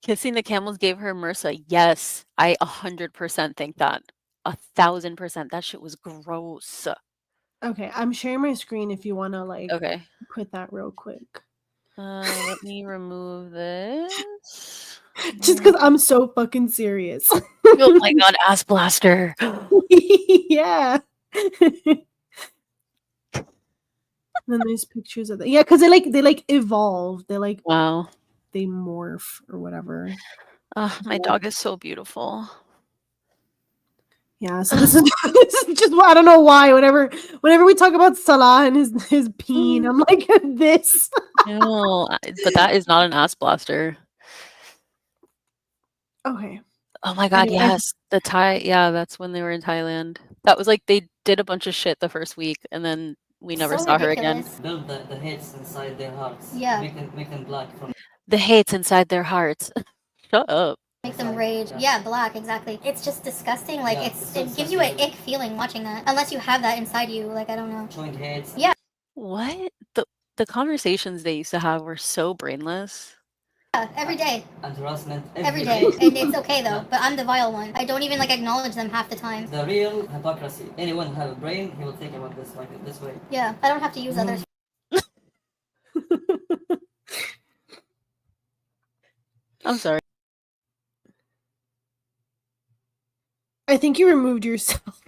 Speaker 1: Kissing the camels gave her MRSA. Yes, I 100% think that. 1,000%. That shit was gross.
Speaker 2: Okay, I'm sharing my screen if you want to like
Speaker 1: Okay.
Speaker 2: put that real quick.
Speaker 1: Let me remove this.
Speaker 2: Just because I'm so fucking serious.
Speaker 1: Oh my god, ass blaster.
Speaker 2: Yeah. Then there's pictures of that. Yeah, because they like evolve. They like
Speaker 1: Wow.
Speaker 2: they morph or whatever.
Speaker 1: My dog is so beautiful.
Speaker 2: Yeah, so this is just I don't know why. Whenever we talk about Salah and his peen, I'm like this.
Speaker 1: No, but that is not an ass blaster.
Speaker 2: Okay.
Speaker 1: Oh my god,
Speaker 2: Anyway.
Speaker 1: yes. Yeah, that's when they were in Thailand. That was like they did a bunch of shit the first week and then we never saw her again.
Speaker 9: Build the hates inside their hearts.
Speaker 10: Yeah.
Speaker 9: Make them black from
Speaker 1: The hates inside their hearts. Shut up.
Speaker 10: Make them rage. Yeah, black, exactly. It's just disgusting. Like, it gives you an ick feeling watching that. Unless you have that inside you. Like, I don't know.
Speaker 9: showing hates.
Speaker 10: Yeah.
Speaker 1: What? The conversations they used to have were so brainless.
Speaker 10: Yeah, every day.
Speaker 9: And harassment
Speaker 10: Every day. And it's okay though, but I'm the vile one. I don't even like acknowledge them half the time.
Speaker 9: The real hypocrisy. Anyone who have a brain, he will think about this like this way.
Speaker 10: Yeah, I don't have to use others.
Speaker 1: I'm sorry.
Speaker 2: I think you removed yourself.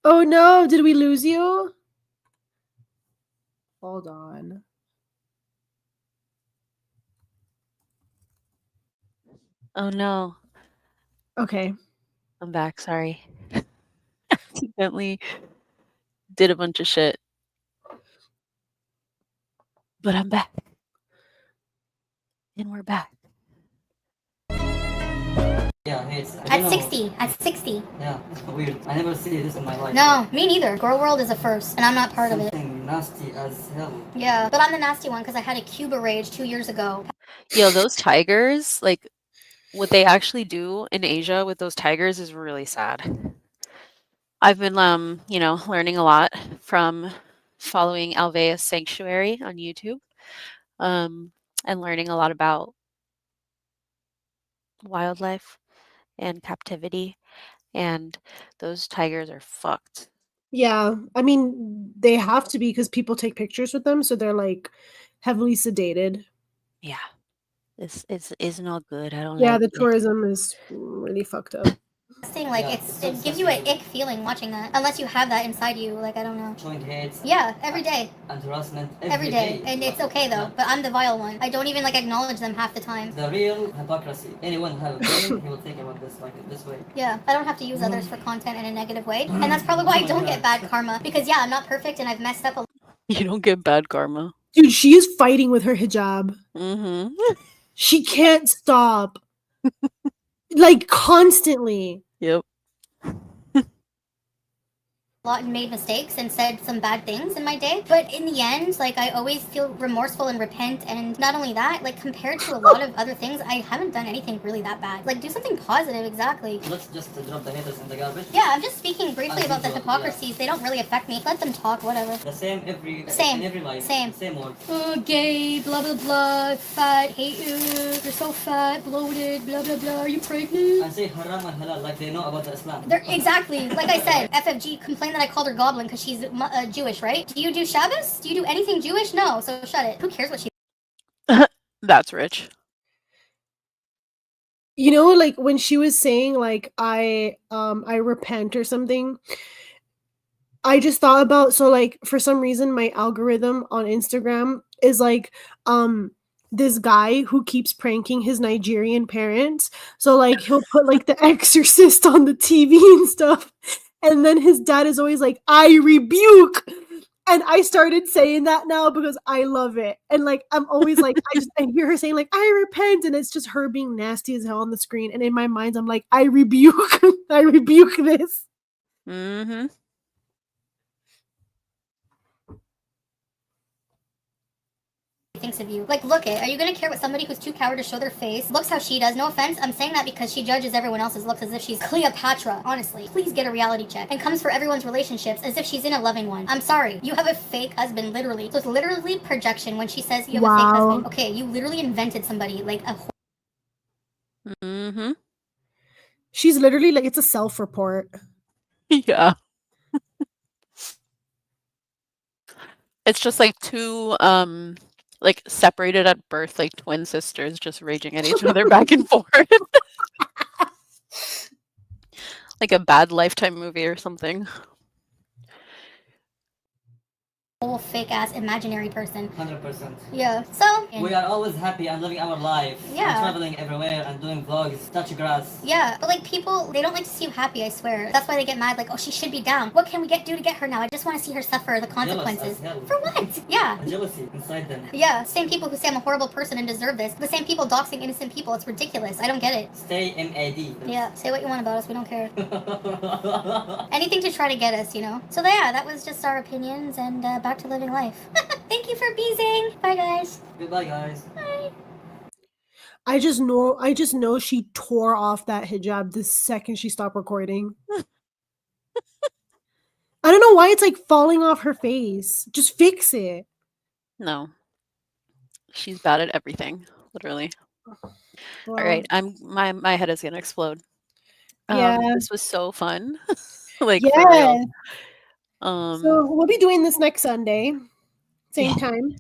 Speaker 2: Oh no, did we lose you? Hold on.
Speaker 1: Oh no.
Speaker 2: Okay.
Speaker 1: I'm back, sorry. Accidentally did a bunch of shit. But I'm back. And we're back.
Speaker 9: Yeah, hates.
Speaker 10: At 60. At 60.
Speaker 9: Yeah, weird. I never see this in my life.
Speaker 10: No, me neither. Girl World is a first, and I'm not part of it.
Speaker 9: Something nasty as hell.
Speaker 10: Yeah, but I'm the nasty one because I had a Cuba rage 2 years ago.
Speaker 1: Yo, those tigers, like what they actually do in Asia with those tigers is really sad. I've been learning a lot from following Alveus Sanctuary on YouTube. And learning a lot about wildlife and captivity, and those tigers are fucked.
Speaker 2: Yeah, I mean they have to be because people take pictures with them, so they're like heavily sedated.
Speaker 1: Yeah, this is not good. I don't
Speaker 2: Yeah,
Speaker 1: like
Speaker 2: the
Speaker 1: it.
Speaker 2: tourism is really fucked up.
Speaker 10: Like it gives you an ick feeling watching that, unless you have that inside you. Like I don't know.
Speaker 9: Showing hate.
Speaker 10: Yeah, every day.
Speaker 9: And harassment
Speaker 10: Every day. And it's okay though. But I'm the vile one. I don't even like acknowledge them half the time.
Speaker 9: The real hypocrisy. Anyone who has a brain, he will think about this like this way.
Speaker 10: Yeah, I don't have to use others for content in a negative way, and that's probably why I don't get bad karma. Because yeah, I'm not perfect and I've messed up a.
Speaker 1: You don't get bad karma.
Speaker 2: Dude, she is fighting with her hijab.
Speaker 1: Mm-hmm.
Speaker 2: She can't stop. Like constantly.
Speaker 1: Yep.
Speaker 10: Lot and made mistakes and said some bad things in my day, but in the end, like I always feel remorseful and repent. And not only that, like compared to a lot of other things, I haven't done anything really that bad. Like do something positive. Exactly.
Speaker 9: Let's just drop the haters in the garbage.
Speaker 10: Yeah, I'm just speaking briefly about the hypocrisies. Yeah. They don't really affect me. Let them talk, whatever.
Speaker 9: The same in every life.
Speaker 10: Same
Speaker 9: word.
Speaker 10: Oh, gay, blah blah blah, fat, hate you, you're so fat, bloated, blah blah blah, are you pregnant?
Speaker 9: And say haram and halal like they know about the Islam.
Speaker 10: They're exactly like I said. FFG complained that I called her goblin because she's Jewish, right? Do you do Shabbos? Do you do anything Jewish? No, so shut it. Who cares what she?
Speaker 1: That's rich.
Speaker 2: You know, like when she was saying like I repent or something, I just thought about, so like for some reason my algorithm on Instagram is like this guy who keeps pranking his Nigerian parents. So like he'll put like The Exorcist on the TV and stuff. And then his dad is always like, I rebuke. And I started saying that now because I love it. And like I'm always like, I hear her saying like, I repent, and it's just her being nasty as hell on the screen. And in my mind, I'm like, I rebuke, I rebuke this.
Speaker 1: Mm-hmm.
Speaker 10: Thinks of you. Like, look it. Are you gonna care what somebody who's too coward to show their face looks how she does? No offense, I'm saying that because she judges everyone else's looks as if she's Cleopatra. Honestly, please get a reality check. And comes for everyone's relationships as if she's in a loving one. I'm sorry, you have a fake husband, literally. So it's literally projection when she says you have a fake husband. Okay, you literally invented somebody like a.
Speaker 1: Mm-hmm.
Speaker 2: She's literally like, it's a self-report.
Speaker 1: Yeah. It's just like two like separated at birth, like twin sisters just raging at each other back and forth. Like a bad Lifetime movie or something.
Speaker 10: Whole fake ass imaginary person.
Speaker 9: 100%.
Speaker 10: Yeah. So
Speaker 9: we are always happy and living our life.
Speaker 10: Yeah.
Speaker 9: And traveling everywhere and doing vlogs, touch grass.
Speaker 10: Yeah, but like people, they don't like to see you happy, I swear. That's why they get mad, like, oh, she should be down. What can we do to get her now? I just want to see her suffer the consequences. For what? Yeah.
Speaker 9: And jealousy inside them.
Speaker 10: Yeah, same people who say I'm a horrible person and deserve this. The same people doxing innocent people. It's ridiculous. I don't get it.
Speaker 9: Stay MAD.
Speaker 10: Yeah, say what you want about us. We don't care. Anything to try to get us, you know? So yeah, that was just our opinions, and back to living life. Thank you for beezing. Bye, guys.
Speaker 9: Goodbye, guys.
Speaker 10: Bye.
Speaker 2: I just know she tore off that hijab the second she stopped recording. I don't know why it's like falling off her face. Just fix it.
Speaker 1: No. She's bad at everything, literally.
Speaker 2: Well,
Speaker 1: All right, my head is gonna explode.
Speaker 2: Yeah.
Speaker 1: This was so fun. Like
Speaker 2: yeah.
Speaker 1: for real.
Speaker 2: So we'll be doing this next Sunday, same time.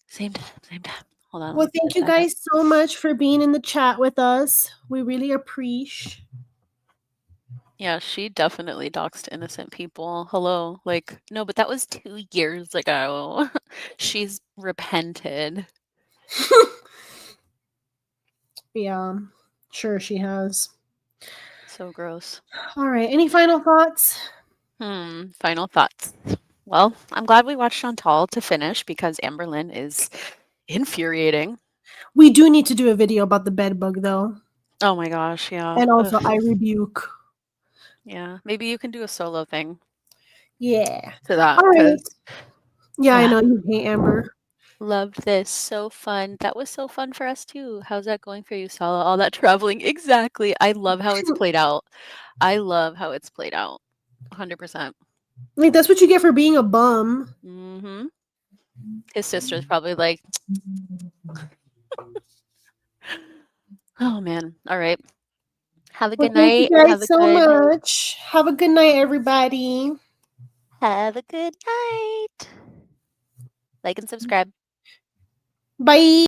Speaker 1: Same time. Hold on.
Speaker 2: Well, thank you guys so much for being in the chat with us. We really appreciate.
Speaker 1: Yeah, she definitely doxed innocent people. Hello. Like, no, but that was 2 years ago. She's repented.
Speaker 2: Yeah, sure she has.
Speaker 1: So gross.
Speaker 2: All right. Any final thoughts?
Speaker 1: Final thoughts. Well, I'm glad we watched Chantal to finish because Amberlynn is infuriating.
Speaker 2: We do need to do a video about the bed bug, though.
Speaker 1: Oh my gosh, yeah.
Speaker 2: And also, I rebuke.
Speaker 1: Yeah, maybe you can do a solo thing.
Speaker 2: Yeah.
Speaker 1: To that.
Speaker 2: All right. Yeah, I know you hate Amber.
Speaker 1: Loved this. So fun. That was so fun for us too. How's that going for you, Salah? All that traveling. Exactly. I love how it's played out. 100%.
Speaker 2: Like, that's what you get for being a bum.
Speaker 1: Mm-hmm. His sister's probably like, oh man. All right. Have a good night.
Speaker 2: Thank you guys so much. Have a good night, everybody.
Speaker 1: Have a good night. Like and subscribe.
Speaker 2: Bye.